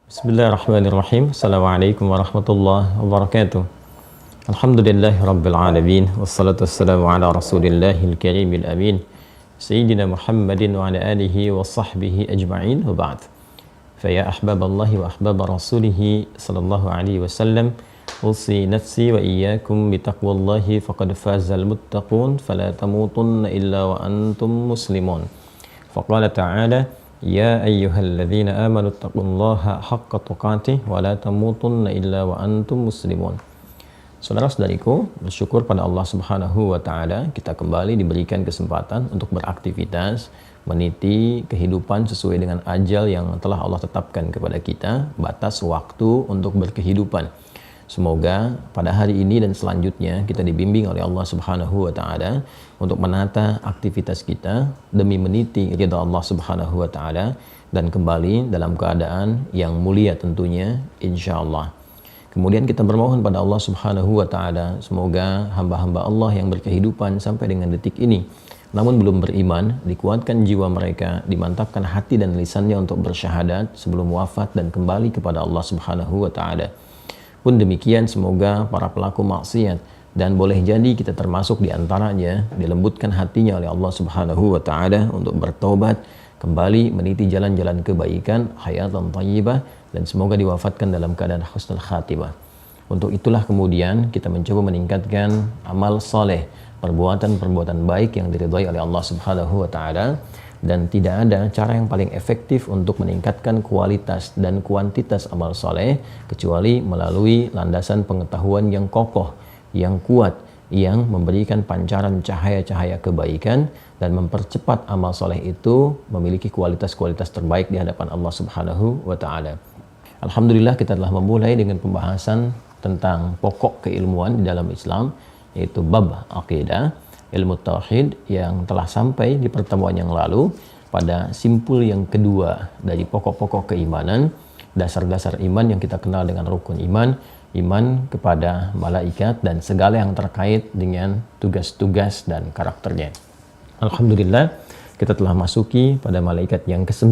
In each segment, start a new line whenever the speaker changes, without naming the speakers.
Bismillahirrahmanirrahim. Assalamualaikum warahmatullahi wabarakatuh. Alhamdulillahi rabbil alamin. Wassalatu wassalamu ala rasulillahil karimil amin. Sayyidina Muhammadin wa ala alihi wa sahbihi ajma'in wa ba'd. Faya ahbaballahi wa ahbab rasulihi sallallahu alaihi wasallam. Usi nafsi wa iyyakum bitaqwallahi faqad fazal muttaqun. Fala tamutunna illa wa antum muslimun. Faqala ta'ala Ya ayyuhalladzina amanu taqullaha haqqa tuqatih wa la tamutunna illa wa antum muslimun. Saudara-saudariku, bersyukur pada Allah Subhanahu wa taala kita kembali diberikan kesempatan untuk beraktivitas, meniti kehidupan sesuai dengan ajal yang telah Allah tetapkan kepada kita, batas waktu untuk berkehidupan. Semoga pada hari ini dan selanjutnya kita dibimbing oleh Allah Subhanahu wa taala untuk menata aktivitas kita demi meniti ridha Allah Subhanahu wa taala dan kembali dalam keadaan yang mulia tentunya insyaallah. Kemudian kita bermohon pada Allah Subhanahu wa taala semoga hamba-hamba Allah yang berkehidupan sampai dengan detik ini namun belum beriman, dikuatkan jiwa mereka, dimantapkan hati dan lisannya untuk bersyahadat sebelum wafat dan kembali kepada Allah Subhanahu wa taala. Pun demikian semoga para pelaku maksiat dan boleh jadi kita termasuk di antaranya dilembutkan hatinya oleh Allah Subhanahu wa taala untuk bertobat, kembali meniti jalan-jalan kebaikan, hayatan thayyibah dan semoga diwafatkan dalam keadaan husnul khatimah. Untuk itulah kemudian kita mencoba meningkatkan amal soleh, perbuatan-perbuatan baik yang diridhai oleh Allah Subhanahu wa taala. Dan tidak ada cara yang paling efektif untuk meningkatkan kualitas dan kuantitas amal soleh kecuali melalui landasan pengetahuan yang kokoh, yang kuat, yang memberikan pancaran cahaya-cahaya kebaikan dan mempercepat amal soleh itu memiliki kualitas-kualitas terbaik di hadapan Allah Subhanahu wa taala. Alhamdulillah kita telah memulai dengan pembahasan tentang pokok keilmuan di dalam Islam, yaitu bab akidah, ilmu tauhid yang telah sampai di pertemuan yang lalu pada simpul yang kedua dari pokok-pokok keimanan, dasar-dasar iman yang kita kenal dengan rukun iman, iman kepada malaikat dan segala yang terkait dengan tugas-tugas dan karakternya. Alhamdulillah kita telah masuki pada malaikat yang ke-9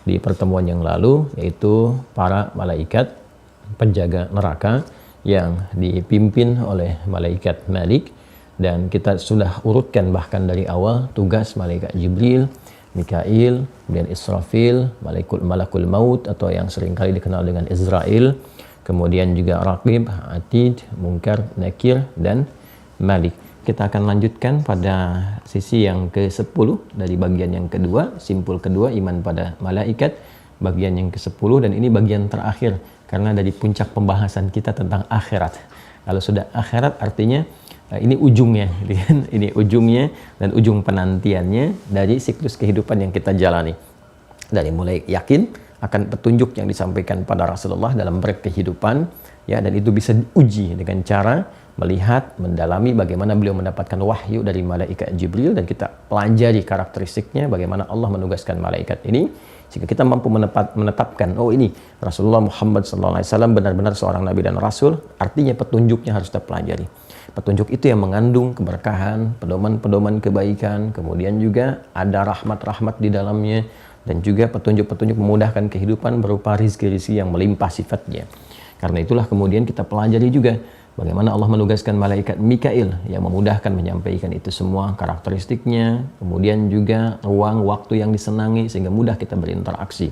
di pertemuan yang lalu, yaitu para malaikat penjaga neraka yang dipimpin oleh malaikat Malik. Dan kita sudah urutkan bahkan dari awal tugas malaikat Jibril, Mikail, kemudian Israfil, malakul maut atau yang seringkali dikenal dengan Israel, kemudian juga Raqib, Atid, Munkar, Nakir dan Malik. Kita akan lanjutkan pada sisi yang ke-10 dari bagian yang kedua, simpul kedua iman pada malaikat, bagian yang ke-10 dan ini bagian terakhir karena dari puncak pembahasan kita tentang akhirat. Kalau sudah akhirat artinya ini ujungnya, ini ujungnya dan ujung penantiannya dari siklus kehidupan yang kita jalani. Dari mulai yakin akan petunjuk yang disampaikan pada Rasulullah dalam berkehidupan, ya, dan itu bisa diuji dengan cara melihat, mendalami bagaimana beliau mendapatkan wahyu dari malaikat Jibril dan kita pelajari karakteristiknya, bagaimana Allah menugaskan malaikat ini sehingga kita mampu menetapkan, oh ini Rasulullah Muhammad SAW benar-benar seorang nabi dan rasul, artinya petunjuknya harus kita pelajari. Petunjuk itu yang mengandung keberkahan, pedoman-pedoman kebaikan, kemudian juga ada rahmat-rahmat di dalamnya, dan juga petunjuk-petunjuk memudahkan kehidupan berupa rizki-rizki yang melimpah sifatnya. Karena itulah kemudian kita pelajari juga bagaimana Allah menugaskan malaikat Mikail yang memudahkan menyampaikan itu semua karakteristiknya, kemudian juga ruang waktu yang disenangi sehingga mudah kita berinteraksi.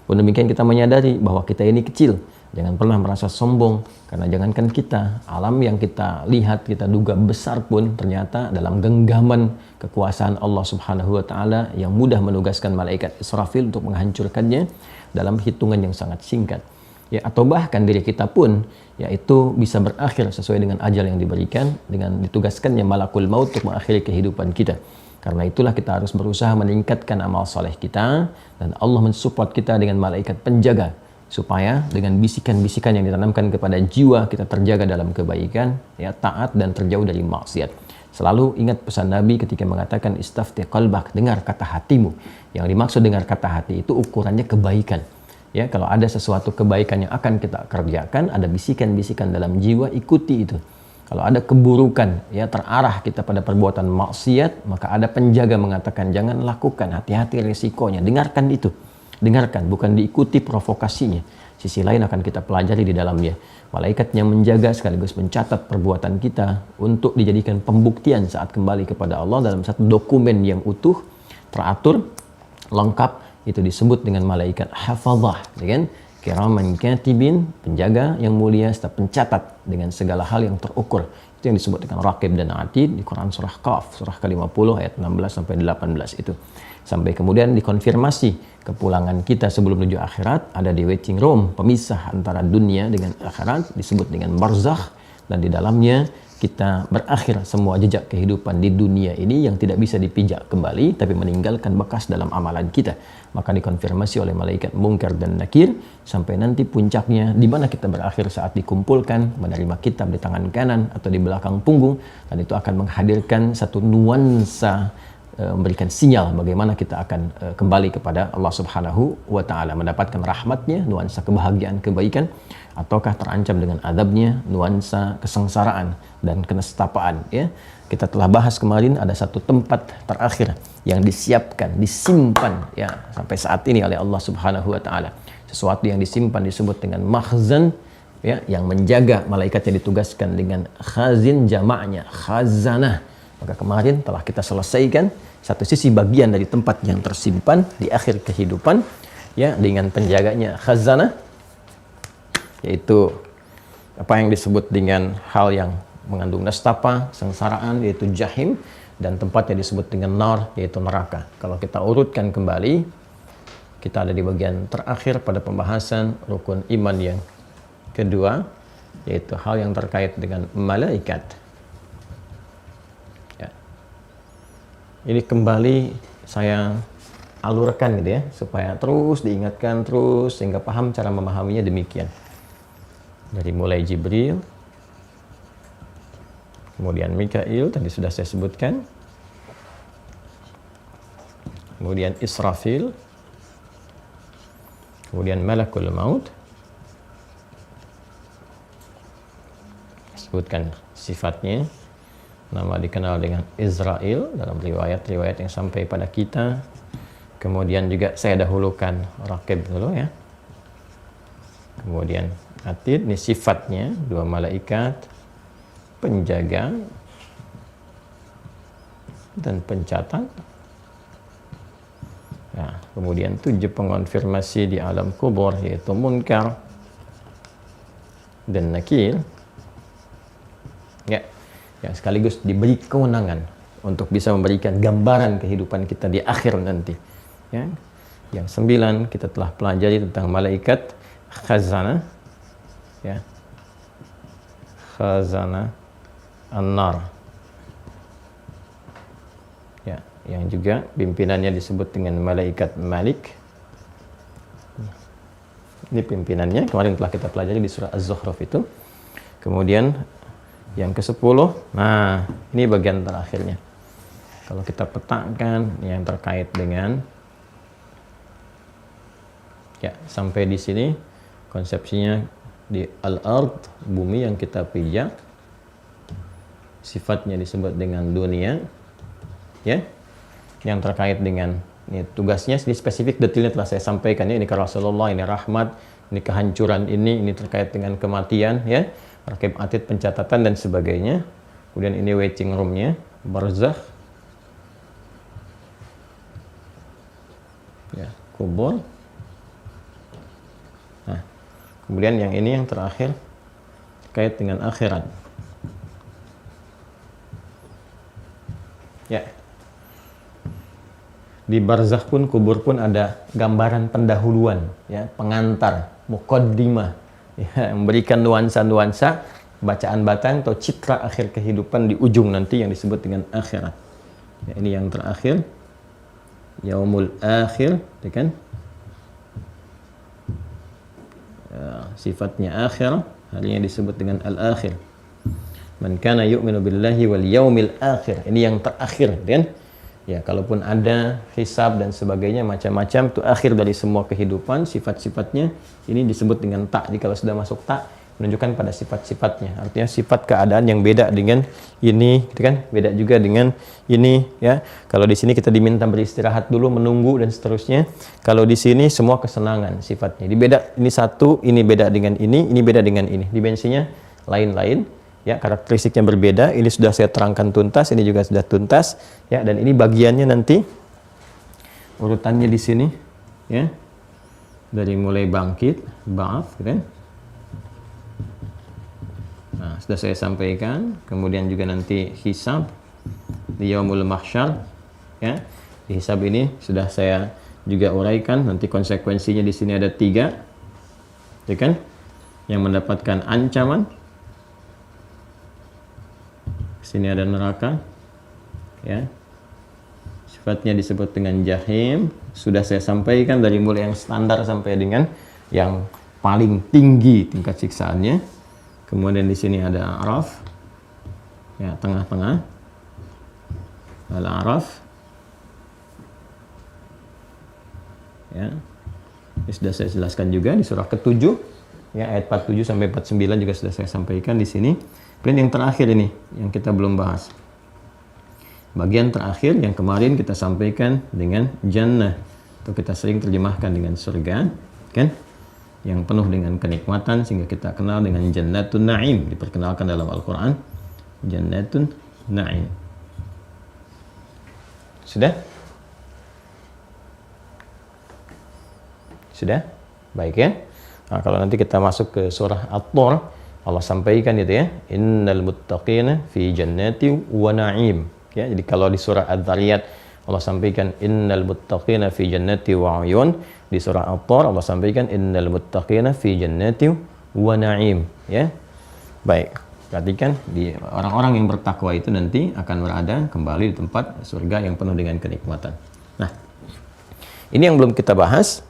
Pun demikian kita menyadari bahwa kita ini kecil. Jangan pernah merasa sombong, karena jangankan kita, alam yang kita lihat, kita duga besar pun ternyata dalam genggaman kekuasaan Allah Subhanahu wa taala yang mudah menugaskan malaikat Israfil untuk menghancurkannya dalam hitungan yang sangat singkat. Ya, atau bahkan diri kita pun yaitu bisa berakhir sesuai dengan ajal yang diberikan dengan ditugaskannya malakul maut untuk mengakhiri kehidupan kita. Karena itulah kita harus berusaha meningkatkan amal soleh kita dan Allah mensupport kita dengan malaikat penjaga supaya dengan bisikan-bisikan yang ditanamkan kepada jiwa kita terjaga dalam kebaikan, ya, taat dan terjauh dari maksiat. Selalu ingat pesan Nabi ketika mengatakan istafti qalbak, dengar kata hatimu. Yang dimaksud dengar kata hati itu ukurannya kebaikan. Ya, kalau ada sesuatu kebaikan yang akan kita kerjakan, ada bisikan-bisikan dalam jiwa, ikuti itu. Kalau ada keburukan, ya, terarah kita pada perbuatan maksiat, maka ada penjaga mengatakan jangan lakukan, hati-hati risikonya, dengarkan itu. dengarkan, bukan diikuti provokasinya. Sisi lain akan kita pelajari di dalamnya. Malaikat yang menjaga sekaligus mencatat perbuatan kita untuk dijadikan pembuktian saat kembali kepada Allah dalam satu dokumen yang utuh, teratur, lengkap. Itu disebut dengan malaikat hafazah, ya kan? Kiraman katibin, penjaga yang mulia serta pencatat dengan segala hal yang terukur. Itu yang disebut dengan raqib dan atid di Quran surah Qaf, surah ke-50 ayat 16 sampai 18 itu. Sampai kemudian dikonfirmasi kepulangan kita sebelum menuju akhirat ada di waiting room, pemisah antara dunia dengan akhirat, disebut dengan barzakh, dan di dalamnya kita berakhir semua jejak kehidupan di dunia ini yang tidak bisa dipijak kembali tapi meninggalkan bekas dalam amalan kita. Maka dikonfirmasi oleh malaikat Munkar dan Nakir sampai nanti puncaknya di mana kita berakhir saat dikumpulkan menerima kitab di tangan kanan atau di belakang punggung, dan itu akan menghadirkan satu nuansa, memberikan sinyal bagaimana kita akan kembali kepada Allah Subhanahu wa taala, mendapatkan rahmatnya, nuansa kebahagiaan, kebaikan, ataukah terancam dengan azabnya, nuansa kesengsaraan dan kenestapaan, ya. Kita telah bahas kemarin ada satu tempat terakhir yang disiapkan, disimpan, ya, sampai saat ini oleh Allah Subhanahu wa taala. Sesuatu yang disimpan disebut dengan makhzan, ya, yang menjaga, malaikat yang ditugaskan dengan khazin, jamaknya khazanah. Maka kemarin telah kita selesaikan satu sisi bagian dari tempat yang tersimpan di akhir kehidupan, ya, dengan penjaganya khazanah, yaitu apa yang disebut dengan hal yang mengandung nestapa, sengsaraan, yaitu jahim, dan tempatnya disebut dengan nar, yaitu neraka. Kalau kita urutkan kembali, kita ada di bagian terakhir pada pembahasan rukun iman yang kedua, yaitu hal yang terkait dengan malaikat. Ini kembali saya alurkan gitu ya, supaya terus diingatkan terus sehingga paham cara memahaminya demikian. Dari mulai Jibril, kemudian Mikail tadi sudah saya sebutkan, kemudian Israfil, kemudian Malakul Maut, sebutkan sifatnya. Nama dikenal dengan Israel dalam riwayat-riwayat yang sampai pada kita. Kemudian juga saya dahulukan Raqib dulu, ya. Kemudian Atid, ini sifatnya, dua malaikat penjaga dan pencatat. Nah, kemudian 7 pengonfirmasi di alam kubur, yaitu Munkar dan Nakir, ya, yang sekaligus diberi kewenangan untuk bisa memberikan gambaran kehidupan kita di akhir nanti, ya. Yang 9 kita telah pelajari tentang malaikat khazanah, ya, khazanah an-nar, ya, yang juga pimpinannya disebut dengan malaikat Malik. Ini pimpinannya, kemarin telah kita pelajari di surah Az-Zukhruf itu. Kemudian yang ke-10, nah ini bagian terakhirnya. Kalau kita petakan yang terkait dengan, ya, sampai di sini konsepsinya di al-ard, bumi yang kita pijak, sifatnya disebut dengan dunia, ya, yang terkait dengan ini tugasnya, ini spesifik detailnya telah saya sampaikan, ya. Ini ke Rasulullah, ini rahmat, ini kehancuran, ini terkait dengan kematian, ya, Raqib Atid, pencatatan dan sebagainya. Kemudian ini waiting room-nya, barzakh, ya, kubur. Nah, kemudian yang ini yang terakhir terkait dengan akhirat, ya. Di barzakh pun, kubur pun ada gambaran pendahuluan, ya, pengantar, muqaddimah, ya, memberikan nuansa-nuansa bacaan batang atau citra akhir kehidupan di ujung nanti yang disebut dengan akhirat. Ya, ini yang terakhir, yaumul akhir, ya kan? Ya, sifatnya akhir, harinya disebut dengan al-akhir. Man kana yu'minu billahi wal yaumil akhir. Ini yang terakhir, kan? Ya, kalaupun ada hisab dan sebagainya macam-macam, itu akhir dari semua kehidupan, sifat-sifatnya ini disebut dengan tak. Jadi kalau sudah masuk tak, menunjukkan pada sifat-sifatnya. Artinya sifat keadaan yang beda dengan ini, gitu kan? Beda juga dengan ini, ya. Kalau di sini kita diminta beristirahat dulu, menunggu dan seterusnya. Kalau di sini semua kesenangan sifatnya. Ini beda, ini satu, ini beda dengan ini beda dengan ini. Dimensinya lain-lain, ya. Karakteristiknya berbeda. Ini sudah saya terangkan tuntas, ini juga sudah tuntas, ya. Dan ini bagiannya nanti urutannya di sini, ya. Dari mulai bangkit, ba'ats, gitu kan? Nah, sudah saya sampaikan. Kemudian juga nanti hisab di yaumul mahsyar, ya. Di hisab ini sudah saya juga uraikan. Nanti konsekuensinya di sini ada 3, ya kan? Yang mendapatkan ancaman. Sini ada neraka, ya. Sifatnya disebut dengan jahim. Sudah saya sampaikan dari mulai yang standar sampai dengan yang paling tinggi tingkat siksaannya. Kemudian di sini ada Araf, ya, tengah-tengah, Al-Araf, ya. Ini sudah saya jelaskan juga di surah ke-7, ya, ayat 47 sampai 49 juga sudah saya sampaikan di sini. Kemudian yang terakhir ini yang kita belum bahas. Bagian terakhir yang kemarin kita sampaikan dengan jannah, atau kita sering terjemahkan dengan surga, kan? Yang penuh dengan kenikmatan, sehingga kita kenal dengan Jannatun Na'im, diperkenalkan dalam Al-Quran, Jannatun Na'im. Sudah? Sudah? Baik, ya. Nah, kalau nanti kita masuk ke surah At-Tur, Allah sampaikan itu, ya, innal muttaqina fi jannati wa na'im, ya. Jadi kalau di surah Adz-Dzariyat Allah sampaikan innal muttaqina fi jannati wa 'uyun, di surah At-Tur Allah sampaikan innal muttaqina fi jannati wa na'im, ya. Baik, perhatikan, di orang-orang yang bertakwa itu nanti akan berada kembali di tempat surga yang penuh dengan kenikmatan. Nah, ini yang belum kita bahas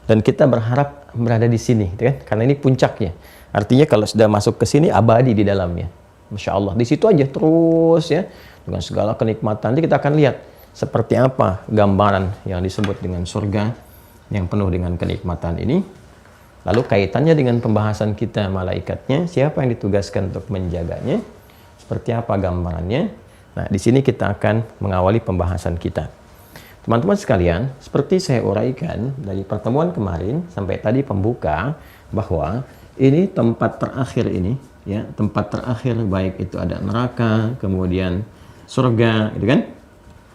dan kita berharap berada di sini, gitu kan? Karena ini puncaknya. Artinya kalau sudah masuk ke sini abadi di dalamnya. Masya Allah, di situ aja terus, ya, dengan segala kenikmatan. Nanti kita akan lihat seperti apa gambaran yang disebut dengan surga yang penuh dengan kenikmatan ini. Lalu kaitannya dengan pembahasan kita malaikatnya, siapa yang ditugaskan untuk menjaganya, seperti apa gambarannya. Nah, di sini kita akan mengawali pembahasan kita. Teman-teman sekalian, seperti saya uraikan dari pertemuan kemarin sampai tadi pembuka, bahwa ini tempat terakhir ini, ya, tempat terakhir, baik itu ada neraka, kemudian surga, gitu kan?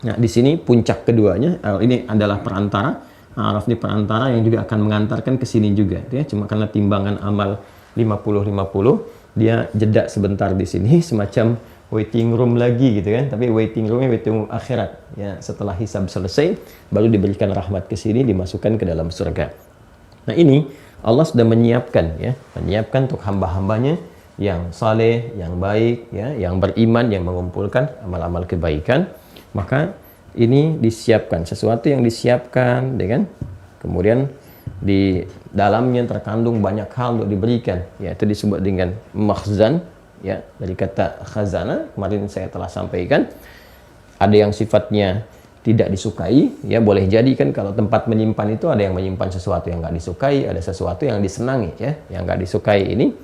Nah, di sini puncak keduanya, ini adalah perantara. Araf ini perantara yang juga akan mengantarkan ke sini juga, ya. Cuma karena timbangan amal 50-50, dia jeda sebentar di sini, semacam waiting room lagi, gitu kan. Tapi waiting roomnya waiting room akhirat, ya. Setelah hisab selesai, baru diberikan rahmat ke sini, dimasukkan ke dalam surga. Nah, ini Allah sudah menyiapkan, ya, menyiapkan untuk hamba-hambanya yang saleh, yang baik, ya, yang beriman, yang mengumpulkan amal-amal kebaikan. Maka ini disiapkan, sesuatu yang disiapkan, dengan kemudian di dalamnya terkandung banyak hal untuk diberikan, yaitu disebut dengan makhzan, ya, dari kata khazanah. Kemarin saya telah sampaikan, ada yang sifatnya tidak disukai, ya, boleh jadi kan kalau tempat menyimpan itu ada yang menyimpan sesuatu yang nggak disukai, ada sesuatu yang disenangi, ya. Yang nggak disukai ini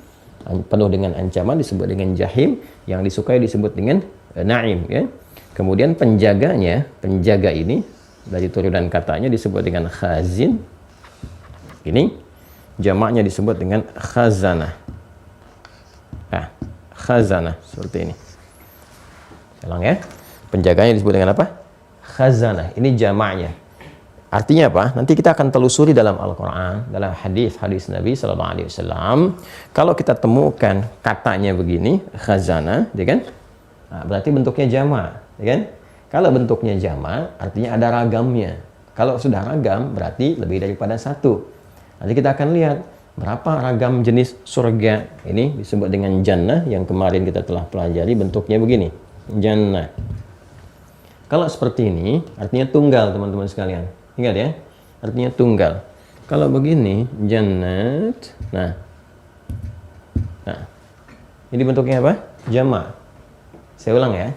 penuh dengan ancaman, disebut dengan jahim, yang disukai disebut dengan na'im, ya. Kemudian penjaganya, penjaga ini dari turunan katanya disebut dengan khazin. Ini jamaknya disebut dengan khazanah. Nah, khazanah seperti ini. Ulang, ya. Penjaganya disebut dengan apa? Khazanah. Ini jamaknya. Artinya apa? Nanti kita akan telusuri dalam Al-Quran, dalam hadis Nabi SAW. Kalau kita temukan katanya begini, khazanah, ya kan? Nah, berarti bentuknya jamak, ya kan? Kalau bentuknya jamak, artinya ada ragamnya. Kalau sudah ragam, berarti lebih daripada satu. Nanti kita akan lihat berapa ragam jenis surga. Ini disebut dengan jannah, yang kemarin kita telah pelajari bentuknya begini, jannah. Kalau seperti ini, artinya tunggal, teman-teman sekalian. Ingat, ya, artinya tunggal. Kalau begini, jannat. Nah, ini bentuknya apa? Jamak. Saya ulang, ya.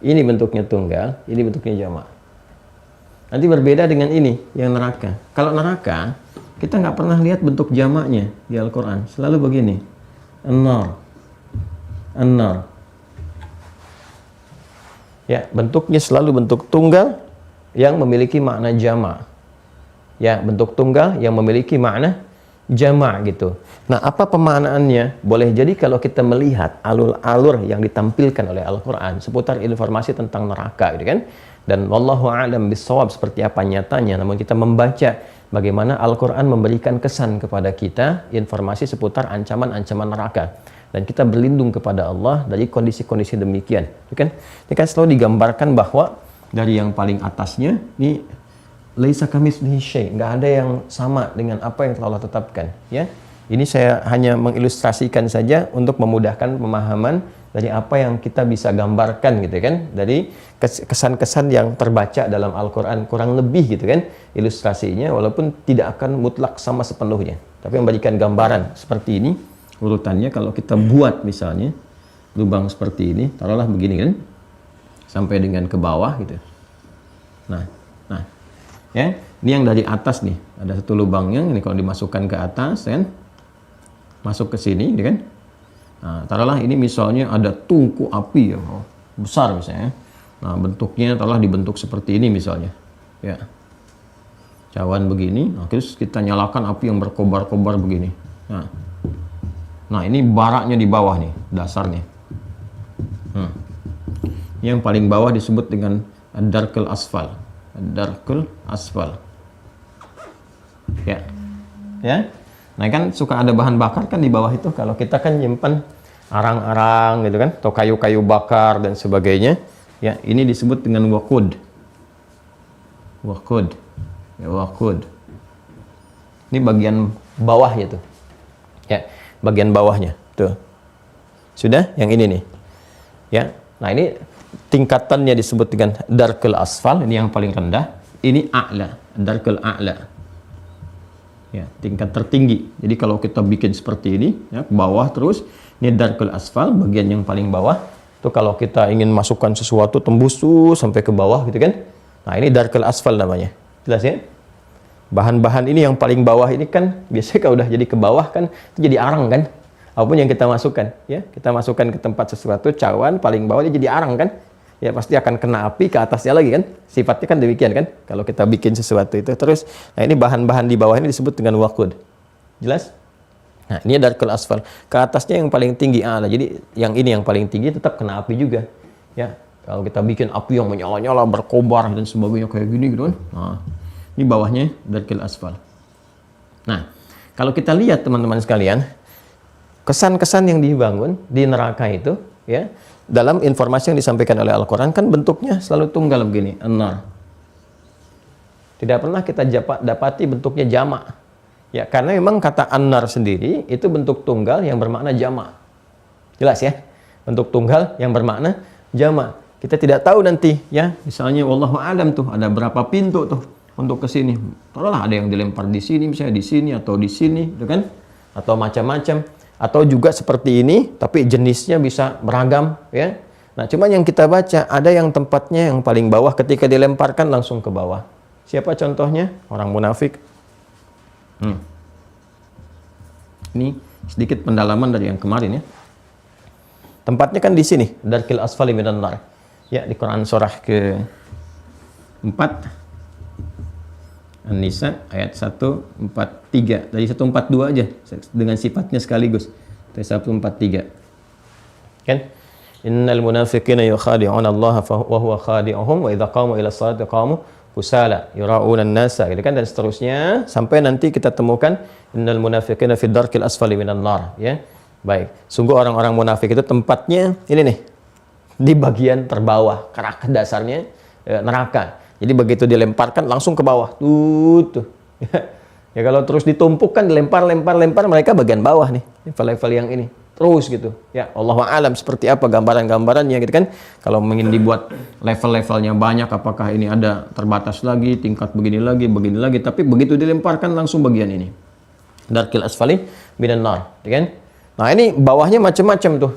Ini bentuknya tunggal, ini bentuknya jamak. Nanti berbeda dengan ini, yang neraka. Kalau neraka, kita nggak pernah lihat bentuk jamaknya di Al-Quran. Selalu begini. An-nar. An-nar. Ya, bentuknya selalu bentuk tunggal yang memiliki makna jama'. Ya, bentuk tunggal yang memiliki makna jama' gitu. Nah, apa pemaknaannya? Boleh jadi kalau kita melihat alur-alur yang ditampilkan oleh Al-Quran seputar informasi tentang neraka gitu kan. Dan wallahu a'lam bissawab seperti apa nyatanya, namun kita membaca bagaimana Al-Quran memberikan kesan kepada kita informasi seputar ancaman-ancaman neraka. Dan kita berlindung kepada Allah dari kondisi-kondisi demikian. Kan? Ini kan selalu digambarkan bahwa dari yang paling atasnya, ini laisa kamitslihi syai', nggak ada yang sama dengan apa yang telah Allah tetapkan. Ya, ini saya hanya mengilustrasikan saja untuk memudahkan pemahaman dari apa yang kita bisa gambarkan gitu kan, dari kesan-kesan yang terbaca dalam Al-Quran kurang lebih gitu kan, ilustrasinya walaupun tidak akan mutlak sama sepenuhnya, tapi memberikan gambaran seperti ini. Urutannya kalau kita buat misalnya lubang seperti ini, taruhlah begini kan, sampai dengan ke bawah gitu. Nah, ya, ini yang dari atas nih, ada satu lubangnya, ini kalau dimasukkan ke atas kan, masuk ke sini, kan? Nah, taruhlah ini misalnya ada tungku api ya, besar misalnya. Nah, bentuknya taruhlah dibentuk seperti ini misalnya, ya, cawan begini. Nah, terus kita nyalakan api yang berkobar-kobar begini. Nah, ini baraknya di bawah nih, dasarnya. Yang paling bawah disebut dengan ad-darkul asfal. Ad-darkul asfal. Ya. Nah, kan suka ada bahan bakar kan di bawah itu. Kalau kita kan nyimpan arang-arang gitu kan, atau kayu-kayu bakar dan sebagainya. Ya, ini disebut dengan waqud. Waqud. Ya, waqud. Ini bagian bawah ya tuh. Ya, bagian bawahnya. Tuh. Sudah? Yang ini nih. Ya. Nah, ini tingkatannya disebut dengan darkul asfal, ini yang paling rendah. Ini a'la, darkul a'la. Ya, tingkat tertinggi. Jadi kalau kita bikin seperti ini, ya, ke bawah terus, ini darkul asfal, bagian yang paling bawah. Itu kalau kita ingin masukkan sesuatu tembus tuh sampai ke bawah gitu kan. Nah, ini darkul asfal namanya. Jelas ya? Bahan-bahan ini yang paling bawah ini kan biasanya kalau udah jadi ke bawah kan itu jadi arang kan. Apapun yang kita masukkan, ya, kita masukkan ke tempat sesuatu, cawan paling bawah dia jadi arang kan. Ya pasti akan kena api ke atasnya lagi kan. Sifatnya kan demikian kan. Kalau kita bikin sesuatu itu terus, nah ini bahan-bahan di bawah ini disebut dengan waqud. Jelas? Nah, ini darkul asfal. Ke atasnya yang paling tinggi a'la. Jadi yang ini yang paling tinggi tetap kena api juga. Ya, kalau kita bikin api yang menyala-nyala, berkobar dan sebagainya kayak gini gitu kan. Nah, ini bawahnya darkul asfal. Nah, kalau kita lihat teman-teman sekalian, kesan-kesan yang dibangun di neraka itu, ya, dalam informasi yang disampaikan oleh Al-Quran kan bentuknya selalu tunggal begini, an-nar. Tidak pernah kita dapati bentuknya jama'. Ya, karena memang kata an-nar sendiri itu bentuk tunggal yang bermakna jama'. Jelas ya? Bentuk tunggal yang bermakna jama'. Kita tidak tahu nanti, ya, misalnya wallahu alam tuh ada berapa pintu tuh untuk ke sini. Taruhlah ada yang dilempar di sini, misalnya di sini atau di sini, gitu kan? Atau macam-macam. Atau juga seperti ini, tapi jenisnya bisa beragam, ya. Nah, cuman yang kita baca, ada yang tempatnya yang paling bawah ketika dilemparkan langsung ke bawah. Siapa contohnya? Orang munafik. Ini sedikit pendalaman dari yang kemarin ya. Tempatnya kan di sini, darkil asfali minan nar. Ya, di Quran surah ke-4 An-Nisa ayat 143. Dari 142 aja dengan sifatnya sekaligus. Dari 143. Kan? Innal munafiqina yukhadi'una Allah wa huwa khadi'uhum wa idza qamu ila sholati qamu kusala yura'una an-nasa, gitu kan, dan seterusnya sampai nanti kita temukan innal munafiqina fid darkil asfali minan nar, ya. Baik, sungguh orang-orang munafik itu tempatnya ini nih, di bagian terbawah, kerak dasarnya neraka. Jadi begitu dilemparkan langsung ke bawah. Tuh. Ya kalau terus ditumpukkan, dilempar mereka bagian bawah nih, level-level yang ini. Terus gitu. Ya, Allahu a'lam seperti apa gambaran-gambarannya gitu kan. Kalau ingin dibuat level-levelnya banyak, apakah ini ada terbatas lagi, tingkat begini lagi, tapi begitu dilemparkan langsung bagian ini. Darkil asfali minan nar, ya kan? Nah, ini bawahnya macam-macam tuh.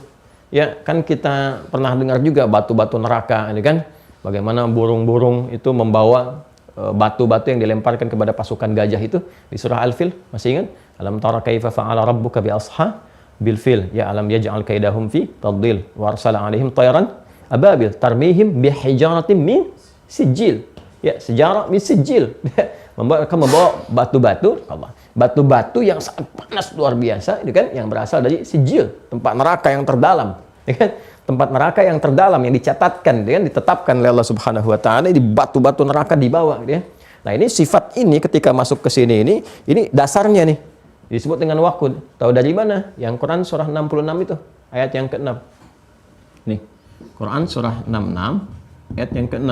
Ya, kan kita pernah dengar juga batu-batu neraka, ini kan? Bagaimana burung-burung itu membawa batu-batu yang dilemparkan kepada pasukan gajah itu di surah Al-Fil, masih ingat? Alam tara kaifa fa'ala rabbuka bi ashab bil fil ya alam yaj'al kaidahum fi tadlil wa arsala alaihim tayran ababil tarmihim bihijaratin min sijil. Ya, sejarah min sijil. Membawa batu-batu, Allah. Batu-batu yang sangat panas luar biasa, itu kan yang berasal dari sijil, tempat neraka yang terdalam, ya kan? Tempat neraka yang terdalam yang dicatatkan, ya kan? Ditetapkan oleh Allah Subhanahu wa taala di batu-batu neraka di bawah, ya. Nah, ini sifat ini ketika masuk ke sini ini dasarnya nih. Disebut dengan waqud. Tahu dari mana? Yang Quran surah 66 itu, ayat yang ke-6. Nih, Quran surah 66 ayat yang ke-6.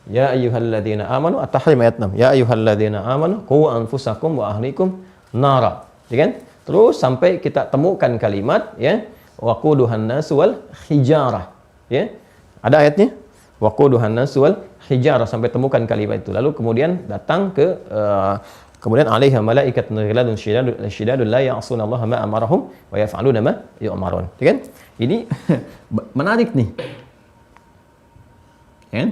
Ya ayyuhalladzina amanu at-tahrim ayat 6. Ya ayyuhalladzina amanu qu anfusakum wa ahlikum nara. Ya kan? Terus sampai kita temukan kalimat ya waquduhan nas wal hijarah. Ya. Ada ayatnya? Waquduhan nas wal hijarah sampai temukan kalimat itu. Lalu kemudian datang ke kemudian alaiha malaikatun ghiladun syidadun la ya'suna Allah ma amarahum wa yaf'aluna ma yu'marun. Ya kan? Ini menarik nih. Ya kan?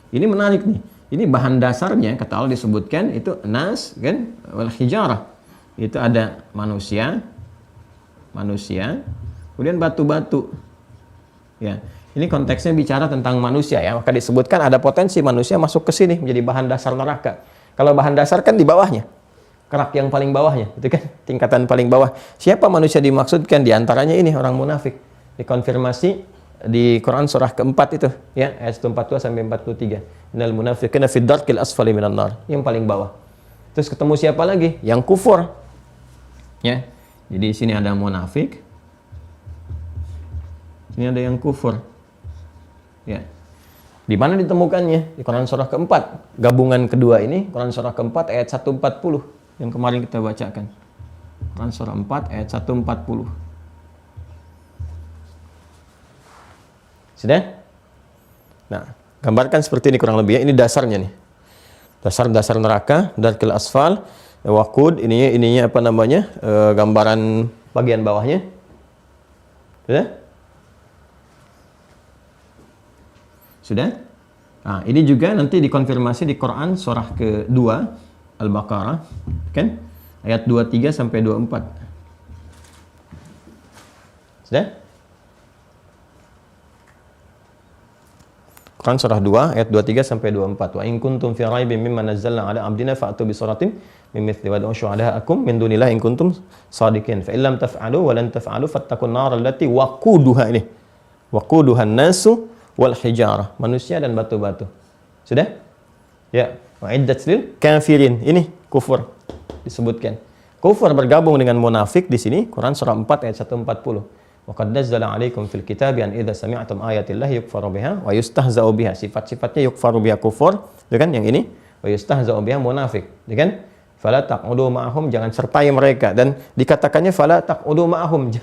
Ini menarik nih. Ini bahan dasarnya kata Allah disebutkan itu nas kan wal hijarah. Itu ada manusia, kemudian batu-batu. Ya. Ini konteksnya bicara tentang manusia ya. Maka disebutkan ada potensi manusia masuk ke sini menjadi bahan dasar neraka. Kalau bahan dasar kan di bawahnya. Kerak yang paling bawahnya, itu kan tingkatan paling bawah. Siapa manusia dimaksudkan? Di antaranya ini orang munafik. Dikonfirmasi di Quran surah keempat itu ya ayat 42 sampai 43. Innal munafiqina fid darkil asfali minan nar, yang paling bawah. Terus ketemu siapa lagi? Yang kufur. Ya. Jadi di sini ada munafik. Sini ada yang kufur. Ya. Di mana ditemukannya? Di Quran surah keempat. Gabungan kedua ini Quran surah keempat ayat 140 yang kemarin kita bacakan. Quran surah 4 ayat 140. Sudah? Nah, gambarkan seperti ini kurang lebih ya. Ini dasarnya nih. Dasar-dasar neraka, darkil asfal, waqud, ininya apa namanya? Gambaran bagian bawahnya. Sudah? Sudah? Nah, ini juga nanti dikonfirmasi di Quran surah kedua Al-Baqarah, kan? Ayat 23 sampai 24. Sudah? Quran surah 2 ayat 23 sampai 24. Wa in kuntum fi raibin mimma nazzalna ala abdina fa'tu bi suratin min mithli wa ad'u syuhada'akum min dunillahi in kuntum shadiqin. Fa illam taf'alu wa lan taf'alu fattaqun nar allati waquduha ini. Waquduhan nasu wal hijarah. Manusia dan batu-batu. Sudah? Ya, wa'iddat lil kafirin. Ini kufur disebutkan. Kufur bergabung dengan munafik di sini Quran surah 4 ayat 140. Wa qad nazzala 'alaikum fil kitabi an idza sami'tum ayatillahi yukfaru biha wa yustahza'u biha. Sifat-sifatnya yukfaru biha kufur, ya kan yang ini? Wa yustahza'u biha munafik, ya kan? Fala taqudu ma'ahum, jangan sertai mereka, dan dikatakannya fala taqudu ma'ahum,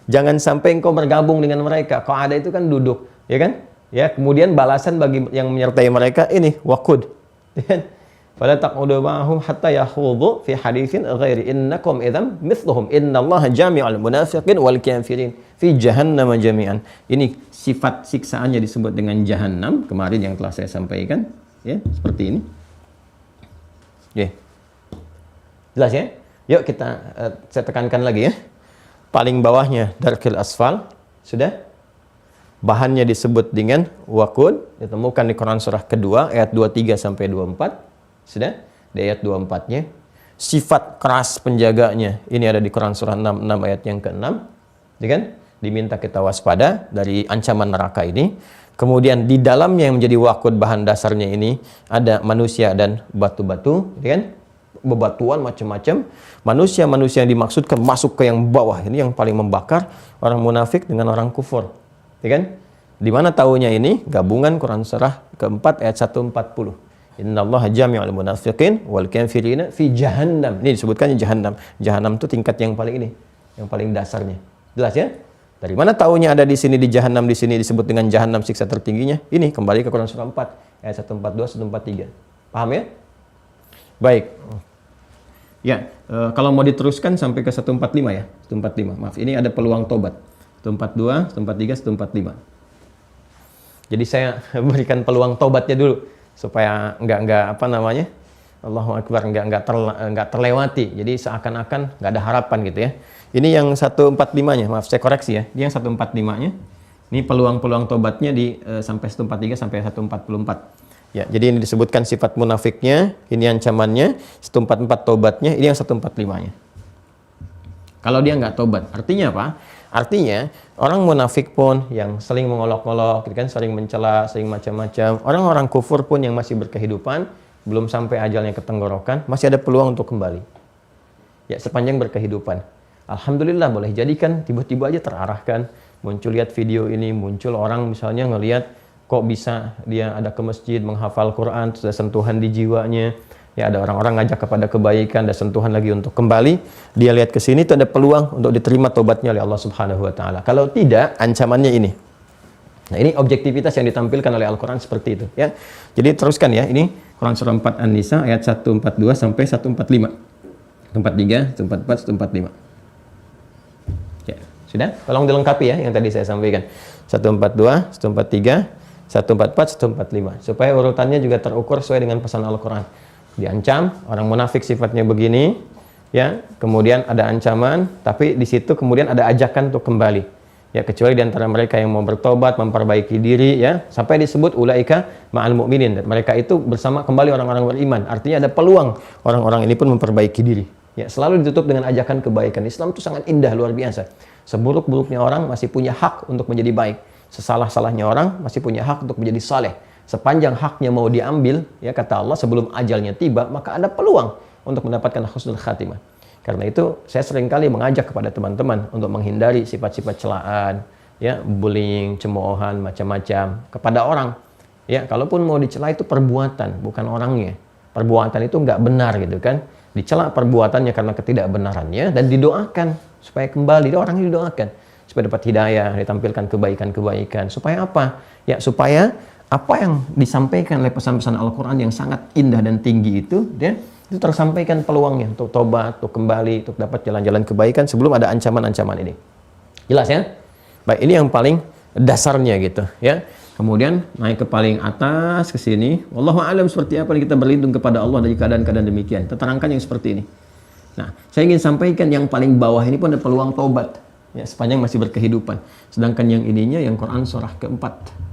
jangan sampai engkau bergabung dengan mereka. Qa'ada itu kan duduk, ya kan? Ya, kemudian balasan bagi yang menyertai mereka ini waqud. Ya kan? Fala taqudu ma'ahum hatta yakhudhu fi haditsin ghairi innakum idzam mithluhum innallaha jami'ul munafiqin wal kafirin fi jahannam jami'an. Ini sifat siksaannya disebut dengan jahannam kemarin yang telah saya sampaikan ya, seperti ini. Ya. Jelas ya? Yuk kita saya tekankan lagi ya. Paling bawahnya darkil asfal, sudah? Bahannya disebut dengan waqud, ditemukan di Quran surah kedua ayat 23 sampai 24. Sudah? Di ayat 24-nya. Sifat keras penjaganya ini ada di Quran surah 6 ayat yang ke-6. Ya kan? Diminta kita waspada dari ancaman neraka ini. Kemudian di dalamnya yang menjadi waqud bahan dasarnya ini ada manusia dan batu-batu, ya kan? Bebatuan macam-macam. Manusia-manusia yang dimaksudkan masuk ke yang bawah ini yang paling membakar, orang munafik dengan orang kufur. Ya kan? Di mana tahunya ini? Gabungan Quran surah keempat ayat 140. Innallaha jami'ul munafiqin wal kafirina fi jahannam. Ini disebutkannya jahannam. Jahannam itu tingkat yang paling ini, yang paling dasarnya. Jelas ya? Dari mana tahunya ada di sini di jahannam, di sini disebut dengan jahannam siksa tertingginya? Ini kembali ke Quran surah 4 ayat 142 143. Paham ya? Baik. Ya, kalau mau diteruskan sampai ke 145 ya. 145. Maaf, ini ada peluang tobat. 142, 143, 145. Jadi saya berikan peluang tobatnya dulu supaya enggak apa namanya? Allahu Akbar, nggak terlewati. Jadi seakan-akan nggak ada harapan gitu ya. Ini yang 145-nya, maaf saya koreksi ya. Dia yang 145-nya. Ini peluang-peluang tobatnya di sampai 143 sampai 144. Ya, jadi ini disebutkan sifat munafiknya, ini ancamannya, 144 tobatnya, ini yang 145-nya. Kalau dia nggak tobat, artinya apa? Artinya orang munafik pun yang sering mengolok-olok, gitu kan, sering mencela, sering macam-macam. Orang-orang kufur pun yang masih berkehidupan, belum sampai ajalnya ke tenggorokan, masih ada peluang untuk kembali. Ya, sepanjang berkehidupan. Alhamdulillah boleh jadikan tiba-tiba aja terarahkan, muncul lihat video ini, muncul orang misalnya ngelihat kok bisa dia ada ke masjid menghafal Quran, sudah sentuhan di jiwanya. Ya, ada orang-orang ngajak kepada kebaikan, ada sentuhan lagi untuk kembali. Dia lihat ke sini itu ada peluang untuk diterima tobatnya oleh Allah Subhanahu wa taala. Kalau tidak, ancamannya ini. Nah, ini objektivitas yang ditampilkan oleh Al-Qur'an seperti itu, ya. Jadi teruskan ya, ini Quran surah 4 An-Nisa ayat 142 sampai 145. 143, 144, 145. Ya, sudah? Tolong dilengkapi ya yang tadi saya sampaikan. 142, 143, 144, 145. Supaya urutannya juga terukur sesuai dengan pesan Al-Qur'an. Diancam, orang munafik sifatnya begini, ya. Kemudian ada ancaman, tapi di situ kemudian ada ajakan untuk kembali. Ya, kecuali di antara mereka yang mau bertobat, memperbaiki diri, ya, sampai disebut ulaika ma'al mu'minin. Mereka itu bersama kembali orang-orang beriman. Artinya ada peluang orang-orang ini pun memperbaiki diri. Ya, selalu ditutup dengan ajakan kebaikan. Islam itu sangat indah, luar biasa. Seburuk-buruknya orang masih punya hak untuk menjadi baik. Sesalah-salahnya orang masih punya hak untuk menjadi saleh. Sepanjang haknya mau diambil, ya kata Allah, sebelum ajalnya tiba, maka ada peluang untuk mendapatkan husnul khatimah. Karena itu saya seringkali mengajak kepada teman-teman untuk menghindari sifat-sifat celaan, ya, bullying, cemoohan, macam-macam kepada orang. Ya, kalaupun mau dicela itu perbuatan, bukan orangnya. Perbuatan itu nggak benar gitu kan. Dicela perbuatannya karena ketidakbenarannya dan didoakan supaya kembali. Orangnya didoakan supaya dapat hidayah, ditampilkan kebaikan-kebaikan. Supaya apa? Ya, supaya apa yang disampaikan oleh pesan-pesan Al-Quran yang sangat indah dan tinggi itu, ya, itu tersampaikan peluangnya untuk tobat, untuk kembali, untuk dapat jalan-jalan kebaikan sebelum ada ancaman-ancaman ini. Jelas ya? Baik, ini yang paling dasarnya gitu, ya. Kemudian naik ke paling atas ke sini. Wallahu a'lam seperti apa kita berlindung kepada Allah dari keadaan-keadaan demikian. Terangkan yang seperti ini. Nah, saya ingin sampaikan yang paling bawah ini pun ada peluang tobat, ya, sepanjang masih berkehidupan. Sedangkan yang ininya yang Quran surah keempat.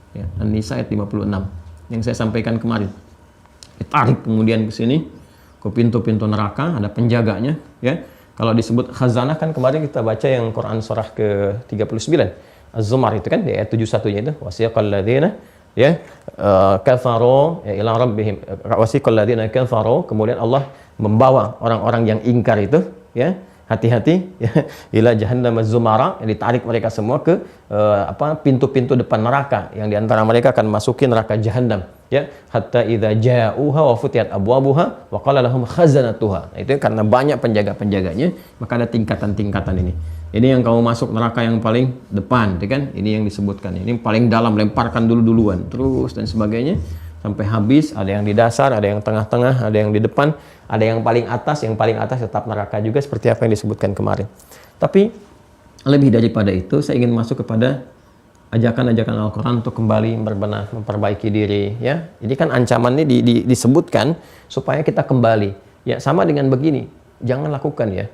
Ya, An-Nisa ayat 56 yang saya sampaikan kemarin. Ditarik kemudian ke sini ke pintu-pintu neraka, ada penjaganya, ya. Kalau disebut khazanah kan kemarin kita baca yang Quran surah ke-39 Az-Zumar itu kan di ayat 71-nya itu wasiqal ladzina, ya, kafaru, ya, ila rabbihim, wasiqal ladzina kafaru, kemudian Allah membawa orang-orang yang ingkar itu, ya, hati-hati, ya, ila jahannam az-zumara, yang ditarik mereka semua ke pintu-pintu depan neraka yang diantara mereka akan masuki neraka jahannam, ya, hatta idza ja'uha wa futiyat abwabuha wa qala lahum khazanatuha. Nah, itu karena banyak penjaga-penjaganya maka ada tingkatan-tingkatan ini. Ini yang kamu masuk neraka yang paling depan, ya kan? Ini yang disebutkan. Ini paling dalam, lemparkan dulu-duluan, terus dan sebagainya sampai habis. Ada yang di dasar, ada yang tengah-tengah, ada yang di depan, ada yang paling atas. Yang paling atas tetap neraka juga seperti apa yang disebutkan kemarin. Tapi lebih daripada itu, saya ingin masuk kepada ajakan-ajakan Al-Quran untuk kembali berbenah, memperbaiki diri, ya. Jadi kan ancaman ini disebutkan supaya kita kembali. Ya, sama dengan begini, jangan lakukan ya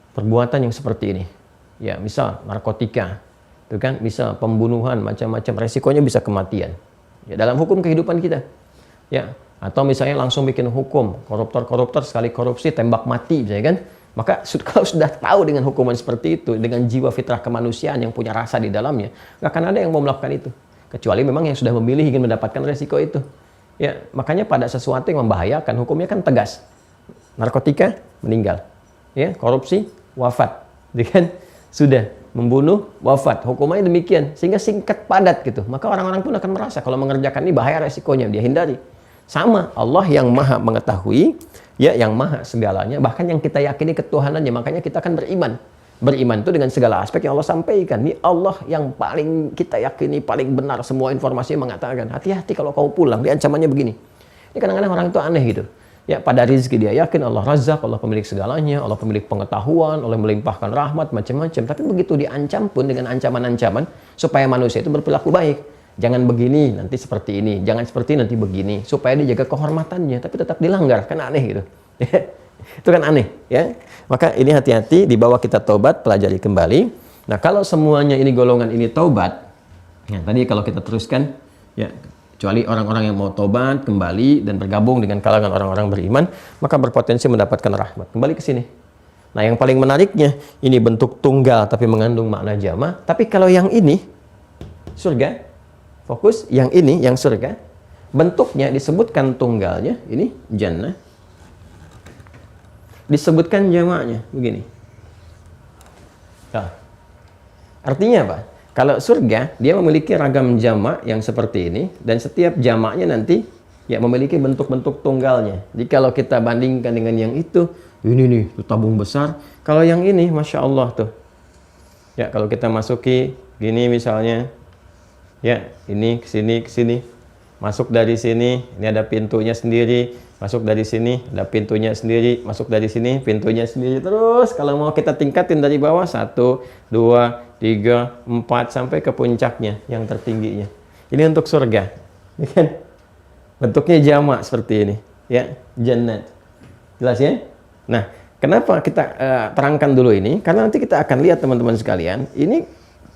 perbuatan yang seperti ini. Ya, misal narkotika, itu kan, misal pembunuhan, macam-macam, resikonya bisa kematian. Ya, dalam hukum kehidupan kita. Ya, atau misalnya langsung bikin hukum, koruptor-koruptor sekali korupsi tembak mati, misalnya kan. Maka kalau sudah tahu dengan hukuman seperti itu, dengan jiwa fitrah kemanusiaan yang punya rasa di dalamnya, nggak akan ada yang mau melakukan itu. Kecuali memang yang sudah memilih ingin mendapatkan resiko itu. Ya, makanya pada sesuatu yang membahayakan, hukumnya kan tegas. Narkotika, meninggal. Ya, korupsi, wafat. Kan? Sudah membunuh, wafat. Hukumannya demikian. Sehingga singkat padat gitu. Maka orang-orang pun akan merasa kalau mengerjakan ini bahaya resikonya, dia hindari. Sama, Allah yang maha mengetahui, ya, yang maha segalanya, bahkan yang kita yakini ketuhanannya, makanya kita akan beriman. Beriman itu dengan segala aspek yang Allah sampaikan. Ini Allah yang paling kita yakini, paling benar, semua informasinya mengatakan, hati-hati kalau kau pulang, dia ancamannya begini. Ini kadang-kadang orang itu aneh gitu. Ya, pada rizki dia yakin Allah Razzaq, Allah pemilik segalanya, Allah pemilik pengetahuan, Allah melimpahkan rahmat, macam-macam. Tapi begitu diancam pun dengan ancaman-ancaman supaya manusia itu berperilaku baik.
Jangan begini, nanti seperti ini. Jangan seperti ini, nanti begini. Supaya dijaga kehormatannya, tapi tetap dilanggar. Kan aneh gitu. Itu kan aneh. Ya. Maka ini hati-hati, di bawah kita taubat, pelajari kembali. Nah, kalau semuanya ini golongan ini taubat, ya, tadi kalau kita teruskan, ya, kecuali orang-orang yang mau taubat kembali dan bergabung dengan kalangan orang-orang beriman, maka berpotensi mendapatkan rahmat. Kembali ke sini. Nah, yang paling menariknya, ini bentuk tunggal tapi mengandung makna jama'. Tapi kalau yang ini, surga, fokus, yang ini, yang surga, bentuknya disebutkan tunggalnya, ini jannah. Disebutkan jamaknya, begini. Nah, artinya apa? Kalau surga, dia memiliki ragam jamak yang seperti ini, dan setiap jamaknya nanti ya memiliki bentuk-bentuk tunggalnya. Jadi kalau kita bandingkan dengan yang itu, ini nih, itu tabung besar. Kalau yang ini, Masya Allah tuh. Ya, kalau kita masuki, gini misalnya, ya, ini ke sini, masuk dari sini, ini ada pintunya sendiri, masuk dari sini, ada pintunya sendiri, masuk dari sini, pintunya sendiri. Terus kalau mau kita tingkatin dari bawah, 1, 2, 3, 4, sampai ke puncaknya, yang tertingginya. Ini untuk surga. Ini kan bentuknya jamak seperti ini. Ya, jannat. Jelas ya? Nah, kenapa kita terangkan dulu ini? Karena nanti kita akan lihat teman-teman sekalian, ini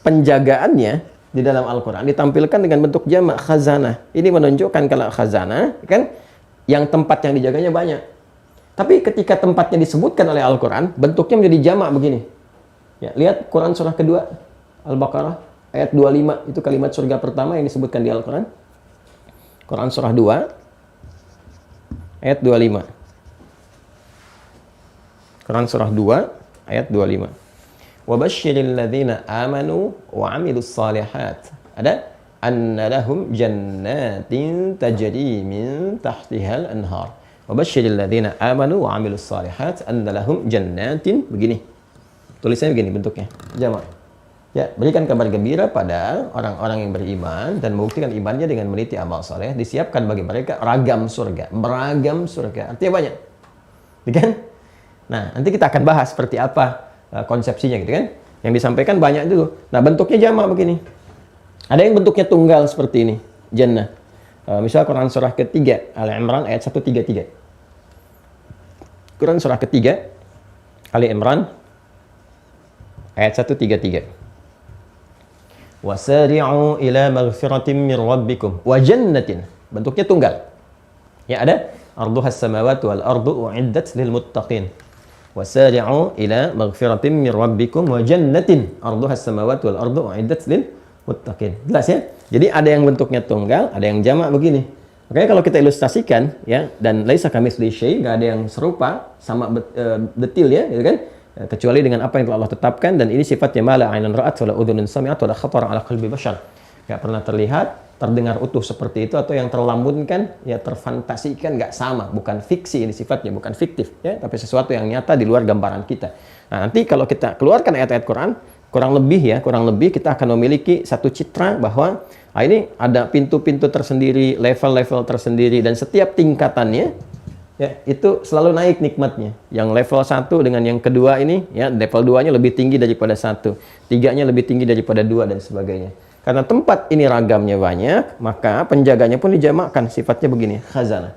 penjagaannya di dalam Al-Quran ditampilkan dengan bentuk jamak, khazanah. Ini menunjukkan kalau khazanah, kan, yang tempat yang dijaganya banyak. Tapi ketika tempatnya disebutkan oleh Al-Quran, bentuknya menjadi jamak begini. Ya, lihat Quran surah kedua, Al-Baqarah, ayat 25, itu kalimat surga pertama yang disebutkan di Al-Quran. Quran surah 2, ayat 25. Quran surah 2, ayat 25. وَبَشِّرِ الَّذِينَ آمَنُوا وَعَمِلُوا الصَّالِحَاتِ. Ada? أَنَّ لَهُمْ جَنَّاتٍ تَجْرِي مِنْ تَحْتِهَا الْأَنْهَارِ. وَبَشِّرِ الَّذِينَ آمَنُوا وَعَمِلُوا الصَّالِحَاتِ أَنَّ لَهُمْ جَنَّاتٍ. Begini. Tulisannya begini bentuknya. Jamak. Ya, berikan kabar gembira pada orang-orang yang beriman dan membuktikan imannya dengan meniti amal soleh. Disiapkan bagi mereka ragam surga. Beragam surga. Artinya banyak. Kan? Nah, nanti kita akan bahas seperti apa konsepsinya gitu kan. Yang disampaikan banyak dulu. Nah, bentuknya jamak begini. Ada yang bentuknya tunggal seperti ini, jannah. Misal Quran surah ketiga, Al-Imran ayat 133. Quran surah ketiga, Ali Imran ayat 133. Wasari'u ila maghfiratin min rabbikum wa jannatin. Bentuknya tunggal. Ya, ada arduhas samawati wal ardu u'iddat lil muttaqin. Wasari'u ila maghfiratin min rabbikum wa jannatin arduhas samawati wal ardu u'iddat lil muttaqin. Jelas ya? Jadi ada yang bentuknya tunggal, ada yang jamak begini. Makanya kalau kita ilustrasikan ya, dan laisa kamitslihi syai', enggak ada yang serupa sama detil ya, gitu kan? Kecuali dengan apa yang telah Allah tetapkan, dan ini sifatnya ma la 'ainun ra'at wa la udhunun sami'at wa la khatara 'ala qalbi bashar. Enggak pernah terlihat, terdengar utuh seperti itu, atau yang terlambunkan, ya terfantasikan, enggak sama, bukan fiksi ini sifatnya, bukan fiktif ya, tapi sesuatu yang nyata di luar gambaran kita. Nah, nanti kalau kita keluarkan ayat-ayat Quran, kurang lebih kita akan memiliki satu citra bahwa ini ada pintu-pintu tersendiri, level-level tersendiri, dan setiap tingkatannya ya itu selalu naik nikmatnya. Yang level 1 dengan yang kedua ini ya, level 2-nya lebih tinggi daripada 1, 3-nya lebih tinggi daripada 2, dan sebagainya. Karena tempat ini ragamnya banyak, maka penjaganya pun dijamakkan, sifatnya begini, khazanah.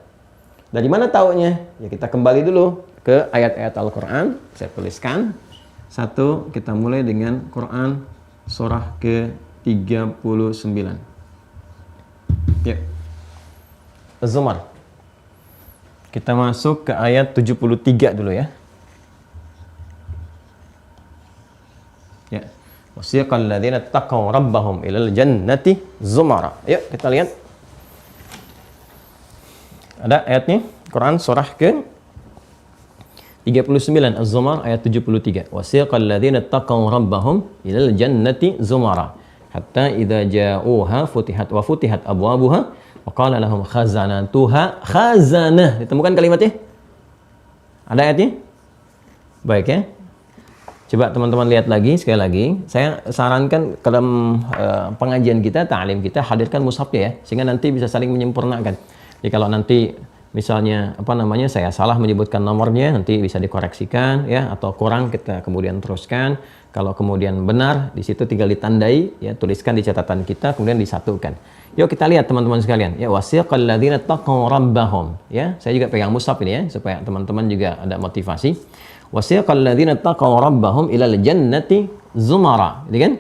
Dari mana taunya? Ya kita kembali dulu ke ayat-ayat Al-Quran. Saya tuliskan. Satu, kita mulai dengan Quran surah ke-39. Ya. Az-Zumar. Kita masuk ke ayat 73 dulu ya. Ya. Wasiqal ladzina taqaw rabbahum ilal jannati zumara. Yuk kita lihat. Ada ayatnya, Quran surah ke 39 Az-Zumar ayat 73. Wasiqal ladzina taqaw rabbahum ilal jannati zumara hatta idza ja'uha futihat abwabuha wa qala lahum khazanatuha. Khazanah, ditemukan kalimatnya? Ada ayatnya? Baik ya. Coba teman-teman lihat lagi, sekali lagi. Saya sarankan ke dalam pengajian kita, ta'lim kita, hadirkan mushafnya ya, sehingga nanti bisa saling menyempurnakan. Jadi kalau nanti
misalnya apa namanya saya salah menyebutkan nomornya, nanti bisa dikoreksikan ya, atau kurang kita kemudian teruskan. Kalau kemudian benar, di situ tinggal ditandai ya, tuliskan di catatan kita, kemudian disatukan. Yuk kita lihat teman-teman sekalian. Ya, wasiqal ladzina taqaw rabbahum. Ya, saya juga pegang mushaf ini ya supaya teman-teman juga ada motivasi. Wasiqal ladzina taqaw rabbahum ilal jannati zumara. Gitu kan?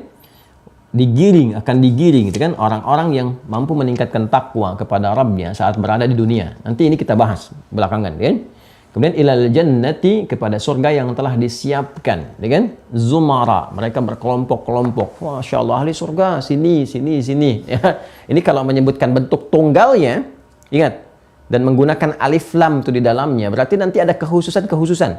Akan digiring gitu kan, orang-orang yang mampu meningkatkan takwa kepada Rabbnya saat berada di dunia. Nanti ini kita bahas belakangan kan. Kemudian ilal jannati, kepada surga yang telah disiapkan, ya kan? Zumara, mereka berkelompok-kelompok. Masya Allah, ahli surga, sini. Ya. Ini kalau menyebutkan bentuk tunggalnya, ingat, dan menggunakan alif lam itu di dalamnya, berarti nanti ada kekhususan-kekhususan.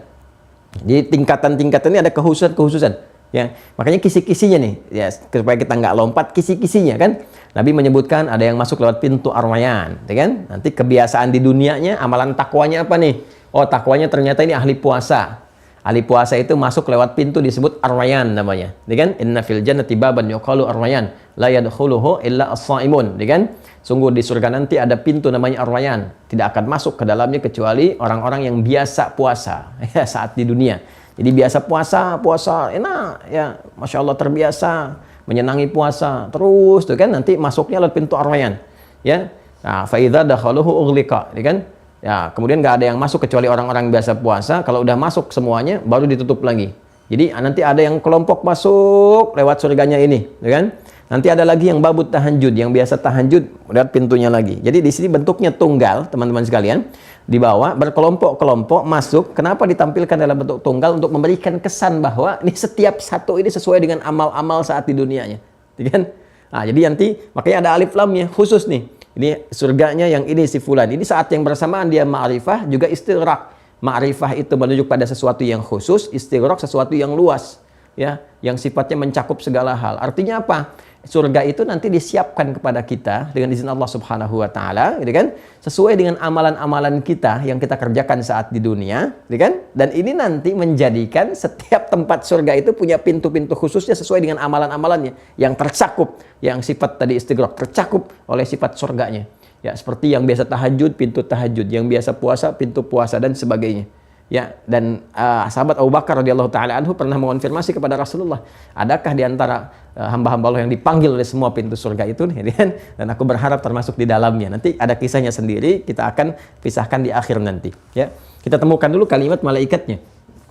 Jadi tingkatan-tingkatan ini ada kekhususan-kekhususan. Ya, makanya kisi-kisinya nih, ya supaya kita nggak lompat, kisi-kisinya kan. Nabi menyebutkan ada yang masuk lewat pintu arwayan, ya kan? Nanti kebiasaan di dunianya, amalan takwanya apa nih? Oh, takwanya ternyata ini ahli puasa. Ahli puasa itu masuk lewat pintu disebut arwayan namanya, ya kan? Inna fil jannati baban yuqalu arwayan, la yadkhuluhu illa as-shaimun, ya kan? Sungguh di surga nanti ada pintu namanya arwayan, tidak akan masuk ke dalamnya kecuali orang-orang yang biasa puasa ya, saat di dunia. Jadi biasa puasa enak ya, Masya Allah terbiasa menyenangi puasa terus tuh kan, nanti masuknya lewat pintu arwayan ya. Nah, fa idza dakhaluhu ughliqa, ya kan? Ya, kemudian nggak ada yang masuk kecuali orang-orang biasa puasa. Kalau udah masuk semuanya baru ditutup lagi. Jadi nanti ada yang kelompok masuk lewat surganya ini, ya kan? Nanti ada lagi yang babut tahajud, yang biasa tahajud lihat pintunya lagi. Jadi di sini bentuknya tunggal, teman-teman sekalian. Di bawah berkelompok-kelompok masuk. Kenapa ditampilkan dalam bentuk tunggal? Untuk memberikan kesan bahwa ini setiap satu ini sesuai dengan amal-amal saat di dunianya, ya kan? Nah, jadi nanti makanya ada alif lamnya khusus nih. Ini surganya yang ini si fulan. Ini saat yang bersamaan dia ma'rifah juga istighraq. Ma'rifah itu menunjuk pada sesuatu yang khusus, istighraq sesuatu yang luas, ya, yang sifatnya mencakup segala hal. Artinya apa? Surga itu nanti disiapkan kepada kita dengan izin Allah Subhanahu wa taala, gitu kan? Sesuai dengan amalan-amalan kita yang kita kerjakan saat di dunia, gitu kan? Dan ini nanti menjadikan setiap tempat surga itu punya pintu-pintu khususnya sesuai dengan amalan-amalannya yang tercakup, yang sifat tadi istighraq tercakup oleh sifat surganya. Ya, seperti yang biasa tahajud, pintu tahajud, yang biasa puasa, pintu puasa dan sebagainya. Ya, dan sahabat Abu Bakar radhiyallahu taala anhu pernah mengonfirmasi kepada Rasulullah, adakah di antara hamba-hamba Allah yang dipanggil oleh semua pintu surga itu nih, kan? Dan aku berharap termasuk di dalamnya. Nanti ada kisahnya sendiri, kita akan pisahkan di akhir nanti, ya. Kita temukan dulu kalimat malaikatnya.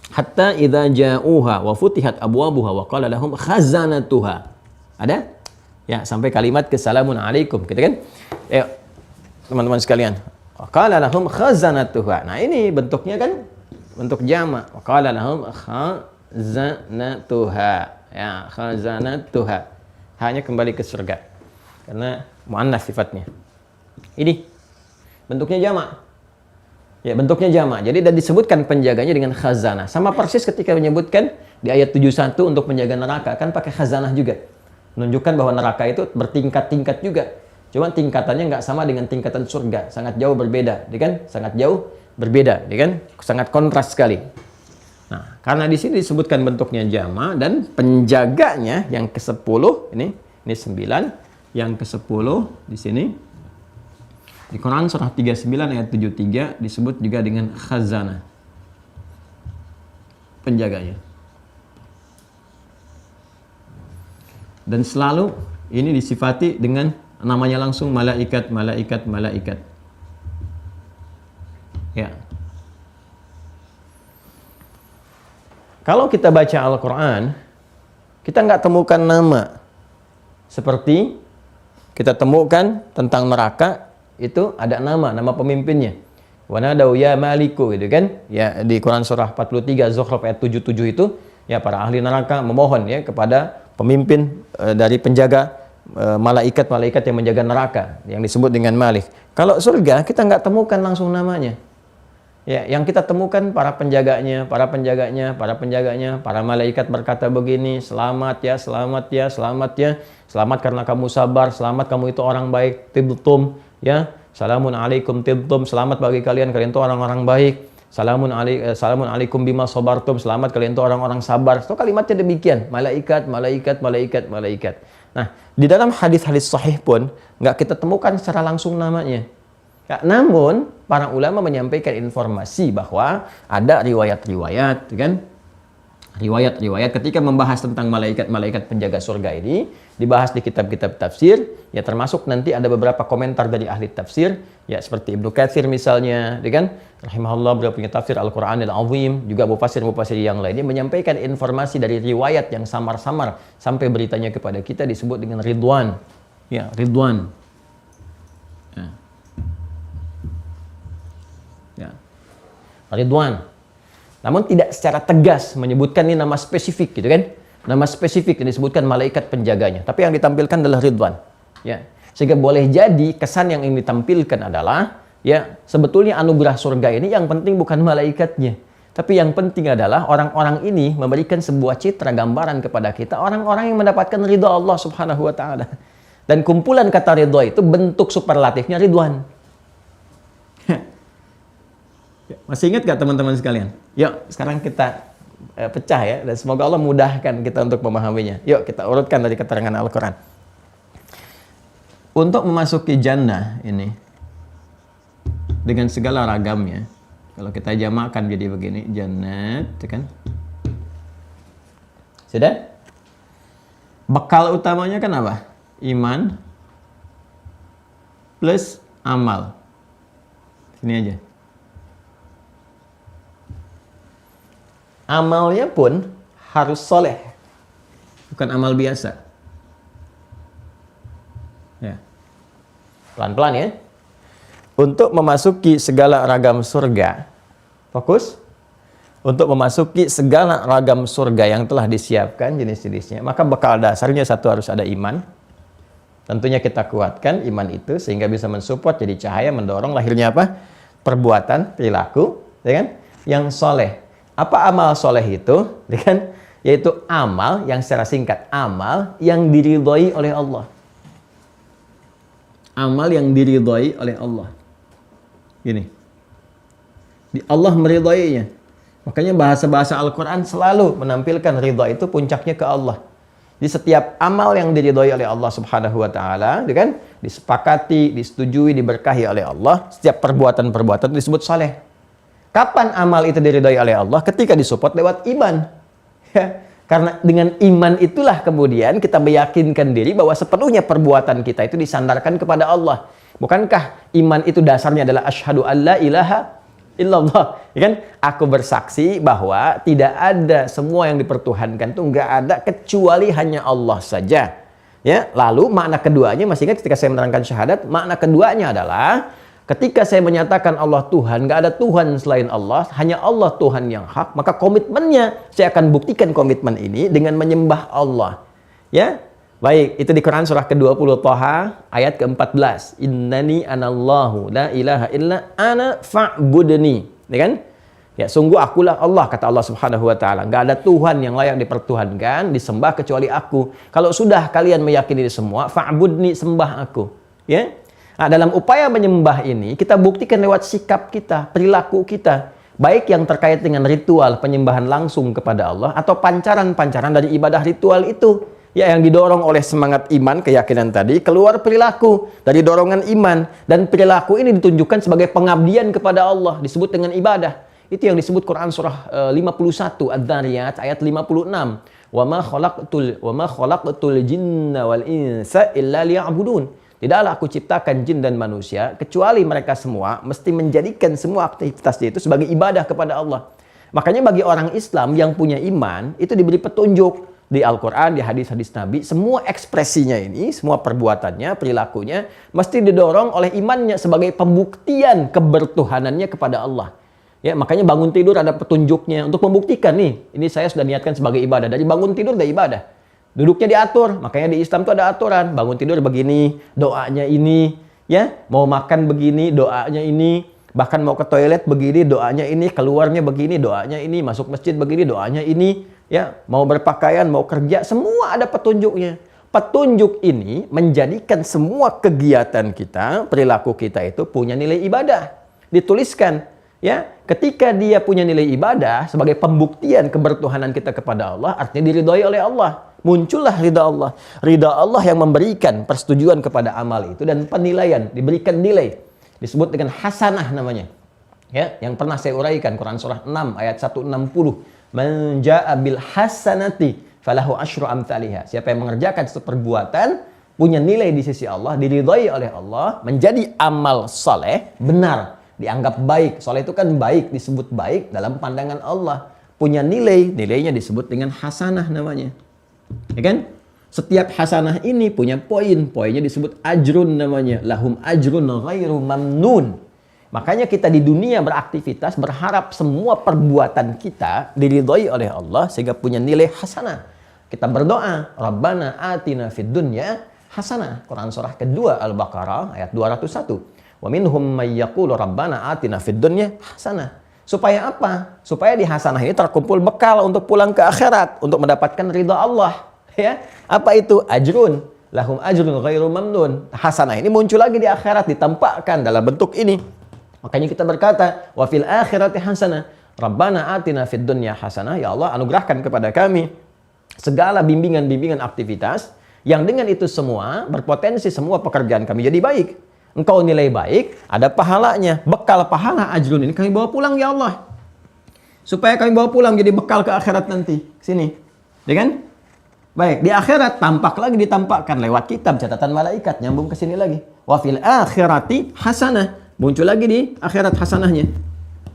Hatta idza ja'uha wa futihat abwabuha wa qala lahum khazanatuha. Ada? Ya, sampai kalimat kesalamun alaikum, gitu kan? Ya, teman-teman sekalian. Wa qala lahum khazanatuha. Nah, ini bentuknya kan bentuk jama'. Wa qala lahum khazanatuha. Ya, khazanatuha. Hanya kembali ke surga. Karena muannas sifatnya. Ini bentuknya jama'. Ya, bentuknya jama'. Jadi dan disebutkan penjaganya dengan khazanah. Sama persis ketika menyebutkan di ayat 71 untuk menjaga neraka, kan pakai khazanah juga. Menunjukkan bahwa neraka itu bertingkat-tingkat juga. Cuma tingkatannya nggak sama dengan tingkatan surga. Sangat jauh berbeda. Ya kan? Sangat jauh berbeda, ya kan? Sangat kontras sekali. Nah, karena di sini disebutkan bentuknya jama' dan penjaganya yang ke-10 ini 9, yang ke-10 di sini di Quran surah 39 ayat 73 disebut juga dengan khazanah. Penjaganya. Dan selalu ini disifati dengan namanya langsung malaikat. Ya. Kalau kita baca Al-Quran, kita nggak temukan nama. Seperti kita temukan tentang neraka, itu ada nama pemimpinnya. Wa nadau ya maliku, gitu kan? Ya, di Quran surah 43 Zukhruf ayat 77 itu, ya para ahli neraka memohon ya kepada pemimpin dari penjaga malaikat-malaikat yang menjaga neraka yang disebut dengan Malik. Kalau surga kita nggak temukan langsung namanya. Ya, yang kita temukan para penjaganya, para malaikat berkata begini, selamat ya, selamat karena kamu sabar, selamat kamu itu orang baik, tibtum, ya, salamun alaikum tibtum, selamat bagi kalian itu orang-orang baik, salamun alaikum bima sabartum, selamat kalian itu orang-orang sabar. So kalimatnya demikian, malaikat. Nah, di dalam hadis-hadis sahih pun nggak kita temukan secara langsung namanya.
Ya, namun para ulama menyampaikan informasi bahwa ada riwayat-riwayat, kan? Riwayat-riwayat ketika membahas tentang malaikat-malaikat penjaga surga ini dibahas di kitab-kitab tafsir, ya termasuk nanti ada beberapa komentar dari ahli tafsir, ya seperti Ibnu Katsir misalnya, kan? Rahimahullah, beliau punya tafsir Al-Qur'anil Azim, juga mufassir-mufassir yang lainnya menyampaikan informasi dari riwayat yang samar-samar sampai beritanya kepada kita disebut dengan Ridwan. Ya, Ridwan. Ya. Ya. Ridwan. Namun tidak secara tegas menyebutkan ini nama spesifik gitu kan. Nama spesifik yang disebutkan malaikat penjaganya. Tapi yang ditampilkan adalah Ridwan. Ya. Sehingga boleh jadi kesan yang ingin ditampilkan adalah ya sebetulnya anugerah surga ini yang penting bukan malaikatnya. Tapi yang penting adalah orang-orang ini memberikan sebuah citra gambaran kepada kita orang-orang yang mendapatkan ridha Allah Subhanahu wa taala. Dan kumpulan kata ridha itu bentuk superlatifnya Ridwan. Masih ingat gak teman-teman sekalian? Yuk, sekarang kita pecah ya. Dan semoga Allah mudahkan kita untuk memahaminya. Yuk, kita urutkan dari keterangan Al-Quran. Untuk memasuki jannah ini, dengan segala ragamnya, kalau kita jamakkan jadi begini, jannat, kan? Sudah? Bekal utamanya kan apa? Iman plus amal. Sini aja. Amalnya pun harus soleh, bukan amal biasa. Ya. Pelan-pelan ya. Untuk memasuki segala ragam surga, fokus. Untuk memasuki segala ragam surga yang telah disiapkan jenis-jenisnya, maka bekal dasarnya satu harus ada iman. Tentunya kita kuatkan iman itu sehingga bisa mensupport jadi cahaya mendorong lahirnya apa? Perbuatan, perilaku, ya kan? Yang soleh. Apa amal soleh itu? Ya kan? Yaitu amal yang secara singkat, amal yang diridhoi oleh Allah. Amal yang diridhoi oleh Allah. Gini. Allah meridhoinya. Makanya bahasa-bahasa Al-Quran selalu menampilkan ridha itu puncaknya ke Allah. Di setiap amal yang diridhoi oleh Allah Subhanahu wa taala, ya kan? Disepakati, disetujui, diberkahi oleh Allah, setiap perbuatan-perbuatan itu disebut saleh. Kapan amal itu diridhoi oleh Allah? Ketika disupport lewat iman. Ya. Karena dengan iman itulah kemudian kita meyakinkan diri bahwa sepenuhnya perbuatan kita itu disandarkan kepada Allah. Bukankah iman itu dasarnya adalah asyhadu alla ilaha illallah, ya kan? Aku bersaksi bahwa tidak ada semua yang dipertuhankan itu nggak ada kecuali hanya Allah saja. Ya, lalu makna keduanya masih ingat ketika saya menerangkan syahadat, makna keduanya adalah ketika saya menyatakan Allah Tuhan, nggak ada Tuhan selain Allah, hanya Allah Tuhan yang hak, maka komitmennya saya akan buktikan komitmen ini dengan menyembah Allah. Ya, baik, itu di Quran surah ke-20 Thaha ayat ke-14. Innani anallahu la ilaha illa ana fa'budni. Ya kan? Ya, sungguh akulah Allah, kata Allah Subhanahu wa taala. Enggak ada Tuhan yang layak dipertuhankan, disembah kecuali aku. Kalau sudah kalian meyakini ini semua, fa'budni, sembah aku. Ya. Nah, dalam upaya menyembah ini kita buktikan lewat sikap kita, perilaku kita. Baik yang terkait dengan ritual penyembahan langsung kepada Allah atau pancaran-pancaran dari ibadah ritual itu. Ya, yang didorong oleh semangat iman, keyakinan tadi, keluar perilaku dari dorongan iman. Dan perilaku ini ditunjukkan sebagai pengabdian kepada Allah, disebut dengan ibadah. Itu yang disebut Quran surah 51 Adz-Dzariyat ayat 56. Wa ma khalaqtul jinna wal insa illa liya'budun. Tidaklah aku ciptakan jin dan manusia kecuali mereka semua mesti menjadikan semua aktivitasnya itu sebagai ibadah kepada Allah. Makanya bagi orang Islam yang punya iman itu diberi petunjuk di Al-Quran, di hadis-hadis Nabi, semua ekspresinya ini, semua perbuatannya, perilakunya mesti didorong oleh imannya sebagai pembuktian kebertuhanannya kepada Allah. Ya, makanya bangun tidur ada petunjuknya untuk membuktikan nih, ini saya sudah niatkan sebagai ibadah. Dari bangun tidur udah ibadah. Duduknya diatur, makanya di Islam itu ada aturan. Bangun tidur begini, doanya ini, ya, mau makan begini, doanya ini, bahkan mau ke toilet begini, doanya ini, keluarnya begini, doanya ini, masuk masjid begini, doanya ini, ya, mau berpakaian, mau kerja, semua ada petunjuknya. Petunjuk ini menjadikan semua kegiatan kita, perilaku kita itu punya nilai ibadah. Dituliskan, ya, ketika dia punya nilai ibadah sebagai pembuktian kebertuhanan kita kepada Allah, artinya diridhoi oleh Allah. Muncullah ridha Allah. Ridha Allah yang memberikan persetujuan kepada amal itu dan penilaian, diberikan nilai. disebut dengan hasanah namanya. Ya, yang pernah saya uraikan Quran surah 6 ayat 160. Man jaa bil hasanati falahu asyru amsalihha. Siapa yang mengerjakan suatu perbuatan punya nilai di sisi Allah, diridhai oleh Allah, menjadi amal soleh, benar, dianggap baik. Soleh itu kan baik, disebut baik dalam pandangan Allah. Punya nilai, nilainya disebut dengan hasanah namanya. Ya kan? Setiap hasanah ini punya poin, poinnya disebut ajrun namanya. Lahum ajrun ghairu mamnun. Makanya kita di dunia beraktivitas berharap semua perbuatan kita diridhai oleh Allah sehingga punya nilai hasanah. Kita berdoa, Rabbana atina fid dunya hasanah. Quran surah kedua Al-Baqarah ayat 201. Wa minhum may yaqulu Rabbana atina fid dunya hasanah. Supaya apa? Supaya di hasanah ini terkumpul bekal untuk pulang ke akhirat, untuk mendapatkan ridha Allah. Ya, apa itu? Ajrun. Lahum ajrun ghairu mamnun. Hasanah ini muncul lagi di akhirat, ditampakkan dalam bentuk ini. Makanya kita berkata, wa fil akhirati hasanah. Rabbana atina fid dunya hasanah. Ya Allah, anugerahkan kepada kami segala bimbingan-bimbingan aktivitas yang dengan itu semua berpotensi semua pekerjaan kami jadi baik. Engkau nilai baik, ada pahalanya. Bekal pahala ajrun ini kami bawa pulang ya Allah. Supaya kami bawa pulang jadi bekal ke akhirat nanti. Sini. Ya kan? Baik, di akhirat tampak lagi ditampakkan lewat kitab catatan malaikat, nyambung ke sini lagi. Wa fil akhirati hasanah. Muncul lagi di akhirat hasanahnya.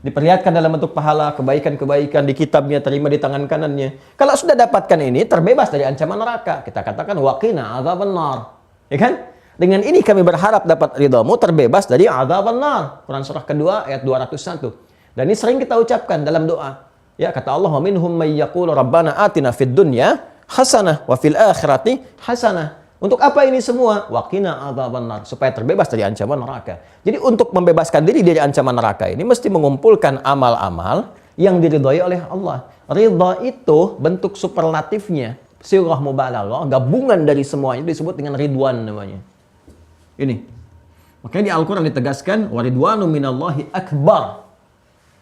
Diperlihatkan dalam bentuk pahala, kebaikan-kebaikan di kitabnya, terima di tangan kanannya. Kalau sudah dapatkan ini, terbebas dari ancaman neraka. Kita katakan waqina adzabannar. Ya kan? Dengan ini kami berharap dapat ridhamu, terbebas dari adzabannar. Quran surah kedua ayat 201. Dan ini sering kita ucapkan dalam doa. Ya, kata Allah, wa minhum may yaqulu rabbana atina fid dunya hasanah wa fil akhirati hasanah. Untuk apa ini semua? Waqina adzabannar, supaya terbebas dari ancaman neraka. Jadi untuk membebaskan diri dari ancaman neraka ini mesti mengumpulkan amal-amal yang diridhai oleh Allah. Ridha itu bentuk superlatifnya, sirah mubalaghah, gabungan dari semuanya disebut dengan ridwan namanya. Ini. Makanya di Al-Qur'an ditegaskan waridwanu minallahi akbar.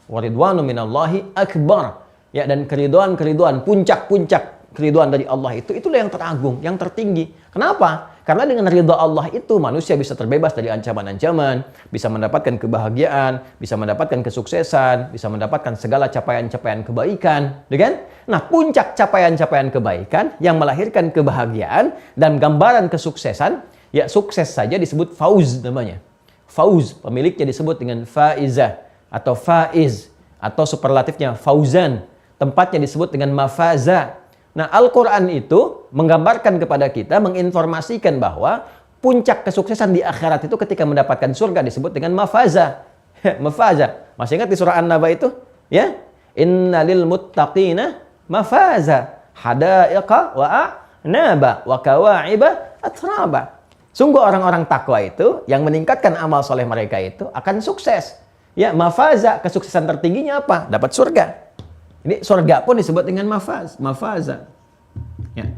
Waridwanu minallahi akbar. Ya, dan keriduan-keriduan, puncak-puncak keriduan dari Allah itulah yang teragung, yang tertinggi. Kenapa? Karena dengan ridha Allah itu manusia bisa terbebas dari ancaman-ancaman, bisa mendapatkan kebahagiaan, bisa mendapatkan kesuksesan, bisa mendapatkan segala capaian-capaian kebaikan, ya kan? Nah, puncak capaian-capaian kebaikan yang melahirkan kebahagiaan dan gambaran kesuksesan, ya sukses saja disebut fauz namanya. Fauz, pemiliknya disebut dengan faizah atau faiz atau superlatifnya fauzan. Tempatnya disebut dengan mafaza. Nah, Al-Quran itu menggambarkan kepada kita, menginformasikan bahwa puncak kesuksesan di akhirat itu ketika mendapatkan surga disebut dengan mafaza. Mafaza. Masih ingat di surah An-Naba itu? Ya? Innalil muttaqina mafaza. Hadaiqa wa a'naba wa kawa'iba atraba. Sungguh orang-orang takwa itu yang meningkatkan amal soleh mereka itu akan sukses. Ya, mafaza, kesuksesan tertingginya apa? Dapat surga. Ini surga pun disebut dengan mafaza. Ya.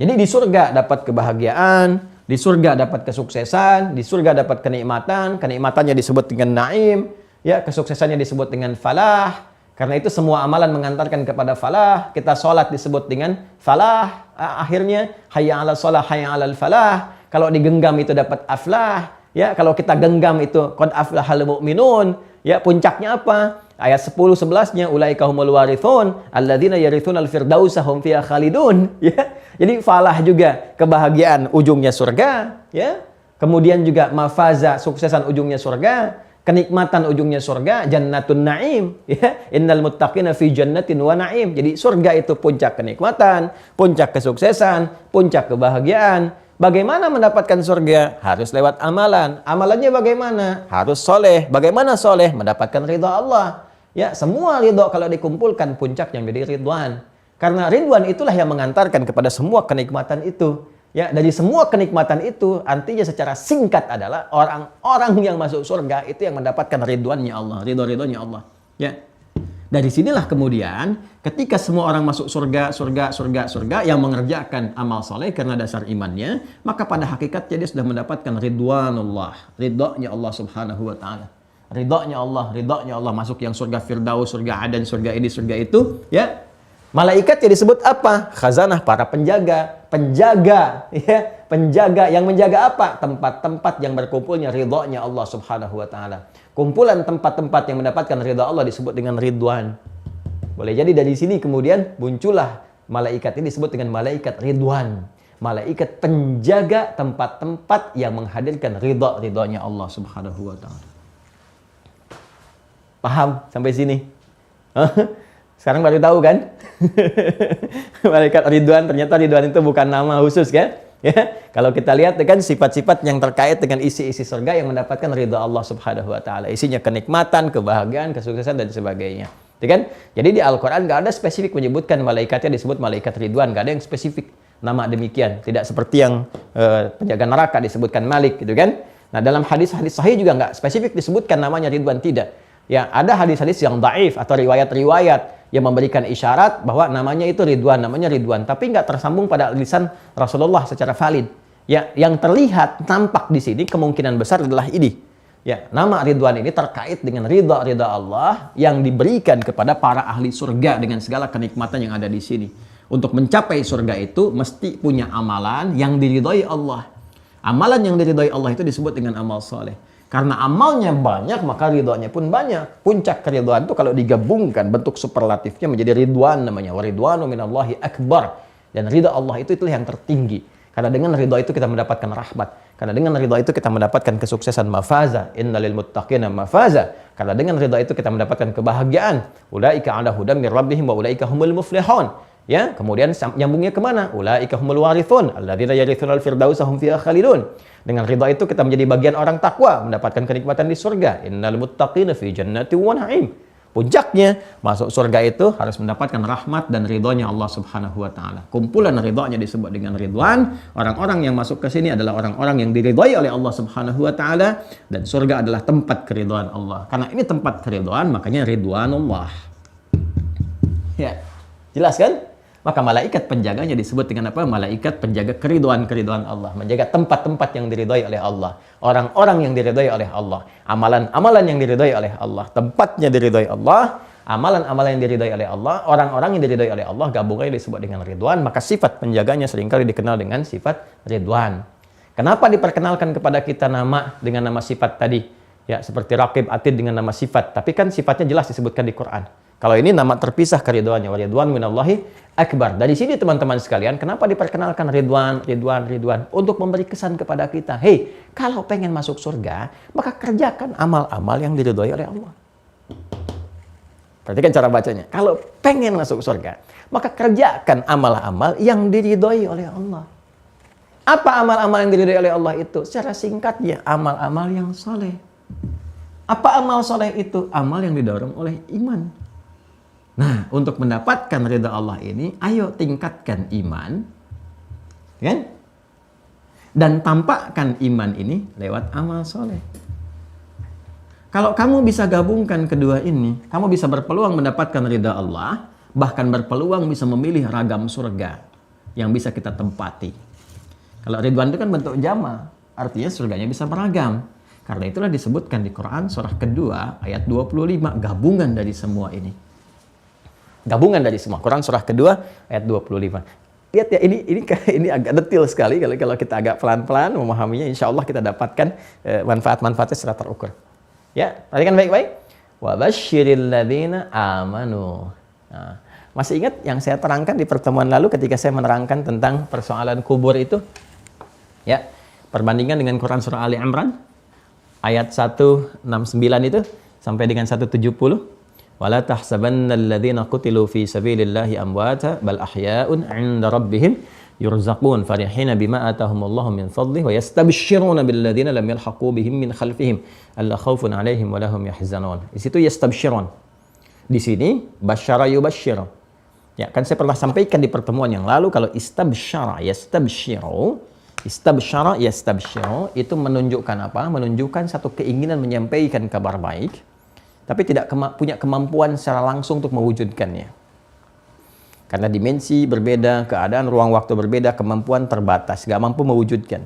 Jadi di surga dapat kebahagiaan, di surga dapat kesuksesan, di surga dapat kenikmatan, kenikmatannya disebut dengan naim, ya, kesuksesannya disebut dengan falah. Karena itu semua amalan mengantarkan kepada falah. Kita sholat disebut dengan falah. Akhirnya hayya 'alal shalah, hayya 'alal falah. Kalau digenggam itu dapat aflah. Ya, kalau kita genggam itu qad aflahal mu'minun. Ya, puncaknya apa? Ayat 10-11-nya ulaika humul warithun alladzina yarithunal firdausa hum fiha khalidun, ya. Jadi falah juga kebahagiaan ujungnya surga, ya. Kemudian juga mafaza suksesan ujungnya surga, kenikmatan ujungnya surga, jannatun naim, ya. Innal muttaqina fi jannatin wa naim. Jadi surga itu puncak kenikmatan, puncak kesuksesan, puncak kebahagiaan. Bagaimana mendapatkan surga? Harus lewat amalan. Amalannya bagaimana? Harus soleh. Bagaimana soleh? Mendapatkan ridha Allah. Ya, semua ridha kalau dikumpulkan puncaknya menjadi ridwan. Karena ridwan itulah yang mengantarkan kepada semua kenikmatan itu. Ya, dari semua kenikmatan itu, artinya secara singkat adalah orang-orang yang masuk surga itu yang mendapatkan ridwannya Allah, ridha-ridhonya Allah. Ya. Dari sinilah kemudian ketika semua orang masuk surga yang mengerjakan amal soleh karena dasar imannya, maka pada hakikatnya dia sudah mendapatkan ridwanullah, ridhonya Allah Subhanahu wa taala. Ridhonya Allah masuk yang surga Firdaus, surga Adan, surga ini, surga itu, ya. Malaikatnya disebut apa? Khazanah, para penjaga. penjaga, ya, penjaga yang menjaga apa? Tempat-tempat yang berkumpulnya ridhonya Allah Subhanahu wa taala. Kumpulan tempat-tempat yang mendapatkan ridha Allah disebut dengan ridwan. Boleh jadi dari sini kemudian muncullah malaikat ini disebut dengan malaikat ridwan. Malaikat penjaga tempat-tempat yang menghadirkan ridhonya Allah Subhanahu wa taala. Paham sampai sini? Sekarang baru tahu kan? Malaikat ridwan, ternyata ridwan itu bukan nama khusus kan? Ya, kalau kita lihat kan sifat-sifat yang terkait dengan isi-isi surga yang mendapatkan ridha Allah Subhanahu wa taala. Isinya kenikmatan, kebahagiaan, kesuksesan dan sebagainya. Ya kan? Jadi di Al-Qur'an enggak ada spesifik menyebutkan malaikatnya disebut malaikat ridwan, enggak ada yang spesifik nama demikian. Tidak seperti yang penjaga neraka disebutkan Malik gitu kan? Nah, dalam hadis-hadis sahih juga enggak spesifik disebutkan namanya ridwan, tidak. Ya, ada hadis-hadis yang dhaif atau riwayat-riwayat yang memberikan isyarat bahwa namanya itu Ridwan, namanya Ridwan, tapi nggak tersambung pada lisan Rasulullah secara valid. Ya, yang terlihat nampak di sini kemungkinan besar adalah ini. Ya, nama Ridwan ini terkait dengan ridha Allah yang diberikan kepada para ahli surga dengan segala kenikmatan yang ada di sini. Untuk mencapai surga itu mesti punya amalan yang diridhai Allah. Amalan yang diridhai Allah itu disebut dengan amal soleh. Karena amalnya banyak, maka ridhonya pun banyak. Puncak keridhaan itu kalau digabungkan bentuk superlatifnya menjadi ridwan namanya. Wa ridwanu minallahi akbar. Dan ridha Allah itulah yang tertinggi. Karena dengan ridha itu kita mendapatkan rahmat. Karena dengan ridha itu kita mendapatkan kesuksesan mafaza. Innalil muttaqina mafaza. Karena dengan ridha itu kita mendapatkan kebahagiaan. Ulaika ala hudam mir rabbihim wa ulaika humul muflihun. Ya, kemudian nyambungnya kemana? Ulaika humul warithun alladzina yarithunal firdausa hum fiha khalidun. Dengan ridha itu kita menjadi bagian orang takwa, mendapatkan kenikmatan di surga. Innal muttaqina fi jannati wa na'im. Puncaknya masuk surga itu harus mendapatkan rahmat dan ridhonya Allah Subhanahu wa taala. Kumpulan ridhonya disebut dengan ridwan. Orang-orang yang masuk ke sini adalah orang-orang yang diridhai oleh Allah Subhanahu wa taala, dan surga adalah tempat keridhaan Allah. Karena ini tempat keridhaan, makanya ridwanullah. Ya. Jelas kan? Maka malaikat penjaganya disebut dengan apa? Malaikat penjaga keridhaan Allah. Menjaga tempat-tempat yang diridhai oleh Allah. Orang-orang yang diridhai oleh Allah. Amalan-amalan yang diridhai oleh Allah. Tempatnya diridhai Allah. Amalan-amalan yang diridhai oleh Allah. Orang-orang yang diridhai oleh Allah. Gabungannya disebut dengan ridwan. Maka sifat penjaganya seringkali dikenal dengan sifat ridwan. Kenapa diperkenalkan kepada kita nama dengan nama sifat tadi? Ya, seperti Raqib Atid dengan nama sifat. Tapi kan sifatnya jelas disebutkan di Quran. Kalau ini nama terpisah keridhaannya, wa ridwan minallahi akbar. Dari sini teman-teman sekalian, kenapa diperkenalkan ridwan untuk memberi kesan kepada kita, hey, kalau pengen masuk surga, maka kerjakan amal-amal yang diridhai oleh Allah. Perhatikan cara bacanya. Kalau pengen masuk surga, maka kerjakan amal-amal yang diridhai oleh Allah. Apa amal-amal yang diridhai oleh Allah itu? Secara singkatnya, amal-amal yang soleh. Apa amal soleh itu? Amal yang didorong oleh iman. Nah, untuk mendapatkan ridha Allah ini, ayo tingkatkan iman, kan? Dan tampakkan iman ini lewat amal soleh. Kalau kamu bisa gabungkan kedua ini, kamu bisa berpeluang mendapatkan ridha Allah, bahkan berpeluang bisa memilih ragam surga yang bisa kita tempati. Kalau ridwan itu kan bentuk jama, artinya surganya bisa beragam. Karena itulah disebutkan di Quran surah kedua ayat 25, gabungan dari semua ini. Gabungan dari semua. Quran surah kedua ayat 25. Lihat ya, ini agak detail sekali. Kalau kita agak pelan-pelan memahaminya, insya Allah kita dapatkan manfaat-manfaatnya secara terukur. Ya, perhatikan baik-baik. Wa basyiril ladzina amanu. Nah, masih ingat yang saya terangkan di pertemuan lalu ketika saya menerangkan tentang persoalan kubur itu? Ya, perbandingan dengan Quran surah Ali Imran ayat 169 itu sampai dengan 170. Wala tahsabannal ladzina qutilu fi sabilillahi amwata bal ahya'un 'inda rabbihim yurzaqun farihina bima atahumullahu min fadlihi wa yastabshiruna bil ladzina lam yalhaqu bihim min khalfihim alla khaufun 'alaihim wa lahum yahzanun. Di situ yastabshirun. Di sini basyara yubashshir. Ya, kan saya pernah sampaikan di pertemuan yang lalu kalau istabsyara yastabshiru, istabsyara yastabshiru itu menunjukkan apa? Menunjukkan satu keinginan menyampaikan kabar baik, tapi tidak punya kemampuan secara langsung untuk mewujudkannya. Karena dimensi berbeda, keadaan ruang waktu berbeda, kemampuan terbatas, gak mampu mewujudkan.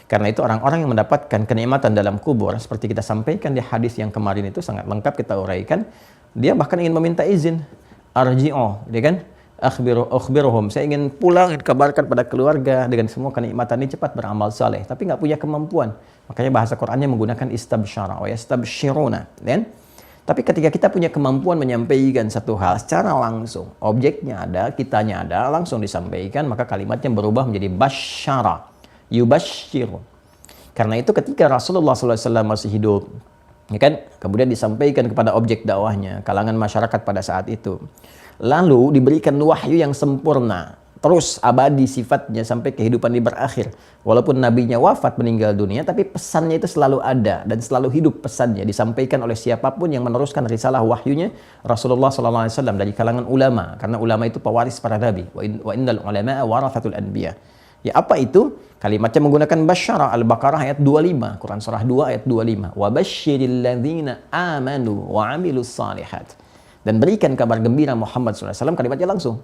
Karena itu orang-orang yang mendapatkan kenikmatan dalam kubur, seperti kita sampaikan di hadis yang kemarin itu sangat lengkap kita uraikan, dia bahkan ingin meminta izin, arji'o, dia kan? Akhbiruhum, saya ingin pulang, ingin kabarkan pada keluarga dengan semua kenikmatan ini, cepat beramal saleh, tapi nggak punya kemampuan. Makanya bahasa Qur'annya menggunakan istabsyara wa yastabsyiruna, kan? Tapi ketika kita punya kemampuan menyampaikan satu hal secara langsung, objeknya ada, kitanya ada, langsung disampaikan, maka kalimatnya berubah menjadi basyara, yubasyiru. Karena itu ketika Rasulullah SAW masih hidup, ya kan, kemudian disampaikan kepada objek dakwahnya, kalangan masyarakat pada saat itu. Lalu diberikan wahyu yang sempurna, terus abadi sifatnya sampai kehidupan ini berakhir. Walaupun nabinya wafat meninggal dunia, tapi pesannya itu selalu ada dan selalu hidup pesannya, disampaikan oleh siapapun yang meneruskan risalah wahyunya Rasulullah SAW dari kalangan ulama, karena ulama itu pewaris para nabi. Wa innal ulama'a warathatul anbiya. Ya, apa itu? Kalimatnya menggunakan basyara, Al-Baqarah ayat 25, Quran surah 2 ayat 25. Wa basyiril ladzina amanu wa 'amilus shalihat. Dan berikan kabar gembira Muhammad SAW, kalimatnya langsung.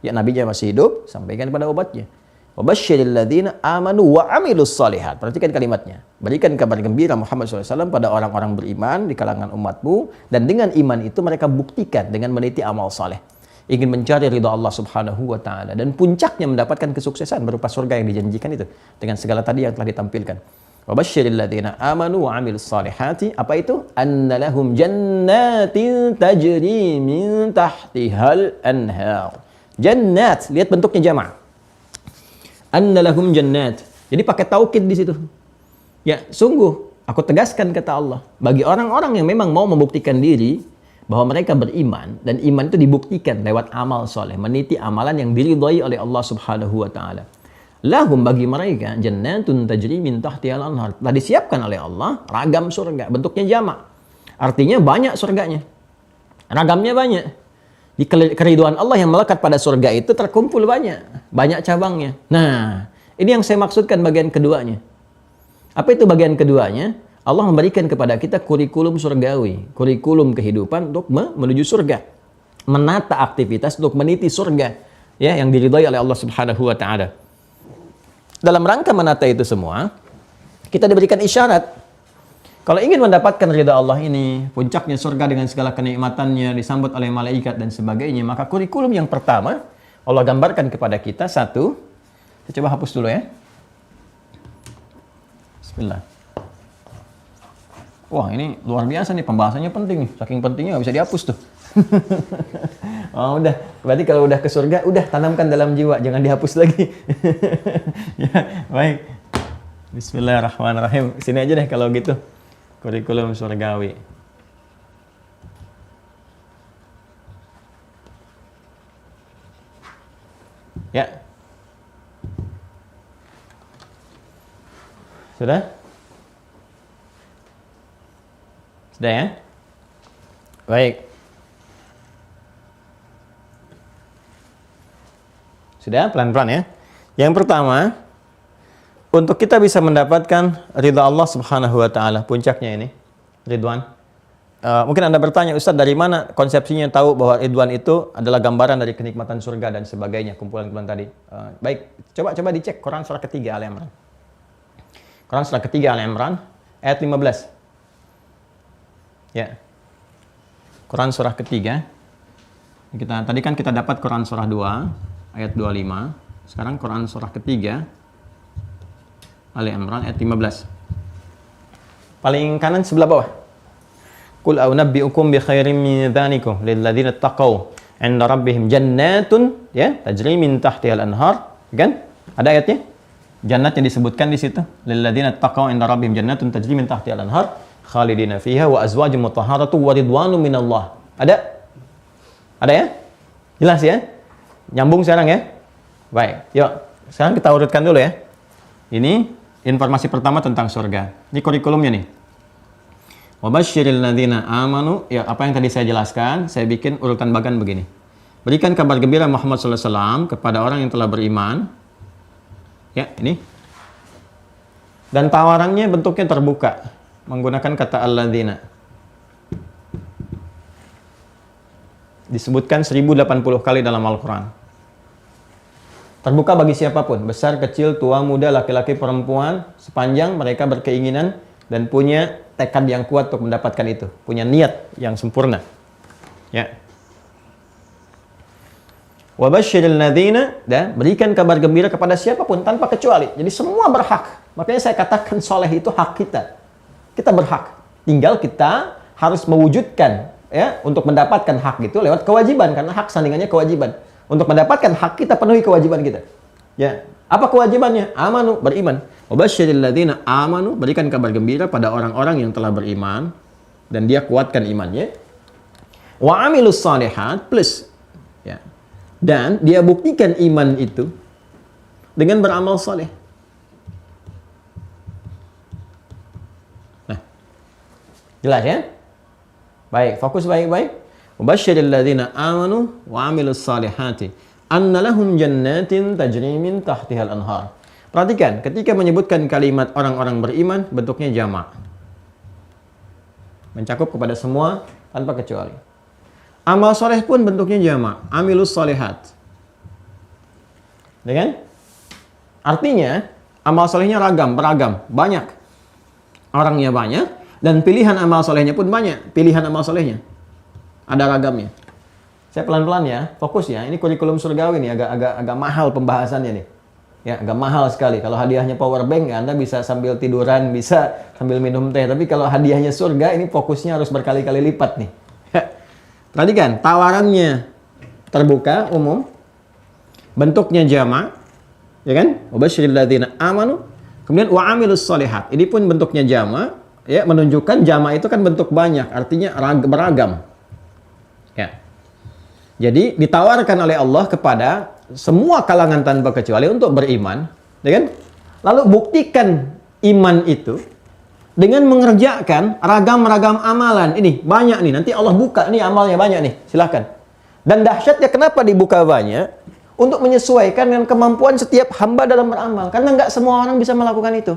Ya, nabinya masih hidup, sampaikan kepada umatnya. Wa basyiril ladzina amanu wa 'amilus shalihat. Perhatikan kalimatnya. Berikan kabar gembira Muhammad SAW pada orang-orang beriman di kalangan umatmu, dan dengan iman itu mereka buktikan dengan meniti amal saleh. Ingin mencari ridha Allah Subhanahu wa taala, dan puncaknya mendapatkan kesuksesan berupa surga yang dijanjikan itu dengan segala tadi yang telah ditampilkan. Wa basyiril ladzina amanu wa 'amilus salihati, apa itu? Annalahum jannatin tajri min tahtihal anhar. Jannat, lihat bentuknya jamak. Annalahum jannat. Jadi pakai taukid di situ. Ya, sungguh aku tegaskan kata Allah, bagi orang-orang yang memang mau membuktikan diri bahwa mereka beriman, dan iman itu dibuktikan lewat amal soleh, meniti amalan yang diridhai oleh Allah Subhanahu wa taala. Lahum, bagi mereka, jannatun tajri min tahtihal anhar. Telah disiapkan oleh Allah ragam surga, bentuknya jamak. Artinya banyak surganya. Ragamnya banyak. Di keriduan Allah yang melekat pada surga itu terkumpul banyak cabangnya. Nah, ini yang saya maksudkan bagian keduanya. Apa itu bagian keduanya? Allah memberikan kepada kita kurikulum surgawi, kurikulum kehidupan untuk menuju surga, menata aktivitas untuk meniti surga, ya, yang diridhai oleh Allah Subhanahu wa taala. Dalam rangka menata itu semua, kita diberikan isyarat. Kalau ingin mendapatkan ridha Allah ini, puncaknya surga dengan segala kenikmatannya, disambut oleh malaikat dan sebagainya, maka kurikulum yang pertama Allah gambarkan kepada kita satu. Saya coba hapus dulu ya. Bismillah. Wah, ini luar biasa nih, pembahasannya penting nih. Saking pentingnya nggak bisa dihapus tuh. Oh, udah. Berarti kalau udah ke surga, udah tanamkan dalam jiwa, jangan dihapus lagi. Ya, baik. Bismillahirrahmanirrahim. Sini aja deh kalau gitu. Kurikulum surgawi. Ya. Sudah? Sudah ya? Baik. Sudah, pelan-pelan ya. Yang pertama, untuk kita bisa mendapatkan ridha Allah Subhanahu wa taala, puncaknya ini, ridwan. Mungkin Anda bertanya, Ustaz, dari mana konsepsinya tahu bahwa ridwan itu adalah gambaran dari kenikmatan surga dan sebagainya, kumpulan-kumpulan tadi. Baik, coba dicek Quran surah ketiga Al Imran. Quran surah ketiga Al Imran ayat 15. Ya. Quran surah ketiga. Tadi kan kita dapat Quran surah 2 ayat 25. Sekarang Quran surah ketiga Ali Imran ayat 15. Paling kanan sebelah bawah. Qul a'unabbi'ukum bi khairin min dzalikum lil ladzina taqaw 'inda rabbihim jannatun, ya, tajri min tahtihal anhar, kan? Ada ayatnya? Jannat yang disebutkan di situ, lil ladzina taqaw 'inda rabbihim jannatun tajri min tahtihal anhar khalidina fiha wa azwajun mutahharatu wa ridwanu minallah. Ada? Ada ya? Jelas ya? Nyambung sekarang ya? Baik, yuk. Sekarang kita urutkan dulu ya. Ini informasi pertama tentang surga. Ini kurikulumnya nih. Wa basyiril ladzina amanu. Ya, apa yang tadi saya jelaskan, saya bikin urutan bagan begini. Berikan kabar gembira Muhammad SAW kepada orang yang telah beriman. Ya, ini. Dan tawarannya bentuknya terbuka. Menggunakan kata alladzina. Disebutkan 1080 kali dalam Al-Quran. Terbuka bagi siapapun, besar, kecil, tua, muda, laki-laki, perempuan, sepanjang mereka berkeinginan dan punya tekad yang kuat untuk mendapatkan itu, punya niat yang sempurna. Ya. Wa basyiril ladzina, dan berikan kabar gembira kepada siapapun tanpa kecuali. Jadi semua berhak. Makanya saya katakan soleh itu hak kita. Kita berhak. Tinggal kita harus mewujudkan ya untuk mendapatkan hak itu lewat kewajiban, karena hak sandingannya kewajiban. Untuk mendapatkan hak kita penuhi kewajiban kita. Ya. Apa kewajibannya? Amanu, beriman. Wa basyiril ladzina amanu, berikan kabar gembira pada orang-orang yang telah beriman dan dia kuatkan imannya. Wa amilus shalihat, plus ya. Dan dia buktikan iman itu dengan beramal soleh. Nah, jelas ya? Baik, fokus baik-baik. Wabasyiril ladzina amanu wa amilus salihati anna lahum jannatin tajri min tahtihal anhar. Perhatikan, ketika menyebutkan kalimat orang-orang beriman, bentuknya jamak. Mencakup kepada semua tanpa kecuali. Amal soleh pun bentuknya jamak, amilus solehat. Ya kan? Artinya, amal solehnya beragam, banyak. Orangnya banyak, dan pilihan amal solehnya pun banyak. Pilihan amal solehnya. Ada ragamnya. Saya pelan-pelan ya, fokus ya. Ini kurikulum surgawi nih, agak mahal pembahasannya nih. Ya, agak mahal sekali. Kalau hadiahnya power bank, ya Anda bisa sambil tiduran, bisa sambil minum teh. Tapi kalau hadiahnya surga, ini fokusnya harus berkali-kali lipat nih. Perhatikan, tawarannya terbuka, umum. Bentuknya jamak, ya kan? Wabasyiril ladzina amanu. Kemudian wa amilus shalihat. Ini pun bentuknya jamak, ya, menunjukkan jamak itu kan bentuk banyak, artinya beragam. Ya. Jadi ditawarkan oleh Allah kepada semua kalangan tanpa kecuali untuk beriman, ya kan? Lalu buktikan iman itu dengan mengerjakan ragam-ragam amalan. Ini banyak nih, nanti Allah buka nih amalnya banyak nih, silahkan. Dan dahsyatnya kenapa dibuka banyak? Untuk menyesuaikan dengan kemampuan setiap hamba dalam beramal. Karena nggak semua orang bisa melakukan itu.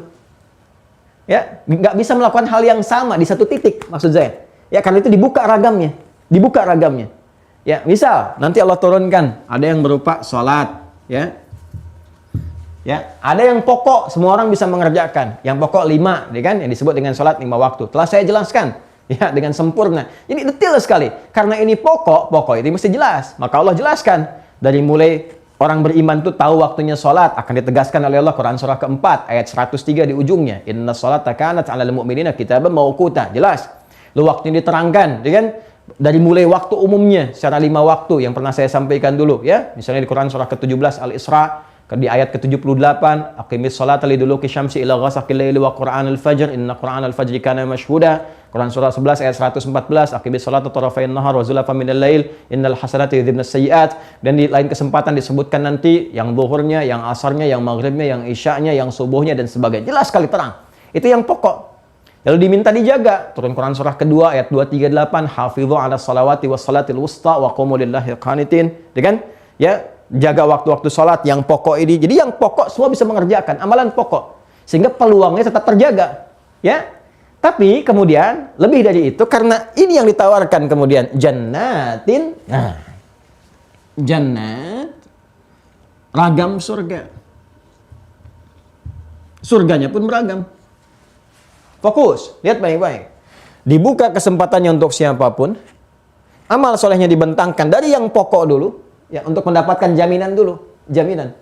Ya, nggak bisa melakukan hal yang sama di satu titik, maksud saya. Ya, karena itu dibuka ragamnya. Dibuka ragamnya. Ya, misal nanti Allah turunkan, ada yang berupa sholat, ya. Ya, ada yang pokok, semua orang bisa mengerjakan. Yang pokok 5, ya kan? Yang disebut dengan sholat 5 waktu. Telah saya jelaskan, ya, dengan sempurna. Ini detail sekali. Karena ini pokok itu mesti jelas. Maka Allah jelaskan. Dari mulai orang beriman itu tahu waktunya sholat, akan ditegaskan oleh Allah Quran surah keempat, ayat 103 di ujungnya. Inna sholata kanat 'alal mu'minina kitaban mauquta. Jelas. Lalu waktunya diterangkan, ya kan? Dari mulai waktu umumnya, secara 5 waktu yang pernah saya sampaikan dulu, ya. Misalnya di Quran surah ke-17 Al-Isra, di ayat ke-78, aqimis sholata liduluki syamsi ila ghasaqil laili wa qur'anal fajr inna qur'anal fajri kana mashhuda. Quran surah 11 ayat 114, aqimis sholata tarafayn nahar wa zulafan minal lail innal hasanati yudhibnas sayyi'at. Dan di lain kesempatan disebutkan nanti yang zuhurnya, yang asarnya, yang maghribnya, yang isya'nya, yang subuhnya dan sebagainya. Jelas sekali terang. Itu yang pokok. Lalu diminta dijaga. Turun Quran surah kedua ayat 238, hafidhu 'ala shalawati was salatil wusta wa qumu lillahi qanitin. Ya kan? Ya, jaga waktu-waktu sholat yang pokok ini. Jadi yang pokok semua bisa mengerjakan, amalan pokok. Sehingga peluangnya tetap terjaga. Ya. Tapi kemudian, lebih dari itu, karena ini yang ditawarkan kemudian, jannatin, jannat, ragam surga. Surganya pun beragam. Fokus, lihat baik-baik. Dibuka kesempatannya untuk siapapun, amal solehnya dibentangkan dari yang pokok dulu, ya, untuk mendapatkan jaminan dulu, jaminan.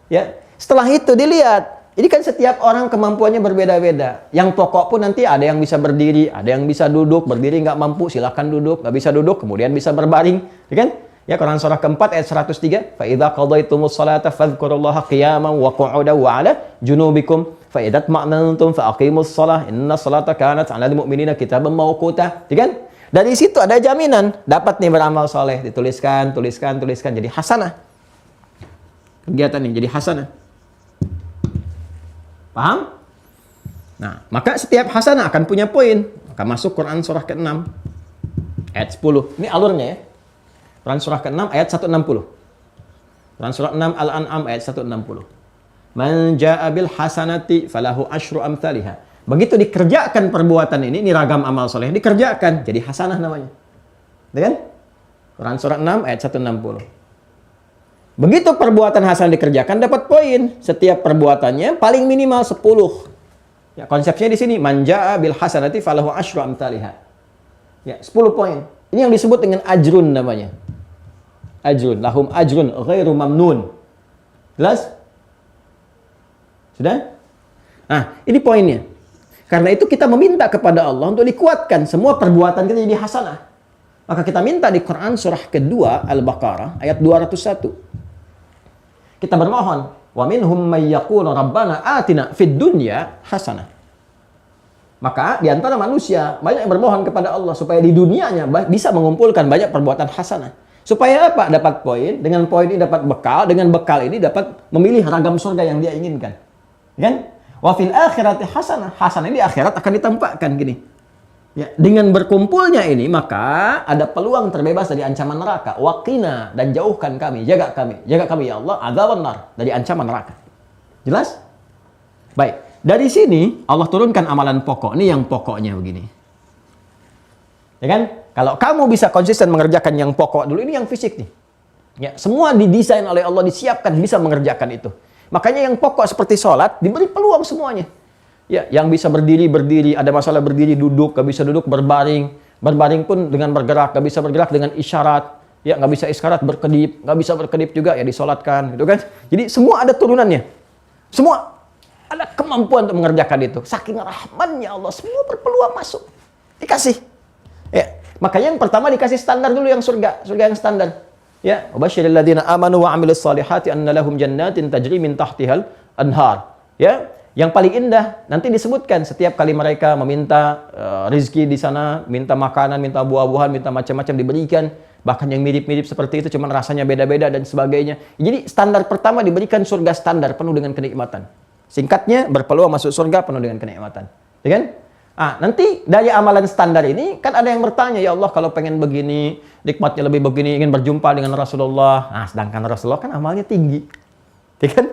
Ya, setelah itu dilihat, ini kan setiap orang kemampuannya berbeda-beda. Yang pokok pun nanti ada yang bisa berdiri, ada yang bisa duduk, berdiri nggak mampu, silakan duduk, nggak bisa duduk, kemudian bisa berbaring, ya kan? Ya, Quran surah keempat ayat 103, fa idza qadaytumus salata fadhkurullaha qiyaman wa qu'udan wa 'ala junubikum fa idza tma'nantum fa aqimus shalah inna salata kanat 'alal mu'minina kitaban mawquta. Ya kan? Dari situ ada jaminan dapat nih beramal soleh, dituliskan, jadi hasanah. Kegiatan ini jadi hasanah. Paham? Nah, maka setiap hasanah akan punya poin. Maka masuk Quran surah ke-6 ayat 10. Ini alurnya ya. Quran surah ke-6 ayat 160. Quran surah 6 Al-An'am ayat 160. Man jaa'a bil hasanati falahu asyru amsalihha. Begitu dikerjakan perbuatan ini ragam amal soleh, dikerjakan, jadi hasanah namanya. Ya kan? Quran surah 6 ayat 160. Begitu perbuatan hasanah dikerjakan, dapat poin. Setiap perbuatannya paling minimal 10. Ya, konsepnya di sini, man jaa'a bil hasanati falahu asyru amsalihha. Ya, 10 poin. Ini yang disebut dengan ajrun namanya. ajrun, lahum ajrun ghairu mamnun. Jelas? Sudah? Nah, ini poinnya. Karena itu kita meminta kepada Allah untuk dikuatkan semua perbuatan kita jadi hasanah. Maka kita minta di Quran surah kedua Al-Baqarah ayat 201. Kita bermohon, wa minhum may yaqulu rabbana atina fid dunya hasanah. Maka di antara manusia banyak yang bermohon kepada Allah supaya di dunianya bisa mengumpulkan banyak perbuatan hasanah. Supaya apa? Dapat poin, dengan poin ini dapat bekal, dengan bekal ini dapat memilih ragam surga yang dia inginkan. Kan? Wa fil akhirati hasanah. Hasanah ini di akhirat akan ditampakkan gini. Ya, dengan berkumpulnya ini maka ada peluang terbebas dari ancaman neraka. Waqina, dan jauhkan kami, jaga kami ya Allah adzaban nar, dari ancaman neraka. Jelas? Baik, dari sini Allah turunkan amalan pokok. Ini yang pokoknya begini. Ya kan? Kalau kamu bisa konsisten mengerjakan yang pokok dulu, ini yang fisik nih. Ya, semua didesain oleh Allah, disiapkan bisa mengerjakan itu. Makanya yang pokok seperti sholat diberi peluang semuanya. Ya, yang bisa berdiri, ada masalah berdiri, duduk, gak bisa duduk, berbaring. Berbaring pun dengan bergerak, gak bisa bergerak dengan isyarat. Ya, gak bisa isyarat berkedip, gak bisa berkedip juga ya disolatkan, gitu kan? Jadi semua ada turunannya. Semua ada kemampuan untuk mengerjakan itu. Saking rahmannya Allah, semua berpeluang masuk. Dikasih. Ya, makanya yang pertama dikasih standar dulu yang surga yang standar. Ya, wabasyiril ladzina amanu wa 'amilus solihati anna lahum jannatin tajri min tahtihal anhar. Ya, yang paling indah nanti disebutkan setiap kali mereka meminta rezeki di sana, minta makanan, minta buah-buahan, minta macam-macam diberikan, bahkan yang mirip-mirip seperti itu cuman rasanya beda-beda dan sebagainya. Jadi standar pertama diberikan surga standar penuh dengan kenikmatan. Singkatnya berpeluang masuk surga penuh dengan kenikmatan. Ya kan? Nanti dari amalan standar ini kan ada yang bertanya, ya Allah kalau pengen begini, nikmatnya lebih begini, ingin berjumpa dengan Rasulullah. Sedangkan Rasulullah kan amalnya tinggi. Ya kan?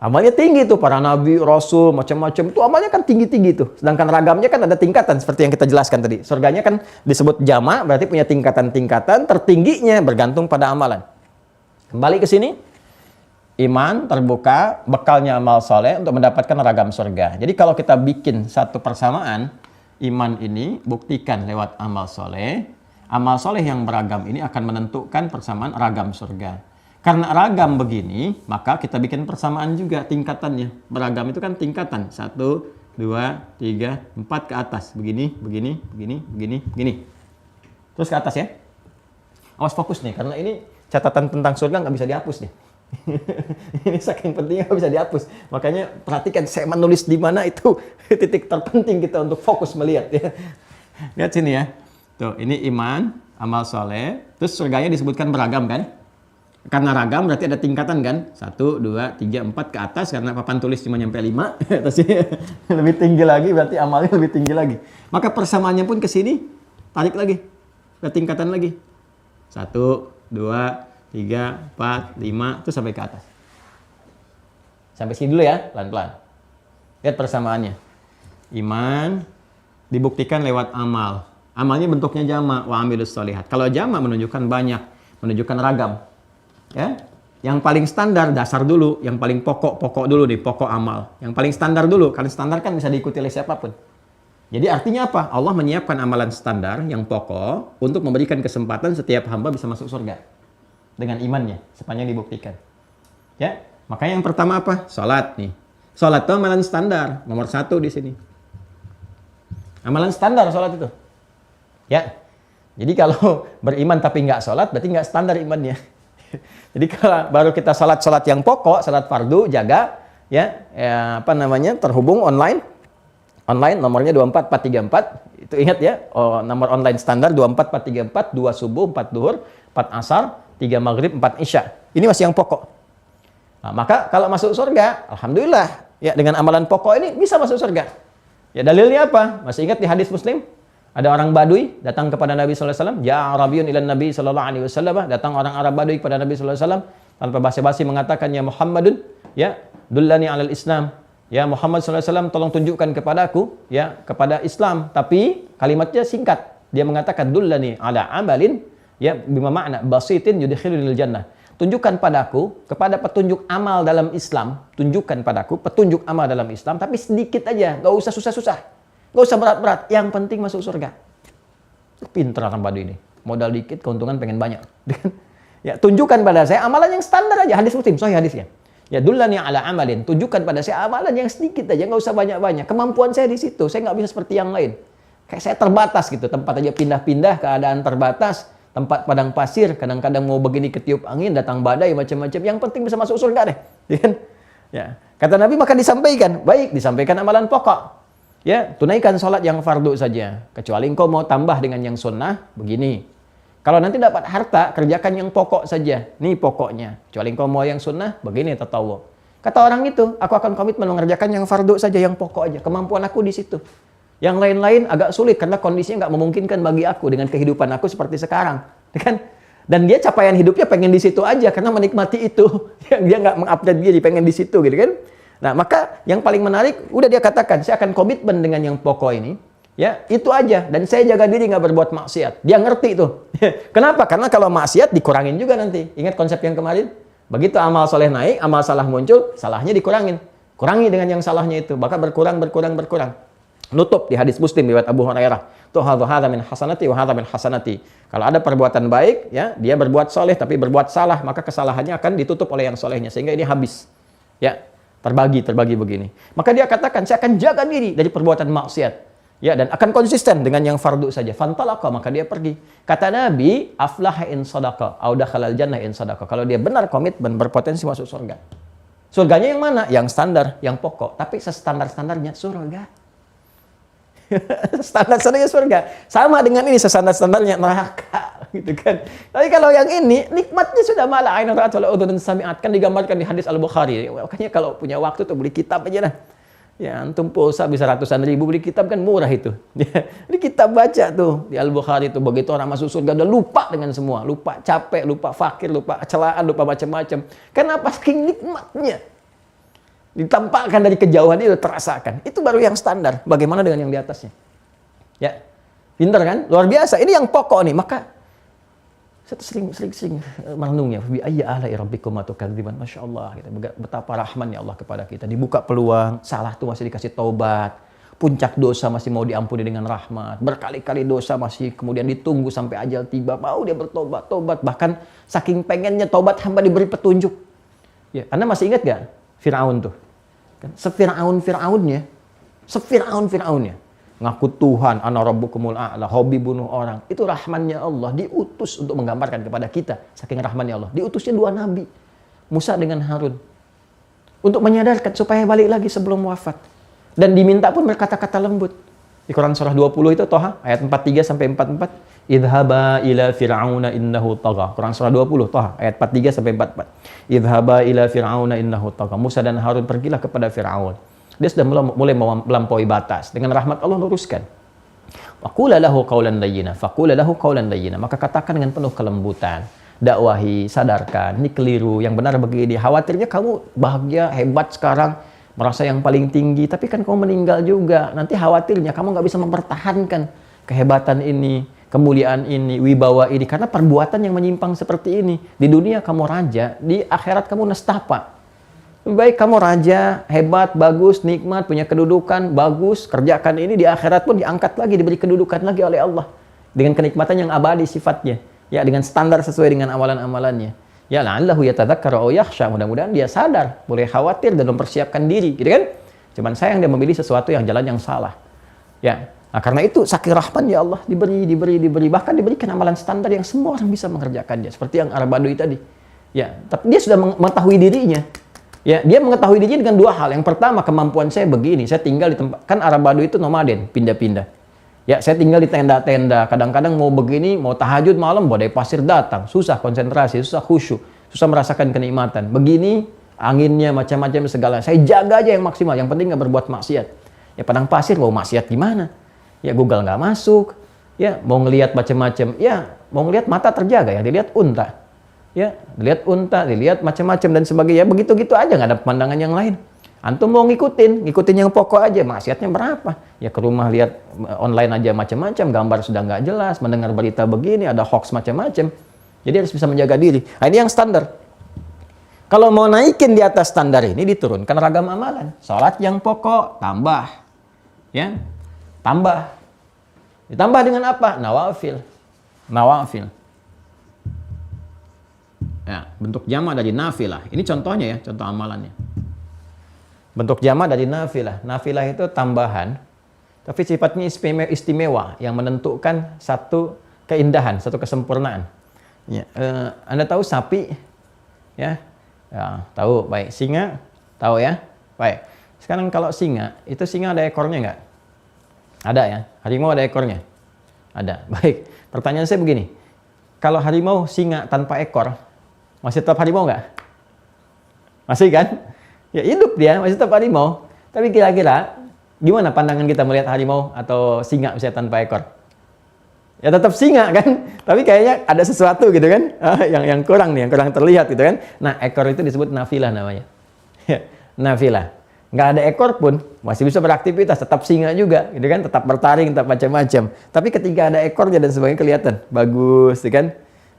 Amalnya tinggi tuh, para nabi, rasul, macam-macam. Itu amalnya kan tinggi-tinggi tuh. Sedangkan ragamnya kan ada tingkatan seperti yang kita jelaskan tadi. Surganya kan disebut jama, berarti punya tingkatan-tingkatan, tertingginya bergantung pada amalan. Kembali ke sini. Iman terbuka, bekalnya amal soleh untuk mendapatkan ragam surga. Jadi kalau kita bikin satu persamaan, iman ini buktikan lewat amal soleh yang beragam ini akan menentukan persamaan ragam surga. Karena ragam begini, maka kita bikin persamaan juga tingkatannya. Beragam itu kan tingkatan, 1, 2, 3, 4 ke atas. Begini. Terus ke atas ya. Awas fokus nih, karena ini catatan tentang surga nggak bisa dihapus nih. Ini saking pentingnya nggak bisa dihapus. Makanya perhatikan saya menulis di mana itu titik terpenting kita untuk fokus melihat ya. Lihat sini ya. Tuh, ini iman, amal soleh. Terus surganya disebutkan beragam kan? Karena ragam berarti ada tingkatan kan? 1, 2, 3, 4 ke atas karena papan tulis cuma nyampe 5. Terus lebih tinggi lagi berarti amalnya lebih tinggi lagi. Maka persamaannya pun ke sini tarik lagi. Ke tingkatan lagi. 1, 2, 3, 4, 5, terus sampai ke atas. Sampai sini dulu ya, pelan-pelan. Lihat persamaannya. Iman dibuktikan lewat amal. Amalnya bentuknya jama, wa amilus solihat. Kalau jama menunjukkan banyak, menunjukkan ragam. Ya, yang paling standar dasar dulu, yang paling pokok dulu nih, pokok amal. Yang paling standar dulu, karena standar kan bisa diikuti oleh siapapun. Jadi artinya apa? Allah menyiapkan amalan standar yang pokok untuk memberikan kesempatan setiap hamba bisa masuk surga. Dengan imannya, sepanjang dibuktikan. Ya, makanya yang pertama apa? Salat nih. Salat itu amalan standar, nomor 1 di sini. Amalan standar salat itu. Ya, jadi kalau beriman tapi nggak salat, berarti nggak standar imannya. Jadi kalau baru kita salat yang pokok, salat fardu, jaga, terhubung online nomornya 24434. Itu ingat ya, nomor online standar 24434, 2 subuh, 4 duhur, 4 asar, 3 maghrib, 4 isya. Ini masih yang pokok. Nah, maka kalau masuk surga, alhamdulillah, ya dengan amalan pokok ini bisa masuk surga. Ya dalilnya apa? Masih ingat di hadis Muslim? Ada orang Badui datang kepada Nabi sallallahu alaihi wasallam, ja'a Arabiyyun ila Nabi sallallahu alaihi wasallam, datang orang Arab Badui kepada Nabi sallallahu alaihi wasallam tanpa basa-basi mengatakan, ya Muhammadun, ya dullani 'alal Islam. Ya Muhammad sallallahu alaihi wasallam, tolong tunjukkan kepadaku ya kepada Islam. Tapi kalimatnya singkat. Dia mengatakan dullani 'ala amalin ya bima makna basitin yudkhilunil jannah. Tunjukkan padaku kepada petunjuk amal dalam Islam. Tunjukkan padaku petunjuk amal dalam Islam, tapi sedikit aja, nggak usah susah-susah, nggak usah berat-berat. Yang penting masuk surga. Pintar orang Badui ini. Modal dikit, keuntungan pengen banyak. Ya, tunjukkan pada saya amalan yang standar aja, hadis Muslim, sahih hadisnya. Ya, dullani ala amalin, tunjukkan pada saya amalan yang sedikit aja, nggak usah banyak-banyak. Kemampuan saya di situ, saya nggak bisa seperti yang lain. Kayak saya terbatas gitu, tempat aja pindah-pindah, keadaan terbatas, tempat padang pasir, kadang-kadang mau begini ketiup angin, datang badai, macam-macam. Yang penting bisa masuk surga deh. Ya. Kata Nabi, maka disampaikan. Baik, disampaikan amalan pokok. Ya, tunaikan sholat yang fardu saja. Kecuali engkau mau tambah dengan yang sunnah, begini. Kalau nanti dapat harta, kerjakan yang pokok saja. Nih pokoknya. Kecuali engkau mau yang sunnah, begini tatawu. Kata orang itu, aku akan komitmen mengerjakan yang fardu saja, yang pokok aja. Kemampuan aku di situ. Yang lain-lain agak sulit karena kondisinya nggak memungkinkan bagi aku dengan kehidupan aku seperti sekarang. Kan? Dan dia capaian hidupnya pengen di situ aja karena menikmati itu. Dia nggak mengupdate diri, pengen di situ gitu kan. Nah, maka yang paling menarik, udah dia katakan, saya akan komitmen dengan yang pokok ini. Ya, itu aja. Dan saya jaga diri nggak berbuat maksiat. Dia ngerti tuh. Kenapa? Karena kalau maksiat dikurangin juga nanti. Ingat konsep yang kemarin? Begitu amal soleh naik, amal salah muncul, salahnya dikurangin. Kurangi dengan yang salahnya itu. Maka berkurang. Nutup di hadis Muslim riwayat Abu Hurairah. Hadza min hasanati wa hadza min hasanati. Kalau ada perbuatan baik, ya, dia berbuat soleh tapi berbuat salah, maka kesalahannya akan ditutup oleh yang solehnya sehingga ini habis. Ya. Terbagi begini. Maka dia katakan, saya akan jaga diri dari perbuatan maksiat. Ya, dan akan konsisten dengan yang fardu saja. Fantalaqa, maka dia pergi. Kata Nabi, aflaha in sadaqa, au dakhalal jannah in sadaqa. Kalau dia benar komitmen, berpotensi masuk surga. Surganya yang mana? Yang standar, yang pokok. Tapi sestandar-standarnya surga. Standar-standarnya surga. Sama dengan ini, sestandar-standarnya neraka. Gitu kan. Tapi kalau yang ini, nikmatnya sudah malah ain ra'at wala udhun sami'at. Kan digambarkan di hadis Al-Bukhari. Makanya kalau punya waktu tuh beli kitab aja dah. Ya, antum pulsa bisa ratusan ribu, beli kitab kan murah itu. Ya, ini kitab baca tuh di Al-Bukhari itu. Begitu orang masuk surga udah lupa dengan semua. Lupa capek, lupa fakir, lupa celaan, lupa macam-macam. Kenapa? Saking nikmatnya. Ditampakkan dari kejauhan itu terasakan. Itu baru yang standar. Bagaimana dengan yang di atasnya? Ya, pintar kan? Luar biasa. Ini yang pokok nih. Maka saya sering merenungnya. Bi ayyi ala'i rabbikum tukadziban. Masya Allah. Gitu. Betapa rahmannya Allah kepada kita. Dibuka peluang. Salah tuh masih dikasih taubat. Puncak dosa masih mau diampuni dengan rahmat. Berkali-kali dosa masih kemudian ditunggu sampai ajal tiba. Mau dia bertobat. Tobat. Bahkan saking pengennya tobat hamba diberi petunjuk. Ya, Anda masih ingat gak? Fir'aun tuh. Sefir'aunnya. Ngaku Tuhan, ana rabbukumul a'la, hobi bunuh orang. Itu rahmannya Allah, diutus untuk menggambarkan kepada kita. Saking rahmannya Allah. Diutusnya 2 nabi. Musa dengan Harun. Untuk menyadarkan supaya balik lagi sebelum wafat. Dan diminta pun berkata-kata lembut. Di Quran surah 20 itu, Toha, ayat 43 sampai 44. Idhaba ila fir'auna innahu tagha. Quran surah 20, Toha, ayat 43 sampai 44. Idhaba ila fir'auna innahu tagha. Musa dan Harun pergilah kepada Fir'aun. Dia sudah mulai melampaui batas. Dengan rahmat Allah luruskan. Faqula lahu qawlan layyina. Maka katakan dengan penuh kelembutan. Dakwahi, sadarkan, ini keliru, yang benar begini. Khawatirnya kamu bahagia, hebat sekarang, merasa yang paling tinggi, tapi kan kamu meninggal juga. Nanti khawatirnya kamu nggak bisa mempertahankan kehebatan ini, kemuliaan ini, wibawa ini, karena perbuatan yang menyimpang seperti ini. Di dunia kamu raja, di akhirat kamu nestapa. Lebih baik kamu raja, hebat, bagus, nikmat, punya kedudukan, bagus, kerjakan ini, di akhirat pun diangkat lagi, diberi kedudukan lagi oleh Allah. Dengan kenikmatan yang abadi sifatnya. Ya, dengan standar sesuai dengan amalan-amalannya. Ya, la'allahu yatadzakkaru aw yakhsha. Mudah-mudahan dia sadar, boleh khawatir dan mempersiapkan diri, gitu kan? Cuman sayang dia memilih sesuatu yang jalan yang salah. Ya. Nah, karena itu saking rahman ya Allah diberi, bahkan diberikan amalan standar yang semua orang bisa mengerjakannya, seperti yang Arab Badui tadi. Ya, tapi dia sudah mengetahui dirinya. Ya, dia mengetahui dirinya dengan 2 hal. Yang pertama, kemampuan saya begini, saya tinggal di tempat, kan Arab Badui itu nomaden, pindah-pindah. Ya, saya tinggal di tenda-tenda, kadang-kadang mau begini, mau tahajud malam, badai pasir datang, susah konsentrasi, susah khusyuk, susah merasakan kenikmatan. Begini, anginnya macam-macam segala. Saya jaga aja yang maksimal, yang penting nggak berbuat maksiat. Ya, padang pasir mau maksiat gimana? Ya, Google nggak masuk. Ya, mau ngelihat macam-macam. Ya, mau ngelihat mata terjaga, ya dilihat unta. Ya, dilihat unta, dilihat macam-macam dan sebagainya. Begitu-gitu aja, nggak ada pemandangan yang lain. Antum mau ngikutin yang pokok aja, maksiatnya berapa? Ya, ke rumah lihat online aja macam-macam, gambar sudah nggak jelas, mendengar berita begini, ada hoax macam-macam. Jadi harus bisa menjaga diri. Nah, ini yang standar. Kalau mau naikin di atas standar ini, diturunkan ragam amalan. Salat yang pokok, tambah. Ya, tambah. Ditambah dengan apa? Nawafil. bentuk jamak dari nafilah. Ini contohnya ya, contoh amalannya. Bentuk jamak dari nafilah. Nafilah itu tambahan, tapi sifatnya istimewa yang menentukan satu keindahan, satu kesempurnaan. Ya, Anda tahu sapi, ya, tahu, baik. Singa, tahu ya, baik. Sekarang kalau singa, itu singa ada ekornya nggak? Ada ya. Harimau ada ekornya? Ada. Baik. Pertanyaan saya begini, kalau harimau singa tanpa ekor, masih tetap harimau nggak? Masih kan? Ya hidup dia, masih tetap harimau. Tapi kira-kira gimana pandangan kita melihat harimau atau singa misalnya tanpa ekor? Ya tetap singa kan, tapi kayaknya ada sesuatu gitu kan, yang kurang nih, yang kurang terlihat gitu kan. Nah, ekor itu disebut nafilah namanya. Nafilah. Nggak ada ekor pun masih bisa beraktivitas, tetap singa juga gitu kan, tetap bertaring, tetap macam-macam. Tapi ketika ada ekornya dan sebagainya kelihatan bagus gitu kan.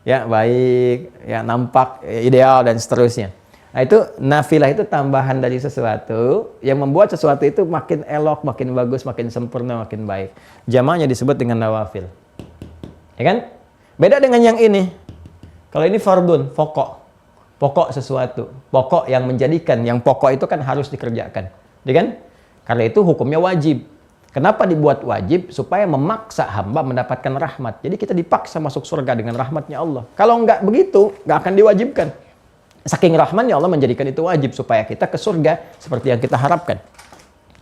Ya, baik, ya nampak ideal dan seterusnya. Nah, itu nafilah itu tambahan dari sesuatu yang membuat sesuatu itu makin elok, makin bagus, makin sempurna, makin baik. Jamaknya disebut dengan nawafil. Ya kan? Beda dengan yang ini. Kalau ini fardun, pokok. Pokok sesuatu. Pokok yang menjadikan, yang pokok itu kan harus dikerjakan. Ya kan? Karena itu hukumnya wajib. Kenapa dibuat wajib? Supaya memaksa hamba mendapatkan rahmat. Jadi kita dipaksa masuk surga dengan rahmatnya Allah. Kalau nggak begitu, nggak akan diwajibkan. Saking rahmatnya Allah menjadikan itu wajib supaya kita ke surga seperti yang kita harapkan.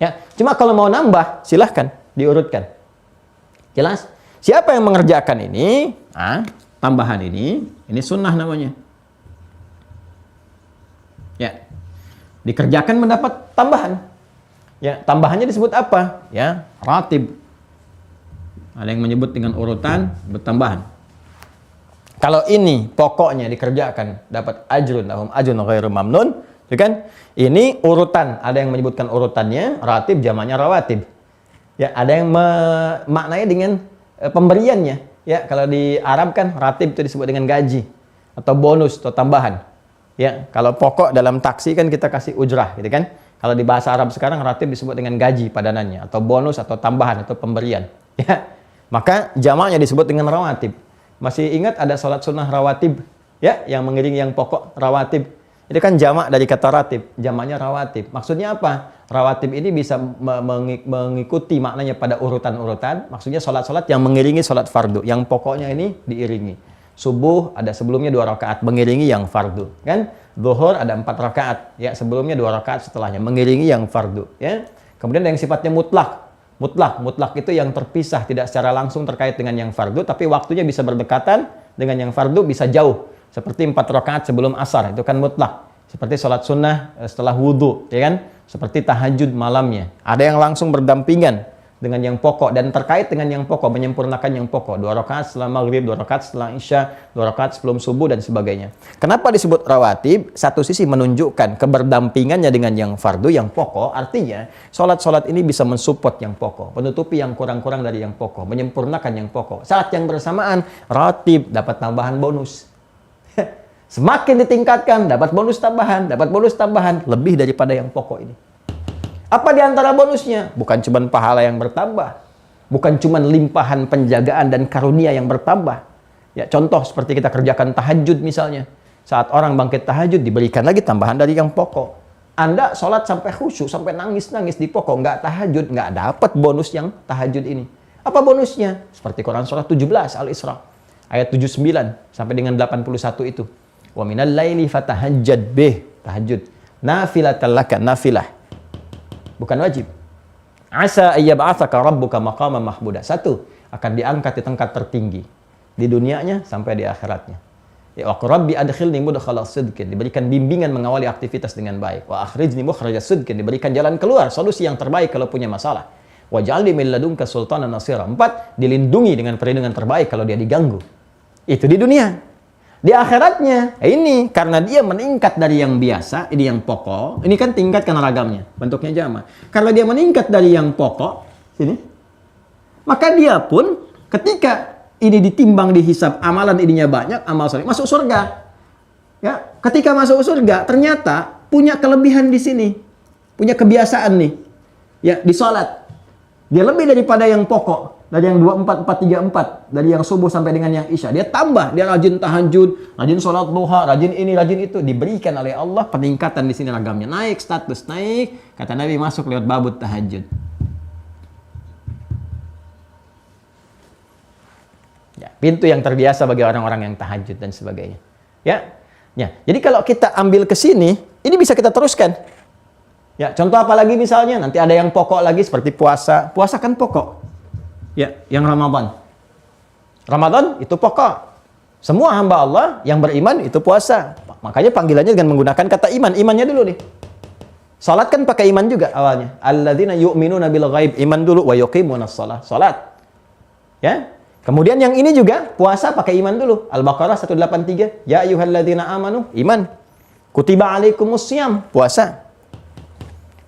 Ya, cuma kalau mau nambah, silahkan diurutkan. Jelas? Siapa yang mengerjakan ini? Tambahan ini sunnah namanya. Ya, dikerjakan mendapat tambahan. Ya, tambahannya disebut apa? Ya, ratib. Ada yang menyebut dengan urutan bertambahan. Kalau ini pokoknya dikerjakan dapat ajrun, lahum ajrun ghairu mamnun, ya kan? Ini urutan, ada yang menyebutkan urutannya ratib, jamaknya rawatib. Ya, ada yang maknanya dengan pemberiannya. Ya, kalau di Arab kan ratib itu disebut dengan gaji atau bonus atau tambahan. Ya, kalau pokok dalam taksi kan kita kasih ujrah, gitu kan? Kalau di bahasa Arab sekarang ratib disebut dengan gaji padanannya atau bonus atau tambahan atau pemberian. Ya, maka jamaknya disebut dengan rawatib. Masih ingat ada sholat sunnah rawatib, ya, yang mengiringi yang pokok rawatib. Itu kan jamak dari kata ratib, jamaknya rawatib. Maksudnya apa? Rawatib ini bisa mengikuti maknanya pada urutan-urutan. Maksudnya sholat-sholat yang mengiringi sholat fardu, yang pokoknya ini diiringi. Subuh ada sebelumnya 2 rakaat mengiringi yang fardu, kan? Zuhur ada 4 rakaat, ya, sebelumnya 2 rakaat setelahnya mengiringi yang fardu, ya. Kemudian ada yang sifatnya mutlak. Mutlak itu yang terpisah, tidak secara langsung terkait dengan yang fardu, tapi waktunya bisa berdekatan dengan yang fardu, bisa jauh. Seperti 4 rakaat sebelum asar, itu kan mutlak. Seperti sholat sunnah setelah wudhu, ya kan? Seperti tahajud malamnya. Ada yang langsung berdampingan dengan yang pokok dan terkait dengan yang pokok, menyempurnakan yang pokok. 2 rakaat setelah maghrib, 2 rakaat setelah isya, 2 rakaat sebelum subuh dan sebagainya. Kenapa disebut rawatib? Satu sisi menunjukkan keberdampingannya dengan yang fardu, yang pokok. Artinya, sholat-sholat ini bisa mensupport yang pokok, menutupi yang kurang-kurang dari yang pokok, menyempurnakan yang pokok. Saat yang bersamaan, rawatib dapat tambahan bonus. Semakin ditingkatkan, dapat bonus tambahan, lebih daripada yang pokok ini. Apa di antara bonusnya? Bukan cuma pahala yang bertambah. Bukan cuma limpahan penjagaan dan karunia yang bertambah. Ya, contoh seperti kita kerjakan tahajud misalnya. Saat orang bangkit tahajud, diberikan lagi tambahan dari yang pokok. Anda sholat sampai khusyuk, sampai nangis-nangis di pokok, nggak tahajud, nggak dapat bonus yang tahajud ini. Apa bonusnya? Seperti Quran surah 17 Al-Isra. Ayat 79 sampai dengan 81 itu. Wa minal laili fatahajjad bih, tahajud. Nafilatan laka, nafilah. Bukan wajib. Asa ayyab'atsaka rabbuka maqaman mahmuda. 1, akan diangkat di tingkat tertinggi di dunianya sampai di akhiratnya. Ya rabbi adkhilni mudkhala sidqin, diberikan bimbingan mengawali aktivitas dengan baik. Wa akhrijni mukhraja sidqin, diberikan jalan keluar, solusi yang terbaik kalau punya masalah. Waj'alni min ladunka sultanan nasira. 4, dilindungi dengan perlindungan terbaik kalau dia diganggu. Itu di dunia. Di akhiratnya, ini karena dia meningkat dari yang biasa, ini yang pokok, ini kan tingkatkan ragamnya, bentuknya jamak. Karena dia meningkat dari yang pokok, sini, maka dia pun ketika ini ditimbang dihisab, amalan ininya banyak, amal soleh, masuk surga. Ya, ketika masuk surga, ternyata punya kelebihan di sini, punya kebiasaan nih, ya di sholat, dia lebih daripada yang pokok. dari yang 24, 4, 3, 4, dari yang subuh sampai dengan yang isya. Dia tambah, dia rajin tahajud, rajin sholat duha, rajin ini, rajin itu. Diberikan oleh Allah peningkatan di sini ragamnya. Naik status, naik. Kata Nabi masuk lewat babut tahajud. Ya, pintu yang terbiasa bagi orang-orang yang tahajud dan sebagainya. Ya. Ya, jadi kalau kita ambil ke sini, ini bisa kita teruskan. Ya, contoh apa lagi misalnya? Nanti ada yang pokok lagi seperti puasa. Puasa kan pokok. Ya, yang Ramadan. Ramadan itu pokok. Semua hamba Allah yang beriman itu puasa. Makanya panggilannya dengan menggunakan kata iman. Imannya dulu nih. Salat kan pakai iman juga awalnya. Alladzina yu'minuna bil ghaib. Iman dulu wa yuqimunas shalah. Salat. Ya. Kemudian yang ini juga puasa pakai iman dulu. Al-Baqarah 183. Ya ayyuhalladzina amanu. Iman. Kutiba alaikumus syiyam. Puasa.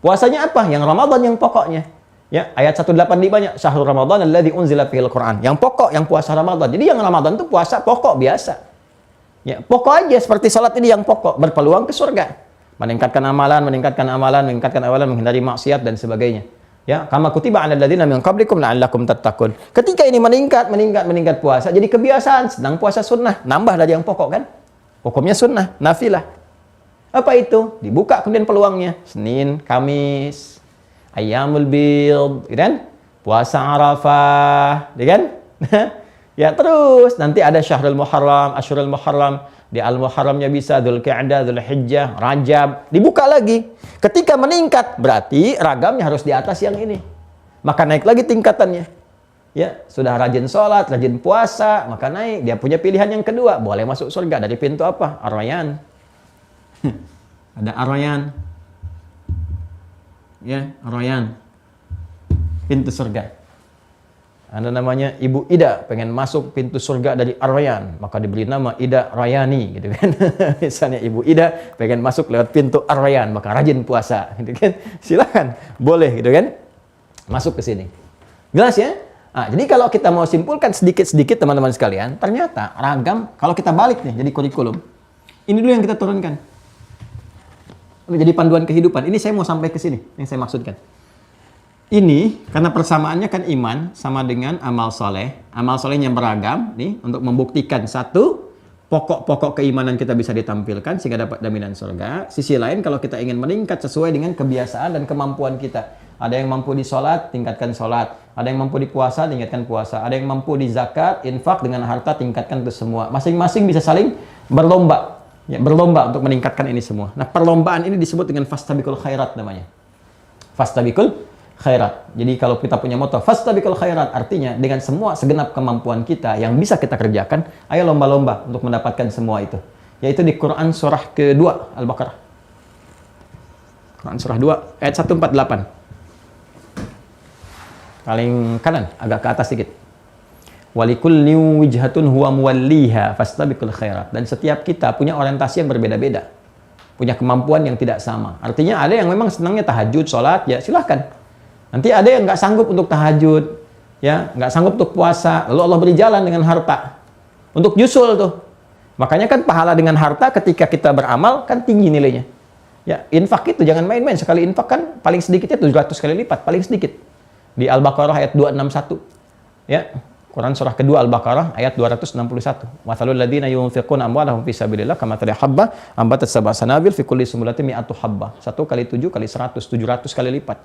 Puasanya apa? Yang Ramadan yang pokoknya. Ya, ayat 185-nya Syahrul Ramadan alladzi unzila fihil Qur'an. Yang pokok, yang puasa Ramadan. Jadi yang Ramadan itu puasa pokok biasa. Ya, pokok aja seperti salat ini yang pokok, berpeluang ke surga. Meningkatkan amalan, menghindari maksiat dan sebagainya. Ya, kama kutiba 'alal ladzina min qablikum la'allakum tattaqun. Ketika ini meningkat puasa, jadi kebiasaan, sedang puasa sunnah, nambah dari yang pokok kan? Hukumnya sunnah, nafilah. Apa itu? Dibuka kemudian peluangnya. Senin, Kamis, Ayyamul Bid, kan? Puasa Arafah, kan? Ya terus nanti ada Syahrul Muharram, Asyurul Muharram, di Al-Muharramnya bisa Dzulqa'dah, Dzulhijjah, Rajab, dibuka lagi. Ketika meningkat berarti ragamnya harus di atas yang ini. Maka naik lagi tingkatannya. Ya, sudah rajin sholat, rajin puasa, maka naik. Dia punya pilihan yang kedua, boleh masuk surga dari pintu apa? Ar-Rayyan. Ada Ar-Rayyan. Ya, Ar-Rayyan. Pintu surga. Ada namanya Ibu Ida, pengen masuk pintu surga dari Ar-Rayyan, maka diberi nama Ida Rayani, gitu kan. Misalnya Ibu Ida pengen masuk lewat pintu Ar-Rayyan, maka rajin puasa, gitu kan. Silakan, boleh, gitu kan. Masuk ke sini. Jelas ya? Nah, jadi kalau kita mau simpulkan sedikit-sedikit teman-teman sekalian, ternyata ragam, kalau kita balik nih jadi kurikulum, ini dulu yang kita turunkan. Menjadi panduan kehidupan. Ini saya mau sampai ke sini yang saya maksudkan. Ini karena persamaannya kan iman sama dengan amal soleh. Amal solehnya beragam nih untuk membuktikan satu pokok-pokok keimanan kita bisa ditampilkan sehingga dapat jaminan surga. Sisi lain kalau kita ingin meningkat sesuai dengan kebiasaan dan kemampuan kita. Ada yang mampu di sholat, tingkatkan sholat. Ada yang mampu di puasa, tingkatkan puasa. Ada yang mampu di zakat, infak dengan harta, tingkatkan itu semua. Masing-masing bisa saling berlomba. Ya, berlomba untuk meningkatkan ini semua. Nah, perlombaan ini disebut dengan fastabiqul khairat namanya. Fastabiqul khairat. Jadi kalau kita punya moto fastabiqul khairat, artinya dengan semua segenap kemampuan kita yang bisa kita kerjakan, ayo lomba-lomba untuk mendapatkan semua itu. Yaitu di Quran surah kedua Al-Baqarah. Quran surah 2 ayat 148. Paling kanan, agak ke atas sedikit. Walikulli wijhatun huwa muwalliha fastabiqul khairat. Dan setiap kita punya orientasi yang berbeda-beda. Punya kemampuan yang tidak sama. Artinya ada yang memang senangnya tahajud, sholat, ya silahkan. Nanti ada yang nggak sanggup untuk tahajud, ya nggak sanggup untuk puasa. Lalu Allah beri jalan dengan harta. Untuk nyusul tuh. Makanya kan pahala dengan harta ketika kita beramal kan tinggi nilainya. Ya, infak itu jangan main-main. Sekali infak kan paling sedikitnya 700 kali lipat. Paling sedikit. Di Al-Baqarah ayat 261. Ya. Quran surah kedua Al-Baqarah ayat 261. Mathalul ladzina yunfiquna amwalahum fi sabilillah kamathali habba ambatat sab'a sanabil fi kulli sumbulatin mi'atu habba. 1 kali 7 kali 100, 700 kali lipat.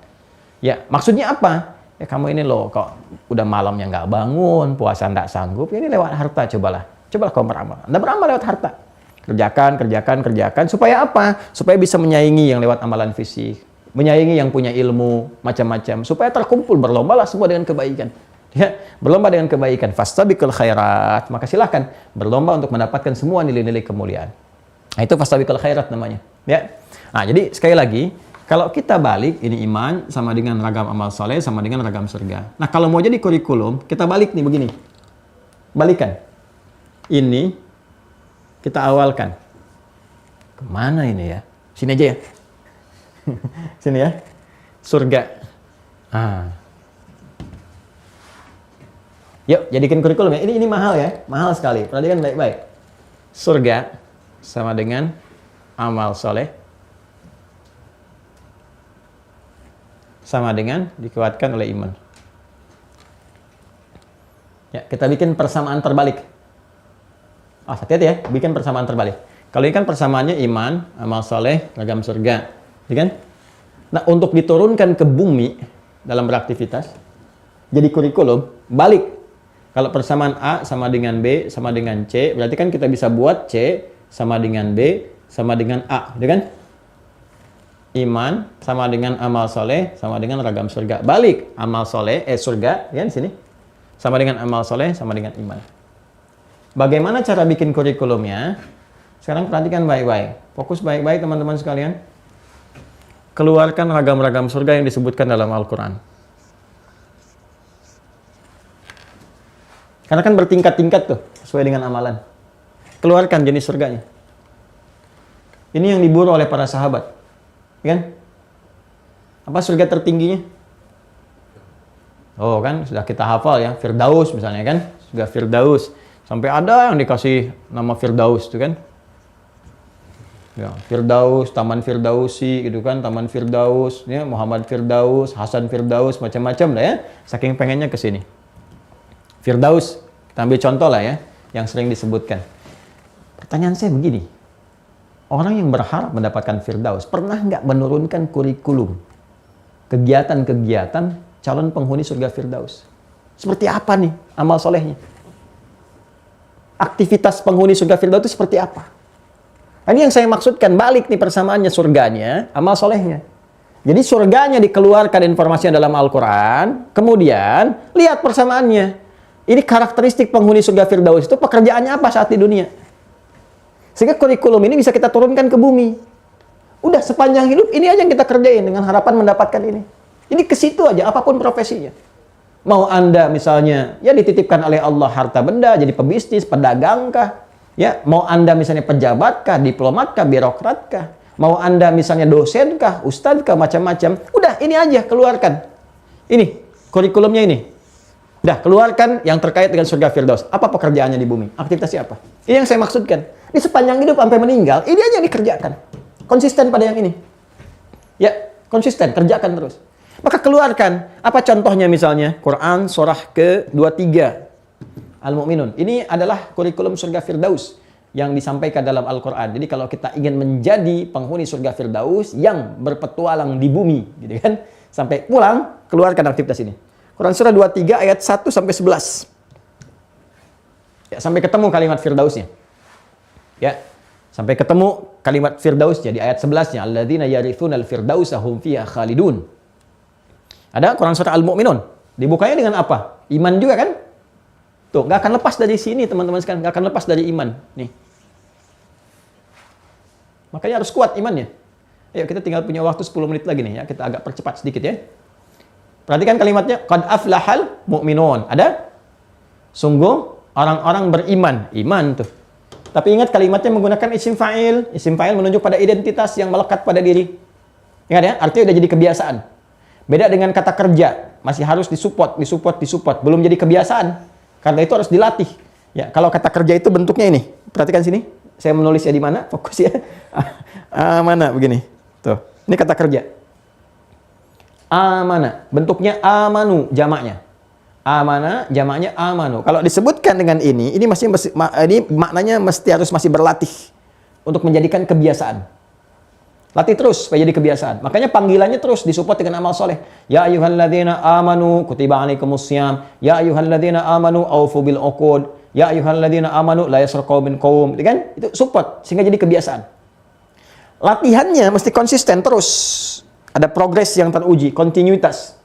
Ya, maksudnya apa? Ya kamu ini loh kok udah malamnya nggak bangun, puasa nggak sanggup, ya ini lewat harta cobalah. Cobalah kamu beramal. Anda beramal lewat harta. Kerjakan supaya apa? Supaya bisa menyaingi yang lewat amalan fisik, menyaingi yang punya ilmu macam-macam, supaya terkumpul berlombalah semua dengan kebaikan. Ya, berlomba dengan kebaikan. Fastabiqul khairat. Maka silahkan berlomba untuk mendapatkan semua nilai-nilai kemuliaan. Nah, itu fastabiqul khairat namanya. Ya. Nah, jadi sekali lagi, kalau kita balik ini iman sama dengan ragam amal soleh sama dengan ragam surga. Nah, kalau mau jadi kurikulum, kita balik nih begini. Balikan. Ini kita awalkan. Kemana ini ya? Sini aja ya. Sini ya. Surga. Yuk, jadikan kurikulum ya. Ini mahal ya. Mahal sekali. Perhatikan baik-baik. Surga sama dengan amal soleh. Sama dengan dikuatkan oleh iman. Ya, kita bikin persamaan terbalik. Hati-hati ya, bikin persamaan terbalik. Kalau ini kan persamaannya iman, amal soleh, ragam surga. Ya kan? Nah, untuk diturunkan ke bumi dalam beraktivitas, jadi kurikulum, balik. Kalau persamaan A sama dengan B sama dengan C, berarti kan kita bisa buat C sama dengan B sama dengan A, ya kan? Iman sama dengan amal soleh sama dengan ragam surga. Balik, amal soleh, surga, ya di sini. Sama dengan amal soleh sama dengan iman. Bagaimana cara bikin kurikulumnya? Sekarang perhatikan baik-baik. Fokus baik-baik teman-teman sekalian. Keluarkan ragam-ragam surga yang disebutkan dalam Al-Quran. Karena kan bertingkat-tingkat tuh, sesuai dengan amalan. Keluarkan jenis surganya. Ini yang diburu oleh para sahabat. Kan? Apa surga tertingginya? Oh kan, sudah kita hafal ya. Firdaus misalnya kan. Surga Firdaus. Sampai ada yang dikasih nama Firdaus tuh kan. Ya, Firdaus, Taman Firdausi gitu kan. Taman Firdaus, ya, Muhammad Firdaus, Hasan Firdaus, macam-macam lah ya. Saking pengennya ke sini. Firdaus, kita ambil contoh lah ya, yang sering disebutkan. Pertanyaan saya begini, orang yang berharap mendapatkan Firdaus, pernah nggak menurunkan kurikulum, kegiatan-kegiatan calon penghuni surga Firdaus? Seperti apa nih amal solehnya? Aktivitas penghuni surga Firdaus itu seperti apa? Ini yang saya maksudkan, balik nih persamaannya surganya, amal solehnya. Jadi surganya dikeluarkan informasinya dalam Al-Quran, kemudian lihat persamaannya. Ini karakteristik penghuni surga Firdaus itu pekerjaannya apa saat di dunia. Sehingga kurikulum ini bisa kita turunkan ke bumi. Udah sepanjang hidup ini aja yang kita kerjain dengan harapan mendapatkan ini. Ini ke situ aja apapun profesinya. Mau Anda misalnya ya dititipkan oleh Allah harta benda, jadi pebisnis, pedagangkah, ya, mau Anda misalnya pejabatkah, diplomatkah, birokratkah, mau Anda misalnya dosenkah, ustadzkah, macam-macam. Udah ini aja keluarkan. Ini kurikulumnya ini. Dah, keluarkan yang terkait dengan surga Firdaus. Apa pekerjaannya di bumi? Aktivitasnya apa? Ini yang saya maksudkan. Di sepanjang hidup sampai meninggal, ini aja yang dikerjakan. Konsisten pada yang ini. Ya, konsisten, kerjakan terus. Maka keluarkan. Apa contohnya misalnya? Quran surah ke-23. Al-Mu'minun. Ini adalah kurikulum surga Firdaus yang disampaikan dalam Al-Quran. Jadi kalau kita ingin menjadi penghuni surga Firdaus yang berpetualang di bumi, gitu kan? Sampai pulang, keluarkan aktivitas ini. Quran surah 23 ayat 1 sampai 11. Ya, sampai ketemu kalimat Firdausnya. Ya, sampai ketemu kalimat Firdausnya di ayat 11-nya. Alladzina yarithunal firdausa hum fiha khalidun. Ada Quran surah Al-Mu'minun. Dibukanya dengan apa? Iman juga kan? Tuh, nggak akan lepas dari sini teman-teman sekalian, nggak akan lepas dari iman. Nih. Makanya harus kuat imannya. Ayo kita tinggal punya waktu 10 menit lagi nih ya, kita agak percepat sedikit ya. Perhatikan kalimatnya, qad aflahal mu'minun. Ada? Sungguh orang-orang beriman. Iman tuh. Tapi ingat kalimatnya menggunakan isim fa'il. Isim fa'il menunjuk pada identitas yang melekat pada diri. Ingat ya, artinya udah jadi kebiasaan. Beda dengan kata kerja, masih harus disupport. Belum jadi kebiasaan. Karena itu harus dilatih. Ya, kalau kata kerja itu bentuknya ini. Perhatikan sini. Saya menulisnya di mana? Fokus ya. Mana begini. Tuh. Ini kata kerja. Amana, bentuknya amanu jamaknya. Amana jamaknya amanu. Kalau disebutkan dengan ini maknanya masih berlatih untuk menjadikan kebiasaan. Latih terus supaya jadi kebiasaan. Makanya panggilannya terus disupport dengan amal soleh. Ya ayyuhalladzina amanu kutiba alaikumussyam. Ya ayyuhalladzina amanu aufu bil uqud. Ya ayyuhalladzina amanu la yasraqu min qaum. Kan? Itu support sehingga jadi kebiasaan. Latihannya mesti konsisten terus. Ada progres yang teruji, kontinuitas.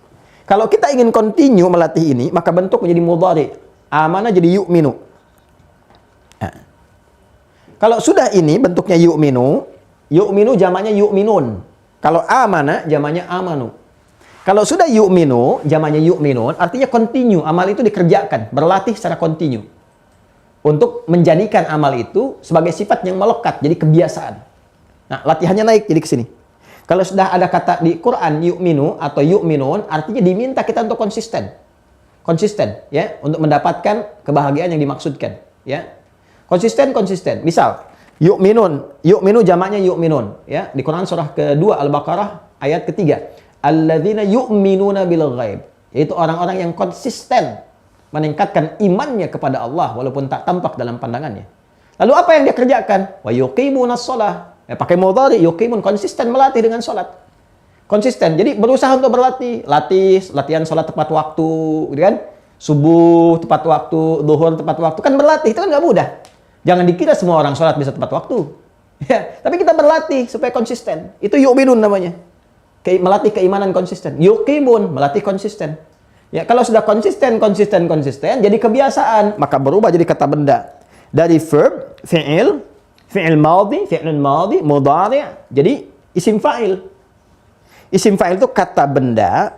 Kalau kita ingin continue melatih ini, maka bentuk menjadi mudhari. Amana jadi yu'minu. Nah. Kalau sudah ini bentuknya yu'minu, yu'minu jamaknya yu'minun. Kalau amana jamaknya amanu. Kalau sudah yu'minu, jamaknya yu'minun, artinya continue, amal itu dikerjakan, berlatih secara continue. Untuk menjadikan amal itu sebagai sifat yang melekat, jadi kebiasaan. Nah, latihannya naik jadi ke sini. Kalau sudah ada kata di Quran yu'minu atau yu'minun, artinya diminta kita untuk konsisten. Konsisten ya, untuk mendapatkan kebahagiaan yang dimaksudkan, ya. Konsisten. Misal, yu'minu jamaknya yu'minun, ya. Di Quran surah kedua Al-Baqarah ayat ketiga. Alladzina yu'minuna bil ghaib, yaitu orang-orang yang konsisten meningkatkan imannya kepada Allah walaupun tak tampak dalam pandangannya. Lalu apa yang dia kerjakan? Wa yuqimunas shalah. Pakai mudhari, yuqimun, konsisten melatih dengan salat. Konsisten. Jadi berusaha untuk berlatih, latihan salat tepat waktu, gitu kan? Subuh tepat waktu, zuhur tepat waktu. Kan berlatih itu kan nggak mudah. Jangan dikira semua orang salat bisa tepat waktu. Ya, tapi kita berlatih supaya konsisten. Itu yu'minun namanya. Melatih keimanan konsisten. Yuqimun, melatih konsisten. Ya, kalau sudah konsisten, jadi kebiasaan, maka berubah jadi kata benda. Dari verb, fi'il madhi, fi'lun madhi, mudhari', jadi isim fa'il. Isim fa'il itu kata benda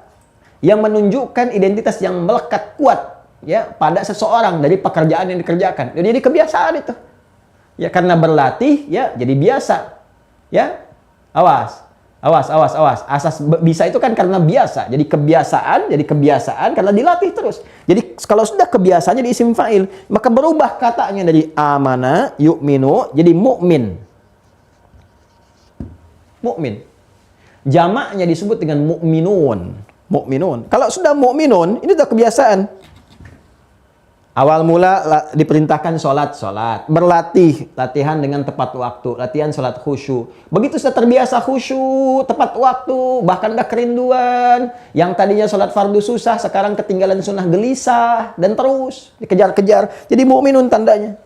yang menunjukkan identitas yang melekat kuat ya pada seseorang dari pekerjaan yang dikerjakan. Jadi kebiasaan itu. Ya karena berlatih ya jadi biasa. Ya. Awas. Asas bisa itu kan karena biasa. Jadi kebiasaan karena dilatih terus. Jadi kalau sudah kebiasaan jadi isim fa'il, maka berubah katanya dari amana, yu'minu, jadi mu'min. Mu'min. Jamaknya disebut dengan mu'minun. Mu'minun. Kalau sudah mu'minun, ini sudah kebiasaan. Awal mula diperintahkan sholat. Berlatih, latihan dengan tepat waktu. Latihan sholat khusyuk. Begitu sudah terbiasa khusyuk, tepat waktu, bahkan udah kerinduan. Yang tadinya sholat fardu susah, sekarang ketinggalan sunnah gelisah. Dan terus dikejar-kejar. Jadi mu'minun tandanya.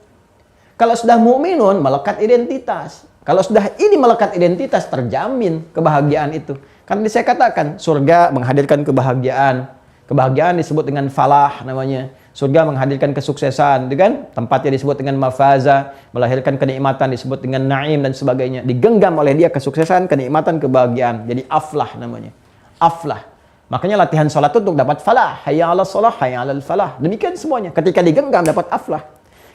Kalau sudah mu'minun, melekat identitas. Kalau sudah ini melekat identitas, terjamin kebahagiaan itu. Karena saya katakan, surga menghadirkan kebahagiaan. Kebahagiaan disebut dengan falah namanya. Surga menghadirkan kesuksesan, kan? Tempatnya disebut dengan mafaza, melahirkan kenikmatan disebut dengan naim dan sebagainya. Digenggam oleh dia kesuksesan, kenikmatan, kebahagiaan. Jadi aflah namanya. Aflah. Makanya latihan salat itu untuk dapat falah. Hayya 'alas shalah, hayya 'alal falah. Demikian semuanya. Ketika digenggam dapat aflah.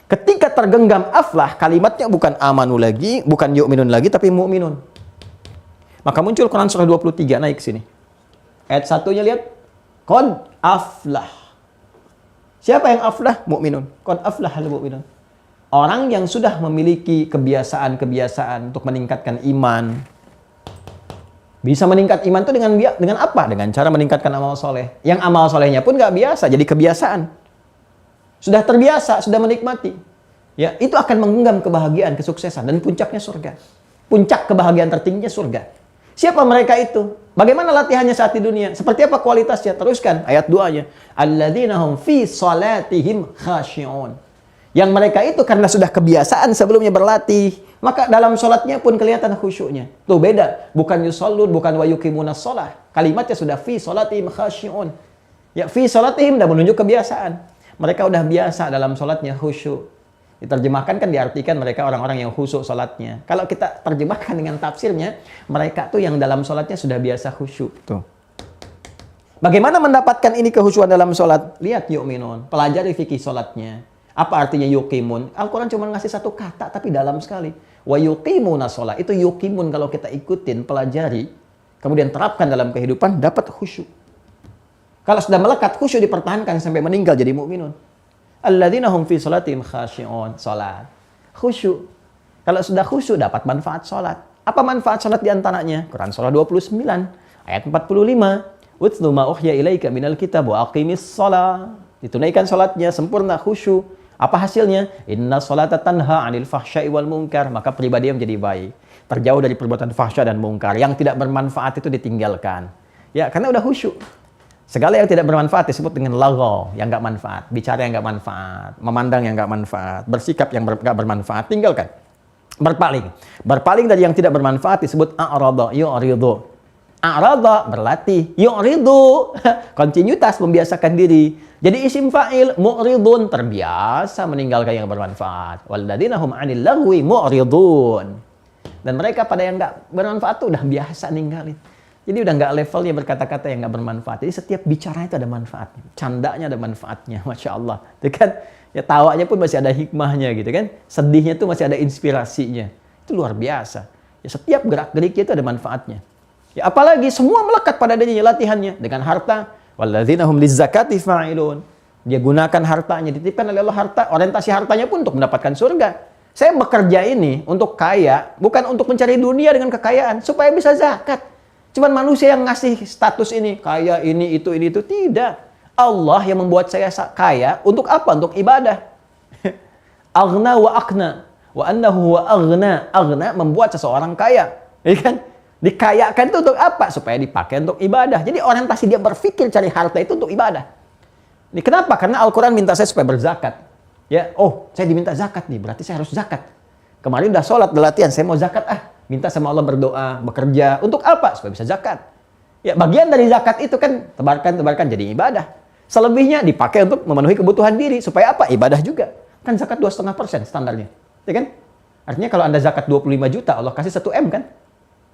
Ketika tergenggam aflah, kalimatnya bukan amanu lagi, bukan yu'minun lagi, tapi mu'minun. Maka muncul Quran surah 23 naik sini. Ayat 1-nya lihat. Qad aflah. Siapa yang aflah? Mu'minun. Qad aflahal mu'minun. Orang yang sudah memiliki kebiasaan-kebiasaan untuk meningkatkan iman. Bisa meningkat iman itu dengan apa? Dengan cara meningkatkan amal soleh. Yang amal solehnya pun nggak biasa, jadi kebiasaan. Sudah terbiasa, sudah menikmati. Ya, itu akan menggenggam kebahagiaan, kesuksesan, dan puncaknya surga. Puncak kebahagiaan tertingginya surga. Siapa mereka itu? Bagaimana latihannya saat di dunia? Seperti apa kualitasnya? Teruskan ayat 2-nya. Alladzina hum fi salatihim khashi'un. Yang mereka itu karena sudah kebiasaan sebelumnya berlatih, maka dalam sholatnya pun kelihatan khusyuknya. Tuh beda. Bukan yusallun, bukan wa yuqimunas shalah. Kalimatnya sudah fi salatihim khashi'un. Ya, fi salatihim dah menunjuk kebiasaan. Mereka udah biasa dalam sholatnya khusyuk. Diterjemahkan kan diartikan mereka orang-orang yang khusyuk sholatnya. Kalau kita terjemahkan dengan tafsirnya, mereka tuh yang dalam sholatnya sudah biasa khusyuk. Tuh. Bagaimana mendapatkan ini kekhusyuan dalam sholat? Lihat yu'minun, pelajari fikih sholatnya. Apa artinya yuqimun? Al-Quran cuma ngasih satu kata, tapi dalam sekali. Wa yuqimuna sholat. Itu yuqimun kalau kita ikutin, pelajari, kemudian terapkan dalam kehidupan, dapat khusyuk. Kalau sudah melekat, khusyuk dipertahankan sampai meninggal jadi mu'minun. Alladzina hum fi salatihim khashi'un. Salat. Khusyuk. Kalau sudah khusyuk dapat manfaat salat. Apa manfaat salat di antaranya? Quran surah 29 ayat 45. Utlu ma uhya ilaika minal kitab wa aqimis shalah. Ditunaikan salatnya sempurna khusyuk. Apa hasilnya? Inna salata tanha 'anil fahsya'i wal munkar. Maka pribadi menjadi baik. Terjauh dari perbuatan fahsya dan mungkar. Yang tidak bermanfaat itu ditinggalkan. Ya, karena udah khusyuk. Segala yang tidak bermanfaat disebut dengan laghaw, yang nggak manfaat, bicara yang nggak manfaat, memandang yang nggak manfaat, bersikap yang nggak bermanfaat, tinggalkan. Berpaling. Berpaling dari yang tidak bermanfaat disebut a'rada, yu'ridu. A'rada, berlatih. Yu'ridu, kontinuitas, membiasakan diri. Jadi isim fa'il, mu'ridun, terbiasa meninggalkan yang bermanfaat. Walladzina hum 'anil lagwi mu'ridun. Dan mereka pada yang nggak bermanfaat tuh udah biasa ninggalin. Jadi udah nggak levelnya berkata-kata yang nggak bermanfaat. Jadi setiap bicara itu ada manfaatnya. Candanya ada manfaatnya. Masya Allah. Itu kan, ya tawanya pun masih ada hikmahnya gitu kan. Sedihnya tuh masih ada inspirasinya. Itu luar biasa. Ya setiap gerak-geriknya itu ada manfaatnya. Ya apalagi semua melekat pada dirinya latihannya. Dengan harta. Walladzina hum lizzakati fa'ilun. Dia gunakan hartanya. Dititipkan oleh Allah harta. Orientasi hartanya pun untuk mendapatkan surga. Saya bekerja ini untuk kaya. Bukan untuk mencari dunia dengan kekayaan. Supaya bisa zakat. Cuman manusia yang ngasih status ini, kaya ini, itu. Tidak. Allah yang membuat saya kaya untuk apa? Untuk ibadah. Aghna wa akna. Wa annahu wa aghna. Aghna membuat seseorang kaya. Ya kan? Dikayakan itu untuk apa? Supaya dipakai untuk ibadah. Jadi orientasi dia berpikir cari harta itu untuk ibadah. Ini kenapa? Karena Al-Quran minta saya supaya berzakat. Ya, oh, saya diminta zakat nih, berarti saya harus zakat. Kemarin udah sholat, udah latihan, saya mau zakat minta sama Allah berdoa, bekerja. Untuk apa? Supaya bisa zakat. Ya, bagian dari zakat itu kan tebarkan jadi ibadah. Selebihnya dipakai untuk memenuhi kebutuhan diri. Supaya apa? Ibadah juga. Kan zakat 2,5% standarnya. Ya kan? Artinya kalau Anda zakat 25 juta, Allah kasih 1 M kan?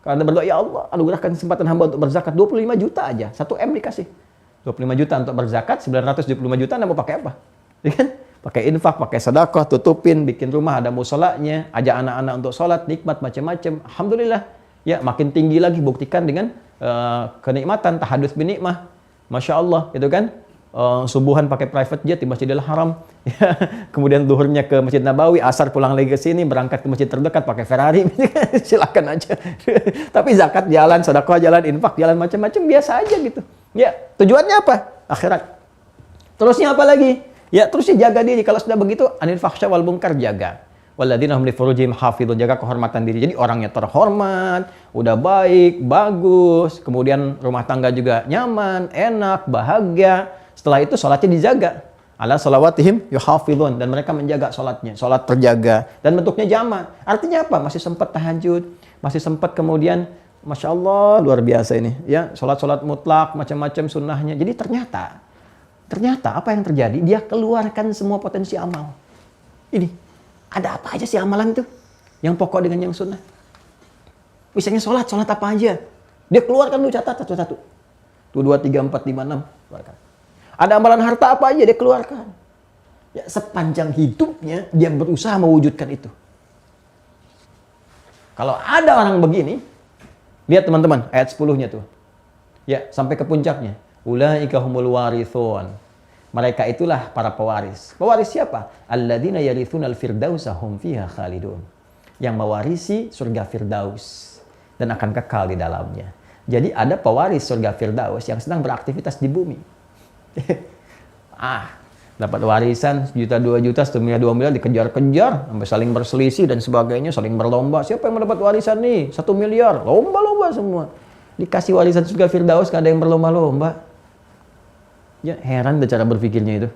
Kalau Anda berdoa, ya Allah, anugerahkan kesempatan hamba untuk berzakat 25 juta aja. 1 M dikasih. 25 juta untuk berzakat, 975 juta Anda mau pakai apa? Ya kan? Pakai infak, pakai sedekah, tutupin, bikin rumah ada musolanya, ajak anak-anak untuk sholat, nikmat macam-macam. Alhamdulillah. Ya, makin tinggi lagi buktikan dengan kenikmatan tahadduts bin nikmah. Masya Allah, gitu kan? Subuhan pakai private jet di Masjidil Haram. Kemudian zuhurnya ke Masjid Nabawi, asar pulang lagi ke sini, berangkat ke masjid terdekat pakai Ferrari. Silakan aja. Tapi zakat jalan, sedekah jalan, infak jalan, macam-macam biasa aja gitu. Ya, tujuannya apa? Akhirat. Terusnya apa lagi? Ya, terusnya jaga diri. Kalau sudah begitu, anil fahsya wal munkar jaga. Walladzina hum li furujihim hafizun, jaga kehormatan diri. Jadi orangnya terhormat, udah baik, bagus, kemudian rumah tangga juga nyaman, enak, bahagia. Setelah itu salatnya dijaga. Ala salawatihim yuhafizun, dan mereka menjaga salatnya. Salat terjaga dan bentuknya jamaah. Artinya apa? Masih sempat tahajud, masih sempat kemudian Masya Allah, luar biasa ini. Ya, salat-salat mutlak, macam-macam sunnahnya. Jadi ternyata apa yang terjadi? Dia keluarkan semua potensi amal. Ini, ada apa aja sih amalan itu? Yang pokok dengan yang sunnah. Misalnya salat apa aja? Dia keluarkan dulu, catat satu-satu. 2, 3, 4, 5, 6. Keluarkan. Ada amalan harta apa aja dia keluarkan. Ya, sepanjang hidupnya dia berusaha mewujudkan itu. Kalau ada orang begini, lihat teman-teman ayat 10-nya tuh. Ya, sampai ke puncaknya. Ulaika humul warithun. Mereka itulah para pewaris. Pewaris siapa? Alladzina yarithunal firdausa hum fiha khalidun. Yang mewarisi surga Firdaus dan akan kekal di dalamnya. Jadi ada pewaris surga Firdaus yang sedang beraktivitas di bumi. Dapat warisan 1 juta, 2 juta, 1 miliar, 2 miliar, dikejar-kejar sampai saling berselisih dan sebagainya, saling berlomba. Siapa yang mendapat warisan nih? 1 miliar. Lomba-lomba semua. Dikasih warisan surga Firdaus, gak ada yang berlomba-lomba. Ya, heran deh cara berpikirnya itu.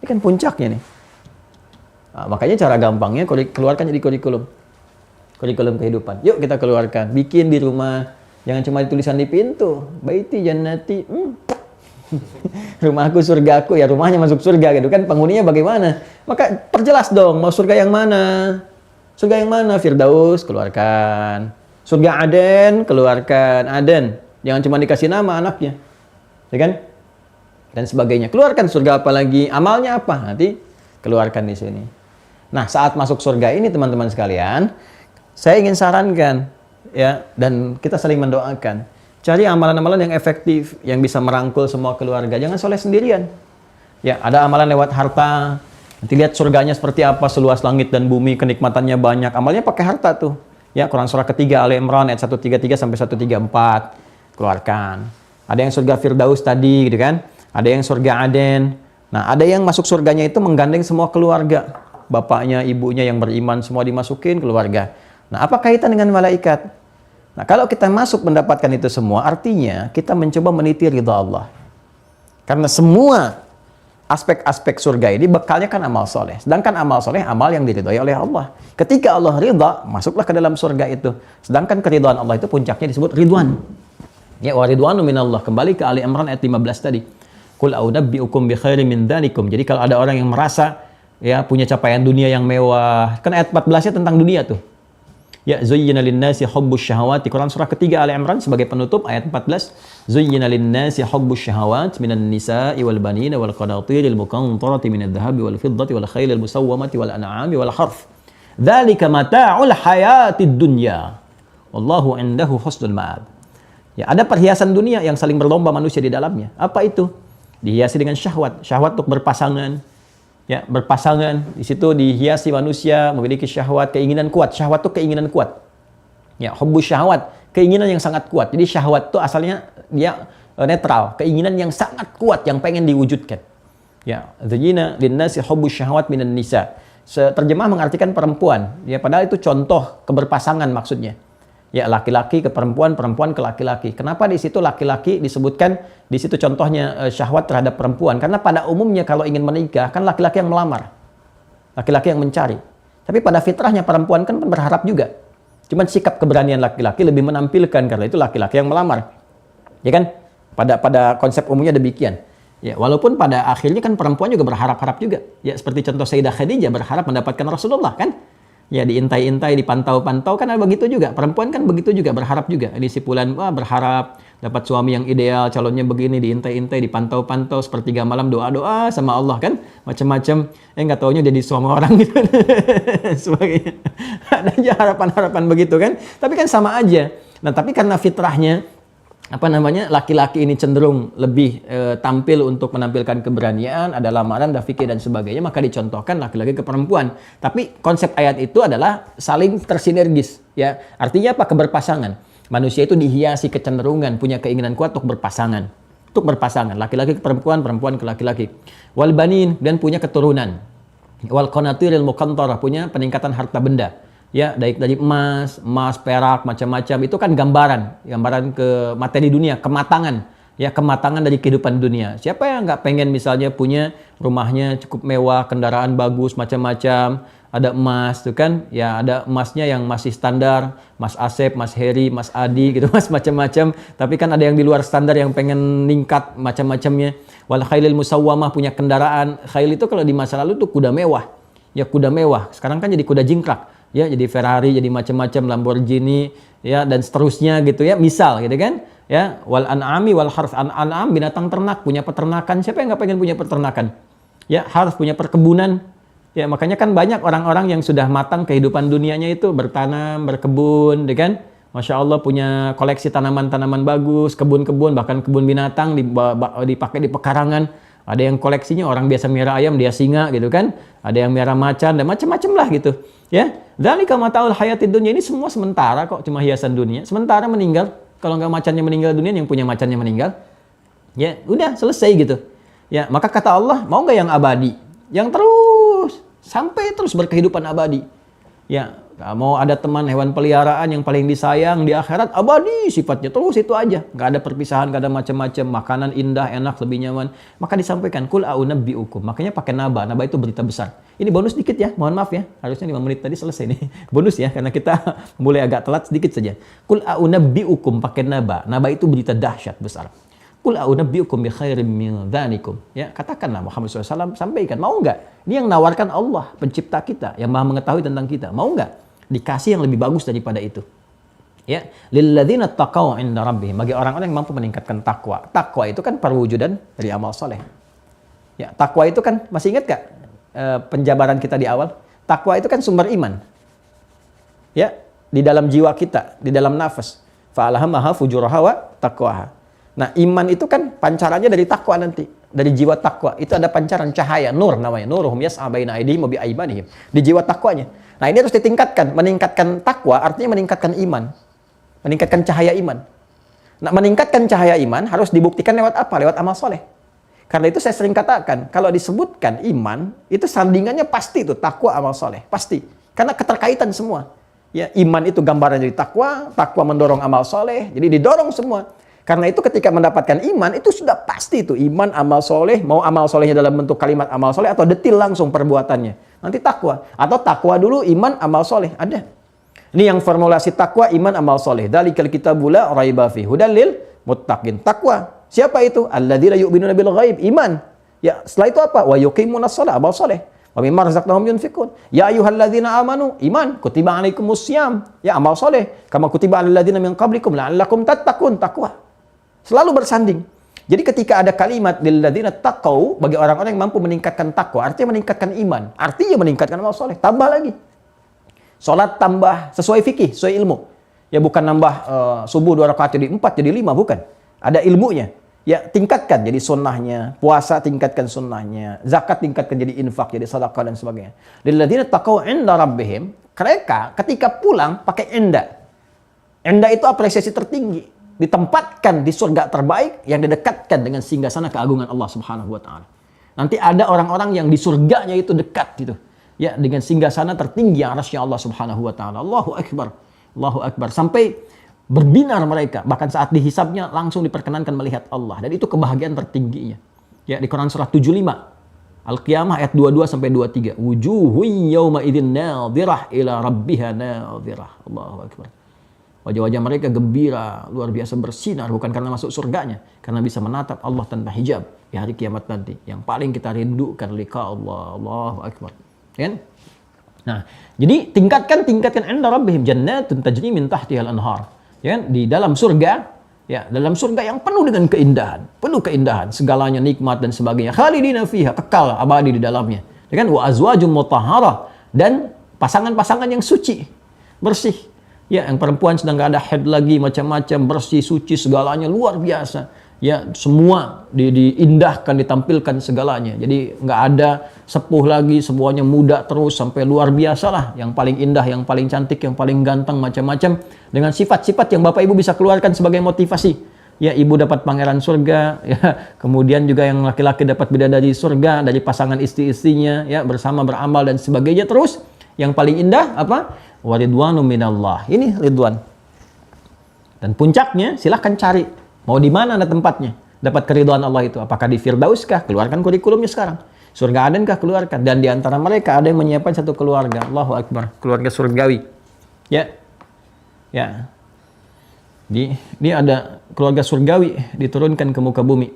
Ini kan puncaknya nih. Makanya cara gampangnya keluarkan jadi kurikulum. Kurikulum kehidupan. Yuk kita keluarkan. Bikin di rumah. Jangan cuma tulisan di pintu. Baiti jannati. Rumahku surgaku, ya rumahnya masuk surga gitu kan, penghuninya bagaimana? Maka perjelas dong, mau surga yang mana? Surga yang mana? Firdaus, keluarkan. Surga Aden, keluarkan. Aden, jangan cuma dikasih nama anaknya, ya kan? Dan sebagainya. Keluarkan surga apa lagi? Amalnya apa? Nanti keluarkan di sini. Nah, saat masuk surga ini teman-teman sekalian, saya ingin sarankan ya, dan kita saling mendoakan. Cari amalan-amalan yang efektif, yang bisa merangkul semua keluarga. Jangan soleh sendirian. Ya, ada amalan lewat harta. Nanti lihat surganya seperti apa, seluas langit dan bumi, kenikmatannya banyak. Amalnya pakai harta tuh. Ya, Quran surah ketiga Ali Imran ayat 133 sampai 134. Keluarkan. Ada yang surga Firdaus tadi, gitu kan? Ada yang surga Aden. Nah, ada yang masuk surganya itu menggandeng semua keluarga. Bapaknya, ibunya yang beriman semua dimasukin keluarga. Nah, apa kaitan dengan malaikat? Nah, kalau kita masuk mendapatkan itu semua, artinya kita mencoba meniti ridha Allah. Karena semua aspek-aspek surga ini bekalnya kan amal soleh. Sedangkan amal soleh, amal yang diridhai oleh Allah. Ketika Allah ridha, masuklah ke dalam surga itu. Sedangkan keridhaan Allah itu puncaknya disebut ridwan. Ya, wa ridwanu minallah. Kembali ke Ali Imran ayat 15 tadi. Qul a'unabbi'ukum bi khairin min dzalikum. Jadi kalau ada orang yang merasa ya punya capaian dunia yang mewah, kan ayat 14-nya tentang dunia tuh. Ya, zuyyina lin-nasi hubbus syahawati. Quran surah ketiga Ali Imran sebagai penutup ayat 14. Zuyyina lin-nasi hubbus syahawati minan nisa'i wal banina wal qanatiril muqantarati minadh dhahabi wal fiddati wal khailil musawwamati wal an'ami wal harth. Dzalika mata'ul hayatid dunya. Wallahu 'indahu husnul ma'ab. Ya, ada perhiasan dunia yang saling berlomba manusia di dalamnya. Apa itu? Dihiasi dengan syahwat. Syahwat untuk berpasangan. Ya, berpasangan, di situ dihiasi manusia memiliki syahwat, keinginan kuat. Syahwat itu keinginan kuat. Ya, hubbus syahwat, keinginan yang sangat kuat. Jadi syahwat itu asalnya dia netral, keinginan yang sangat kuat yang pengen diwujudkan. Ya, zayyana lin-nasi hubbus syahawat minan nisa. Terjemah mengartikan perempuan. Ya, padahal itu contoh keberpasangan maksudnya. Ya, laki-laki ke perempuan, perempuan ke laki-laki. Kenapa di situ laki-laki disebutkan di situ contohnya syahwat terhadap perempuan? Karena pada umumnya kalau ingin menikah kan laki-laki yang melamar. Laki-laki yang mencari. Tapi pada fitrahnya perempuan kan berharap juga. Cuman sikap keberanian laki-laki lebih menampilkan karena itu laki-laki yang melamar. Ya kan? Pada konsep umumnya demikian. Ya, walaupun pada akhirnya kan perempuan juga berharap-harap juga. Ya, seperti contoh Sayyidah Khadijah berharap mendapatkan Rasulullah kan? Ya, diintai-intai, dipantau-pantau kan begitu juga. Perempuan kan begitu juga, berharap juga. Di sipulan berharap dapat suami yang ideal, calonnya begini, diintai-intai, dipantau-pantau, sepertiga malam doa-doa sama Allah kan? Macam-macam. Nggak taunya jadi suami orang gitu. Sebagainya. Ada aja harapan-harapan begitu kan? Tapi kan sama aja. Nah, tapi karena fitrahnya laki-laki ini cenderung lebih tampil untuk menampilkan keberanian, ada lamaran, ada fikih dan sebagainya, maka dicontohkan laki-laki ke perempuan. Tapi konsep ayat itu adalah saling tersinergis, ya. Artinya apa? Keberpasangan. Manusia itu dihiasi kecenderungan, punya keinginan kuat untuk berpasangan. Untuk berpasangan, laki-laki ke perempuan, perempuan ke laki-laki. Wal banin, dan punya keturunan. Wal qanatiril muqantarah, punya peningkatan harta benda. Ya, dari emas, perak, macam-macam. Itu kan gambaran ke materi dunia, kematangan. Ya, kematangan dari kehidupan dunia. Siapa yang nggak pengen misalnya punya rumahnya cukup mewah, kendaraan bagus, macam-macam, ada emas, tuh kan? Ya, ada emasnya yang masih standar, Mas Asep, Mas Heri, Mas Adi, gitu, Mas macam-macam. Tapi kan ada yang di luar standar yang pengen ningkat macam-macamnya. Wal khailil musawwamah, punya kendaraan. Khail itu kalau di masa lalu tuh kuda mewah. Ya, kuda mewah. Sekarang kan jadi kuda jingkrak. Ya, jadi Ferrari, jadi macam-macam, Lamborghini, ya, dan seterusnya gitu ya, misal gitu kan, ya, wal an'ami wal harth, an'am binatang ternak, punya peternakan, siapa yang nggak pengen punya peternakan, ya, harth punya perkebunan, ya, makanya kan banyak orang-orang yang sudah matang kehidupan dunianya itu bertanam, berkebun, gitu kan, Masya Allah punya koleksi tanaman-tanaman bagus, kebun-kebun, bahkan kebun binatang dipakai di pekarangan. Ada yang koleksinya orang biasa miara ayam, dia singa gitu kan. Ada yang miara macan dan macam-macam lah gitu. Ya, dzalika mataul hayatid dunya, ini semua sementara kok, cuma hiasan dunia. Sementara meninggal, kalau nggak macannya meninggal dunia, yang punya macannya meninggal. Ya, udah selesai gitu. Ya, maka kata Allah, mau nggak yang abadi? Yang terus sampai terus berkehidupan abadi. Ya, mau ada teman hewan peliharaan yang paling disayang di akhirat, abadi sifatnya, terus itu aja, nggak ada perpisahan, nggak ada macam-macam, makanan indah, enak, lebih nyaman. Maka disampaikan, kul a'unabbi'ukum, makanya pakai naba itu berita besar. Ini bonus dikit ya, mohon maaf ya, harusnya 5 menit tadi selesai nih. Bonus ya, karena kita mulai agak telat sedikit saja. Kul a'unabbi'ukum, pakai naba itu berita dahsyat besar. Kul a'unabbi'ukum bi khairim min dzalikum. Ya, katakanlah Muhammad SAW, sampaikan, mau nggak? Ini yang nawarkan Allah, pencipta kita, yang Maha mengetahui tentang kita. Mau nggak dikasih yang lebih bagus daripada itu? Ya, lilladzina taqaw 'inda rabbihim, bagi orang-orang yang mampu meningkatkan takwa. Takwa itu kan perwujudan dari amal soleh. Ya, takwa itu kan, masih ingat gak penjabaran kita di awal? Takwa itu kan sumber iman. Ya, di dalam jiwa kita, di dalam nafas. Fa'alhamaha fujuraha wa taqwaha. Nah, iman itu kan pancarannya dari takwa nanti, dari jiwa takwa. Itu ada pancaran cahaya, nur namanya. Nuruhum yas'a baina aydihim wa bi aymanihim. Di jiwa takwanya. Nah, ini harus ditingkatkan. Meningkatkan takwa artinya meningkatkan iman. Meningkatkan cahaya iman. Nah, meningkatkan cahaya iman harus dibuktikan lewat apa? Lewat amal soleh. Karena itu saya sering katakan, kalau disebutkan iman, itu sandingannya pasti itu takwa amal soleh. Pasti. Karena keterkaitan semua. Ya, iman itu gambaran dari takwa, takwa mendorong amal soleh, jadi didorong semua. Karena itu ketika mendapatkan iman, itu sudah pasti itu. Iman, amal soleh, mau amal solehnya dalam bentuk kalimat amal soleh, atau detil langsung perbuatannya. Nanti takwa. Atau takwa dulu, iman, amal soleh. Ada. Ini yang formulasi takwa, iman, amal soleh. Dzalikal kitabu la raiba fihi hudal lil muttaqin. Takwa. Siapa itu? Alladzina yu'minuna bil ghaib. Iman. Ya, setelah itu apa? Wa yuqimunas shalah, amal soleh. Wa mimma razaqnahum yunfiqun. Ya ayyuhalladzina amanu, iman, kutiba alaikumus syiyam. Ya, amal soleh. Kama kutiba alal ladzina min qablikum la'allakum tattaqun, takwa. Selalu bersanding. Jadi ketika ada kalimat lilladzina taqau, bagi orang-orang yang mampu meningkatkan takwa, artinya meningkatkan iman, artinya meningkatkan amal soleh, tambah lagi. Salat tambah sesuai fikih, sesuai ilmu. Ya, bukan nambah subuh 2 rakaat jadi 4 jadi 5, bukan. Ada ilmunya. Ya, tingkatkan jadi sunnahnya, puasa tingkatkan sunnahnya, zakat tingkatkan jadi infak, jadi sedekah dan sebagainya. Lilladzina taqau 'inda rabbihim, mereka ketika pulang pakai enda. Enda itu apresiasi tertinggi.
ditempatkan di surga terbaik yang didekatkan dengan singgasana keagungan Allah Subhanahu wa taala. Nanti ada orang-orang yang di surganya itu dekat gitu. Ya, dengan singgasana tertinggi yang arasy Allah Subhanahu wa taala. Allahu akbar. Allahu akbar. Sampai berbinar mereka, bahkan saat dihisabnya langsung diperkenankan melihat Allah, dan itu kebahagiaan tertingginya. Ya, di Quran surah 75 Al-Qiyamah ayat 22 sampai 23. Wujuhun yauma idzin nadhirah ila rabbiha nadhirah. Allahu akbar. Wajah-wajah mereka gembira, luar biasa bersinar, bukan karena masuk surganya, karena bisa menatap Allah tanpa hijab di hari kiamat nanti. Yang paling kita rindukan liqa Allah. Allahu akbar. Kan? Nah, jadi tingkatkan inda rabbihim jannatun tajri min tahtihal anhar. Ya kan? Di dalam surga, ya, dalam surga yang penuh dengan keindahan, segalanya nikmat dan sebagainya. Khalidina fiha, kekal abadi di dalamnya. Ya kan? Wa azwajum mutahharah, dan pasangan-pasangan yang suci, bersih. Ya, yang perempuan sedang gak ada haid lagi, macam-macam, bersih, suci, segalanya luar biasa. Ya, semua diindahkan, ditampilkan segalanya. Jadi nggak ada sepuh lagi, semuanya muda terus sampai luar biasa lah. Yang paling indah, yang paling cantik, yang paling ganteng, macam-macam. Dengan sifat-sifat yang Bapak Ibu bisa keluarkan sebagai motivasi. Ya, ibu dapat pangeran surga, ya, kemudian juga yang laki-laki dapat bidadari surga dari pasangan istri-istrinya, ya, bersama beramal dan sebagainya. Terus yang paling indah apa? Waridwanu minallah. Ini ridwan. Dan puncaknya silahkan cari. Mau di mana ada tempatnya? Dapat keridhaan Allah itu. Apakah di Firdaus kah? Keluarkan kurikulumnya sekarang. Surga Aden kah? Keluarkan. Dan di antara mereka ada yang menyiapkan satu keluarga. Allahu Akbar. Keluarga surgawi. Ya. Ya. Ini ada keluarga surgawi diturunkan ke muka bumi.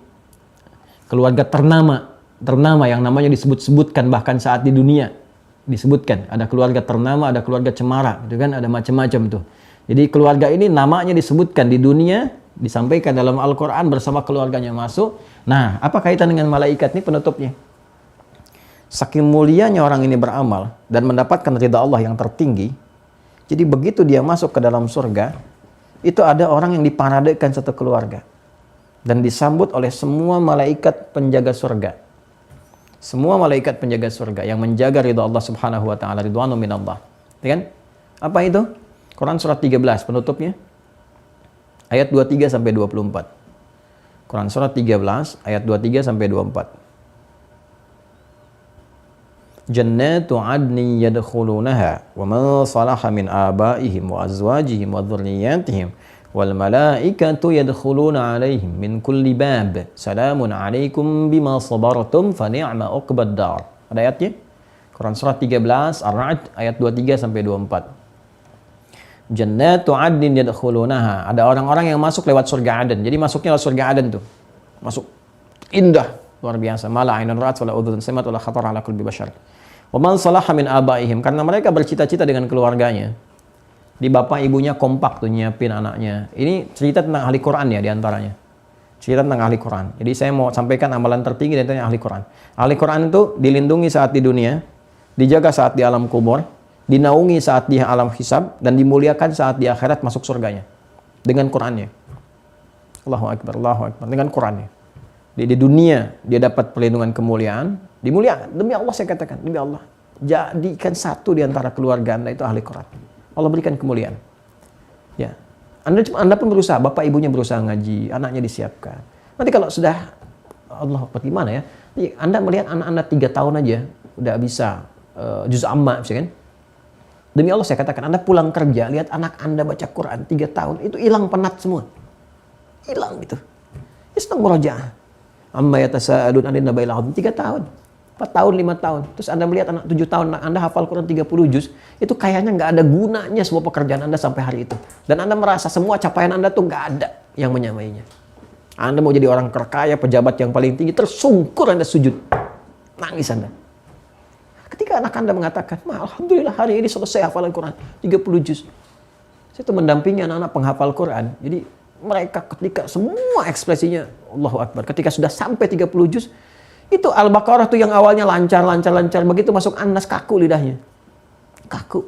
Keluarga ternama yang namanya disebut-sebutkan bahkan saat di dunia. Disebutkan. Ada keluarga ternama, ada keluarga cemara. Gitu kan? Ada macam-macam tuh. Jadi keluarga ini namanya disebutkan di dunia, disampaikan dalam Al-Quran bersama keluarganya masuk. Nah, apa kaitan dengan malaikat ini penutupnya? Saking mulianya orang ini beramal dan mendapatkan ridha Allah yang tertinggi, jadi begitu dia masuk ke dalam surga, itu ada orang yang diparadekan satu keluarga dan disambut oleh semua malaikat penjaga surga. Semua malaikat penjaga surga yang menjaga ridha Allah Subhanahu wa taala, ridwanu minallah. Ya kan? Apa itu? Quran surat 13 penutupnya. Ayat 23 sampai 24. Quran surat 13 ayat 23 sampai 24. Jannatu 'adnin yadkhulunaha wa man salaha min abaihim wa azwajihim wa dhurriyyatihim wal malaikatu yadkhuluna 'alaihim min kulli bab. Salamun 'alaikum bima sabartum fa ni'ma 'uqbad dar. Ada ayatnya? Quran surat 13 Ar-Ra'd ayat 23 sampai 24. Jannatu 'adnin yadkhulunaha. Ada orang-orang yang masuk lewat surga Aden. Jadi masuknya lewat surga Aden tuh. Masuk. Indah, luar biasa. Mala 'ainun ra'at wala udhun sami'at wala khatara 'ala qalbi bashar. Wa man salaha min abaihim, karena mereka bercita-cita dengan keluarganya. Di bapak ibunya kompak tuh nyiapin anaknya. Ini cerita tentang ahli Quran ya diantaranya. Cerita tentang ahli Quran. Jadi saya mau sampaikan amalan tertinggi dari ahli Quran. Ahli Quran itu dilindungi saat di dunia, dijaga saat di alam kubur, dinaungi saat di alam hisab, dan dimuliakan saat di akhirat masuk surganya dengan Qurannya. Allahu Akbar, Allahu Akbar, dengan Qurannya. Di dunia dia dapat perlindungan, kemuliaan, dimuliakan. Demi Allah saya katakan, demi Allah, jadikan satu di antara keluarga Anda itu ahli Quran. Allah berikan kemuliaan. Ya, Anda pun berusaha, bapak ibunya berusaha ngaji, anaknya disiapkan. Nanti kalau sudah Allah bagaimana ya? Anda melihat anak Anda 3 tahun aja udah bisa juz amma, kan? Demi Allah saya katakan, Anda pulang kerja, lihat anak Anda baca Quran 3 tahun, itu hilang penat semua. Hilang gitu. Ya sedang murojaah. Amma yatasaalun 'anil naba'il 'adzim 3 tahun. 4 tahun, 5 tahun. Terus Anda melihat anak 7 tahun, Anda hafal Quran 30 juz, itu kayaknya nggak ada gunanya semua pekerjaan Anda sampai hari itu. Dan Anda merasa semua capaian Anda tuh nggak ada yang menyamainya. Anda mau jadi orang terkaya, pejabat yang paling tinggi, tersungkur Anda sujud. Nangis Anda. Ketika anak Anda mengatakan, alhamdulillah hari ini selesai hafalan Quran 30 juz. Saya tuh mendampingi anak-anak penghafal Quran. Jadi mereka ketika semua ekspresinya Allahu Akbar. Ketika sudah sampai 30 juz, itu Al-Baqarah tuh yang awalnya lancar. Begitu masuk An-Nas kaku lidahnya. Kaku.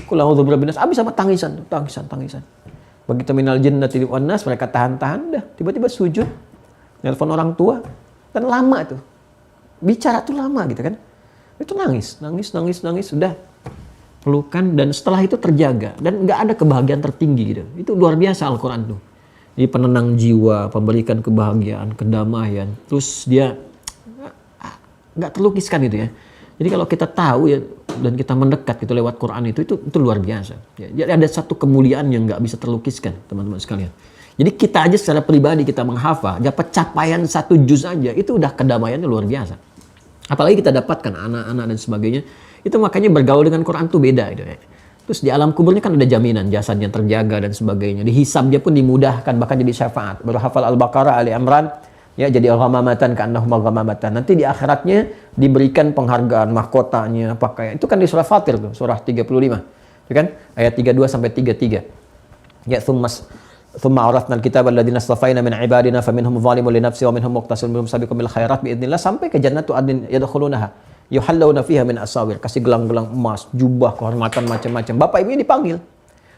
Qul a'udzu birabbil nas. Habis sama tangisan. Begitu minal jinnati wan nas, mereka tahan-tahan dah. Tiba-tiba sujud. Nelpon orang tua. Dan lama tuh. Bicara tuh lama gitu kan. Itu nangis. Sudah pelukan, dan setelah itu terjaga. Dan nggak ada kebahagiaan tertinggi gitu. Itu luar biasa Al-Quran tuh. Jadi penenang jiwa, pemberikan kebahagiaan, kedamaian. Terus dia nggak terlukiskan gitu ya. Jadi kalau kita tahu ya dan kita mendekat gitu lewat Quran itu luar biasa. Ya, jadi ada satu kemuliaan yang nggak bisa terlukiskan, teman-teman sekalian. Jadi kita aja secara pribadi kita menghafal, dapat capaian 1 juz aja itu udah kedamaiannya luar biasa. Apalagi kita dapatkan anak-anak dan sebagainya. Itu makanya bergaul dengan Quran tuh beda gitu ya. Terus di alam kuburnya kan ada jaminan jasadnya terjaga dan sebagainya. Dihisab dia pun dimudahkan bahkan jadi syafaat. Baru hafal Al-Baqarah, Ali Imran, ya jadi ghamamatan ka'annahum ghamamatan. Nanti di akhiratnya diberikan penghargaan mahkotanya, pakaian. Itu kan di surah Fatir tuh, surah 35. Ya kan? Ayat 32 sampai 33. Ya thumma awrathna al-kitaba alladziina istafaina min ibadina faminhum zalimun li nafsihi wa minhum muqtasidun minhum sabiqun bil khairat bi idznillah sampai ke jannatu adnin yadkhulunaha. Yuhallawna fiha min asawir, kasih gelang-gelang emas, jubah, kehormatan macam-macam. Bapak ibunya dipanggil.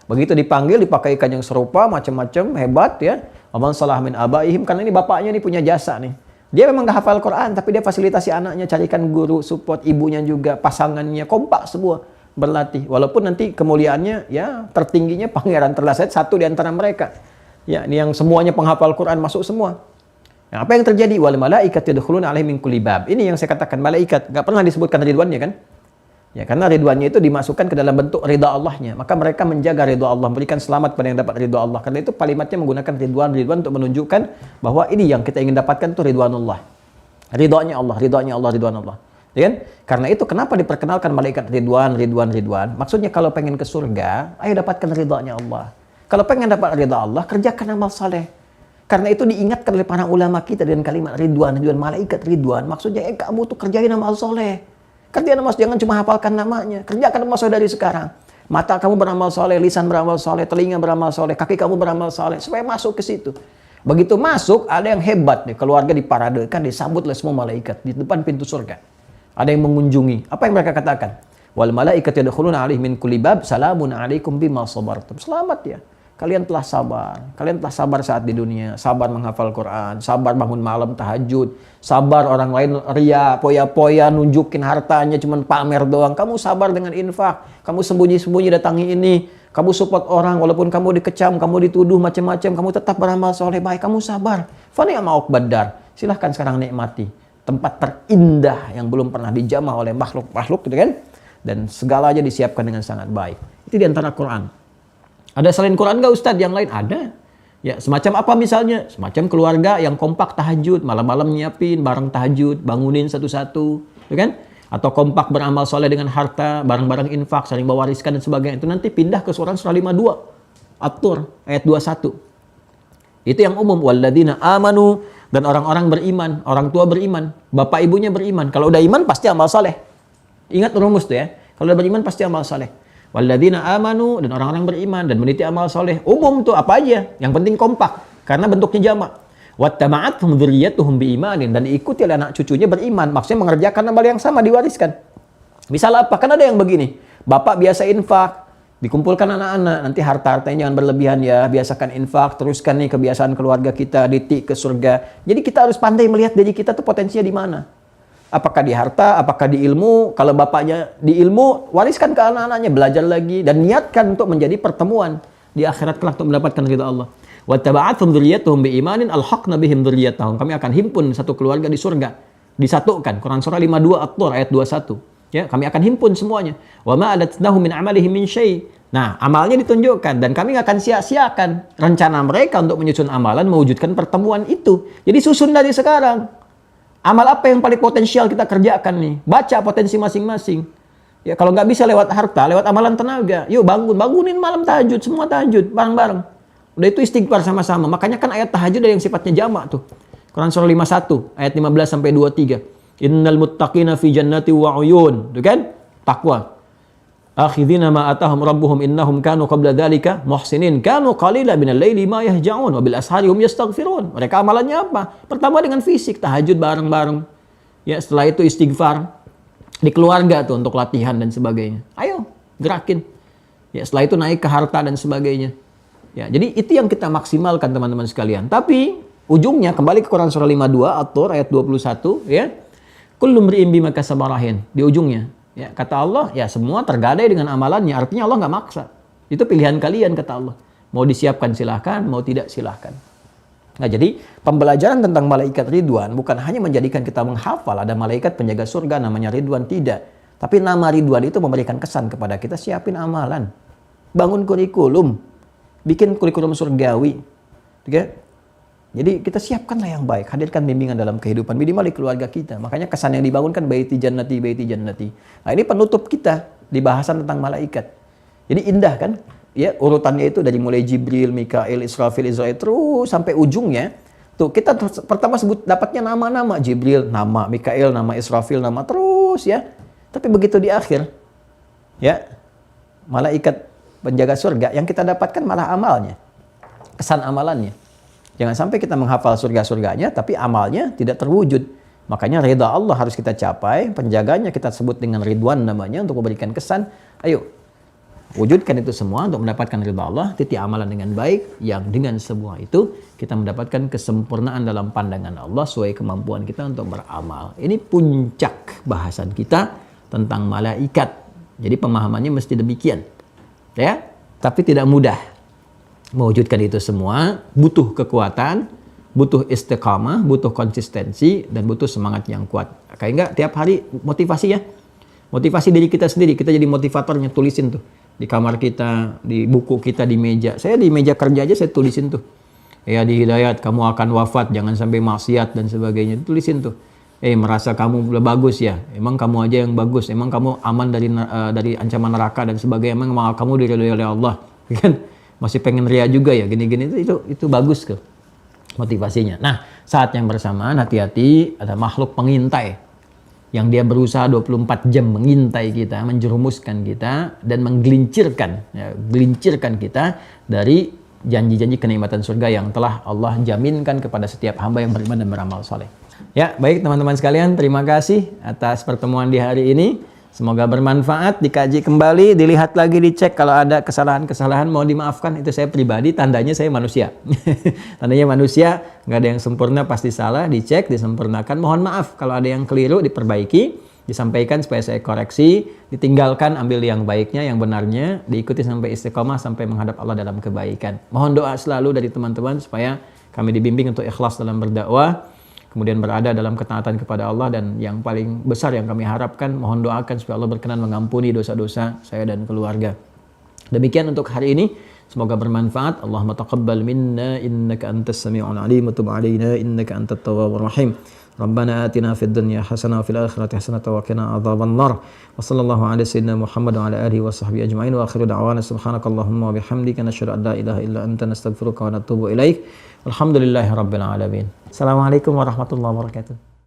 Begitu dipanggil, dipakaikan yang serupa, macam-macam, hebat ya. Aman salah min abaihim, karena ini bapaknya nih punya jasa nih. Dia memang gak hafal Quran, tapi dia fasilitasi anaknya, carikan guru, support ibunya juga, pasangannya, kompak semua berlatih. Walaupun nanti kemuliaannya ya tertingginya pangeran terlasat satu di antara mereka. Ya, ini yang semuanya penghafal Quran masuk semua. Nah, apa yang terjadi? Wal malaikatu yadkhuluna alaihim min kulli bab. Ini yang saya katakan malaikat, enggak pernah disebutkan ridwannya kan? Ya, karena ridwannya itu dimasukkan ke dalam bentuk ridha Allahnya. Maka mereka menjaga ridha Allah, memberikan selamat pada yang dapat ridha Allah. Karena itu kalimatnya menggunakan ridwan untuk menunjukkan bahwa ini yang kita ingin dapatkan itu ridwanullah. Ridhonya Allah, ridhonya Allah, ridwan Allah. Ya kan? Karena itu kenapa diperkenalkan malaikat ridwan. Maksudnya kalau pengen ke surga, ayo dapatkan ridhonya Allah. Kalau pengen dapat ridha Allah, kerjakan amal saleh. Karena itu diingatkan oleh para ulama kita dengan kalimat ridwan, malaikat ridwan. Maksudnya kamu tuh kerjain amal soleh. Kerjain amal, jangan cuma hafalkan namanya. Kerjakan amal soleh dari sekarang. Mata kamu beramal soleh, lisan beramal soleh, telinga beramal soleh, kaki kamu beramal soleh. Supaya masuk ke situ. Begitu masuk, ada yang hebat nih. Keluarga diparadekan, disambut oleh semua malaikat di depan pintu surga. Ada yang mengunjungi. Apa yang mereka katakan? Wal malaikatu yadkhuluna alaihim min kulli bab, salamun alaikum bima sabartum. Selamat ya. Kalian telah sabar saat di dunia, sabar menghafal Quran, sabar bangun malam tahajud, sabar orang lain ria, poya-poya, nunjukin hartanya, cuman pamer doang. Kamu sabar dengan infak, kamu sembunyi-sembunyi datangi ini, kamu support orang, walaupun kamu dikecam, kamu dituduh macam-macam, kamu tetap beramal soleh baik, kamu sabar. Fani'ma uqbaddar, silahkan sekarang nikmati tempat terindah yang belum pernah dijamah oleh makhluk-makhluk, gitu kan? Dan segalanya disiapkan dengan sangat baik. Itu di antara Quran. Ada selain Quran nggak Ustadz? Yang lain ada. Ya, semacam apa misalnya? Semacam keluarga yang kompak tahajud, malam-malam nyiapin barang tahajud, bangunin satu-satu, ya kan? Atau kompak beramal soleh dengan harta, barang-barang infak, saling mewariskan dan sebagainya. Itu nanti pindah ke surah 52, At-Tur ayat 21. Itu yang umum, walladzina amanu, dan orang-orang beriman, orang tua beriman, bapak ibunya beriman. Kalau udah iman pasti amal soleh. Ingat rumus tuh ya. Kalau udah beriman pasti amal soleh. Walladzina amanu, dan orang-orang beriman dan meniti amal soleh. Umum tuh apa aja, yang penting kompak karena bentuknya jamak. Wattaba'athum dzurriyyatuhum biimanin, dan diikuti oleh anak cucunya beriman, maksudnya mengerjakan amal yang sama diwariskan. Misal apa? Kan ada yang begini, bapak biasa infak, dikumpulkan anak-anak, nanti harta-hartanya jangan berlebihan ya, biasakan infak, teruskan nih kebiasaan keluarga kita, didik ke surga. Jadi kita harus pandai melihat diri kita tuh potensinya di mana. Apakah di harta, apakah di ilmu? Kalau bapaknya di ilmu, wariskan ke anak-anaknya, belajar lagi dan niatkan untuk menjadi pertemuan di akhirat kelak untuk mendapatkan ridha Allah. Wattaba'athum dzurriyyatuhum biimanin alhaqna bihim dzurriyyatahum. Kami akan himpun satu keluarga di surga. Disatukan. Quran surah 52 At-Tur ayat 21. Ya, kami akan himpun semuanya. Wa ma alatnahum min amalihim min syai'. Nah, amalnya ditunjukkan dan kami akan sia-siakan rencana mereka untuk menyusun amalan mewujudkan pertemuan itu. Jadi susun dari sekarang. Amal apa yang paling potensial kita kerjakan nih? Baca potensi masing-masing. Ya, kalau nggak bisa lewat harta, lewat amalan tenaga. Yuk bangunin malam tahajud, semua tahajud bareng-bareng. Udah itu istighfar sama-sama. Makanya kan ayat tahajud ada yang sifatnya jamak tuh. Quran surah 51 ayat 15 sampai 23. Innal muttaqina fi jannati wa uyun. Itu kan? Takwa. Akhidhina ma atahum rabbuhum innahum kanu qabla dzalika muhsinin kanu qalila minal laili ma yahja'un wa bil ashari hum yastaghfirun. Mereka amalannya apa? Pertama dengan fisik, tahajud bareng-bareng. Ya, setelah itu istighfar di keluarga tuh untuk latihan dan sebagainya. Ayo, gerakin. Ya, setelah itu naik ke harta dan sebagainya. Ya, jadi itu yang kita maksimalkan teman-teman sekalian. Tapi ujungnya kembali ke Quran surah 52 At-Tur ayat 21 ya. Kullu mri'in bima kasaba rahin. Di ujungnya ya, kata Allah, ya semua tergadai dengan amalannya. Artinya Allah nggak maksa. Itu pilihan kalian, kata Allah. Mau disiapkan silahkan, mau tidak silahkan. Nah, jadi pembelajaran tentang malaikat Ridwan bukan hanya menjadikan kita menghafal ada malaikat penjaga surga namanya Ridwan, tidak. Tapi nama Ridwan itu memberikan kesan kepada kita, siapin amalan. Bangun kurikulum, bikin kurikulum surgawi. Oke? Jadi kita siapkanlah yang baik, hadirkan bimbingan dalam kehidupan, minimal di keluarga kita. Makanya kesan yang dibangunkan baiti jannati, baiti jannati. Nah, ini penutup kita di bahasan tentang malaikat. Jadi indah kan? Ya, urutannya itu dari mulai Jibril, Mikail, Israfil, Israel terus sampai ujungnya. Tuh, kita pertama sebut dapatnya nama-nama, Jibril, nama Mikail, nama Israfil, nama terus ya. Tapi begitu di akhir ya, malaikat penjaga surga yang kita dapatkan malah amalnya. Kesan amalannya. Jangan sampai kita menghafal surga-surganya tapi amalnya tidak terwujud. Makanya ridha Allah harus kita capai, penjaganya kita sebut dengan Ridwan namanya untuk memberikan kesan. Ayo, wujudkan itu semua untuk mendapatkan ridha Allah, titik amalan dengan baik, yang dengan semua itu kita mendapatkan kesempurnaan dalam pandangan Allah sesuai kemampuan kita untuk beramal. Ini puncak bahasan kita tentang malaikat. Jadi pemahamannya mesti demikian. Ya, tapi tidak mudah. Mewujudkan itu semua butuh kekuatan, butuh istiqamah, butuh konsistensi, dan butuh semangat yang kuat. Kayak enggak tiap hari motivasi ya. Motivasi diri kita sendiri, kita jadi motivatornya, tulisin tuh. Di kamar kita, di buku kita, di meja. Saya di meja kerja aja saya tulisin tuh. Ya di hidayat, kamu akan wafat, jangan sampai maksiat dan sebagainya. Tulisin tuh. Merasa kamu udah bagus ya. Emang kamu aja yang bagus. Emang kamu aman dari ancaman neraka dan sebagainya. Emang kamu diridhoi oleh Allah. Kan? Masih pengen ria juga ya. Gini-gini itu bagus ke motivasinya. Nah, saat yang bersamaan hati-hati ada makhluk pengintai. Yang dia berusaha 24 jam mengintai kita, menjerumuskan kita, dan menggelincirkan kita dari janji-janji kenikmatan surga yang telah Allah jaminkan kepada setiap hamba yang beriman dan beramal soleh. Ya, baik teman-teman sekalian, terima kasih atas pertemuan di hari ini. Semoga bermanfaat, dikaji kembali, dilihat lagi, dicek kalau ada kesalahan-kesalahan mau dimaafkan. Itu saya pribadi, tandanya saya manusia. Tandanya manusia, nggak ada yang sempurna, pasti salah, dicek, disempurnakan. Mohon maaf kalau ada yang keliru, diperbaiki, disampaikan supaya saya koreksi, ditinggalkan, ambil yang baiknya, yang benarnya, diikuti sampai istiqomah, sampai menghadap Allah dalam kebaikan. Mohon doa selalu dari teman-teman supaya kami dibimbing untuk ikhlas dalam berdakwah, kemudian berada dalam ketaatan kepada Allah, dan yang paling besar yang kami harapkan, mohon doakan supaya Allah berkenan mengampuni dosa-dosa saya dan keluarga. Demikian untuk hari ini, semoga bermanfaat. Allahumma taqabbal minna innaka antas sami'ul alim wa tub 'alaina innaka antat tawwabur rahim. Rabbana atina fid dunya hasanah wa fil akhirati hasanah wa qina adzaban nar. Wa sallallahu ala sayyidina Muhammad wa ala alihi wa sahbihi ajma'in wa akhiru da'wana subhanakallahumma wa bihamdika nasyhadu an la ilaha illa anta nastaghfiruka wa natubu ilaik. Alhamdulillahirabbil alamin. Assalamualaikum warahmatullahi wabarakatuh.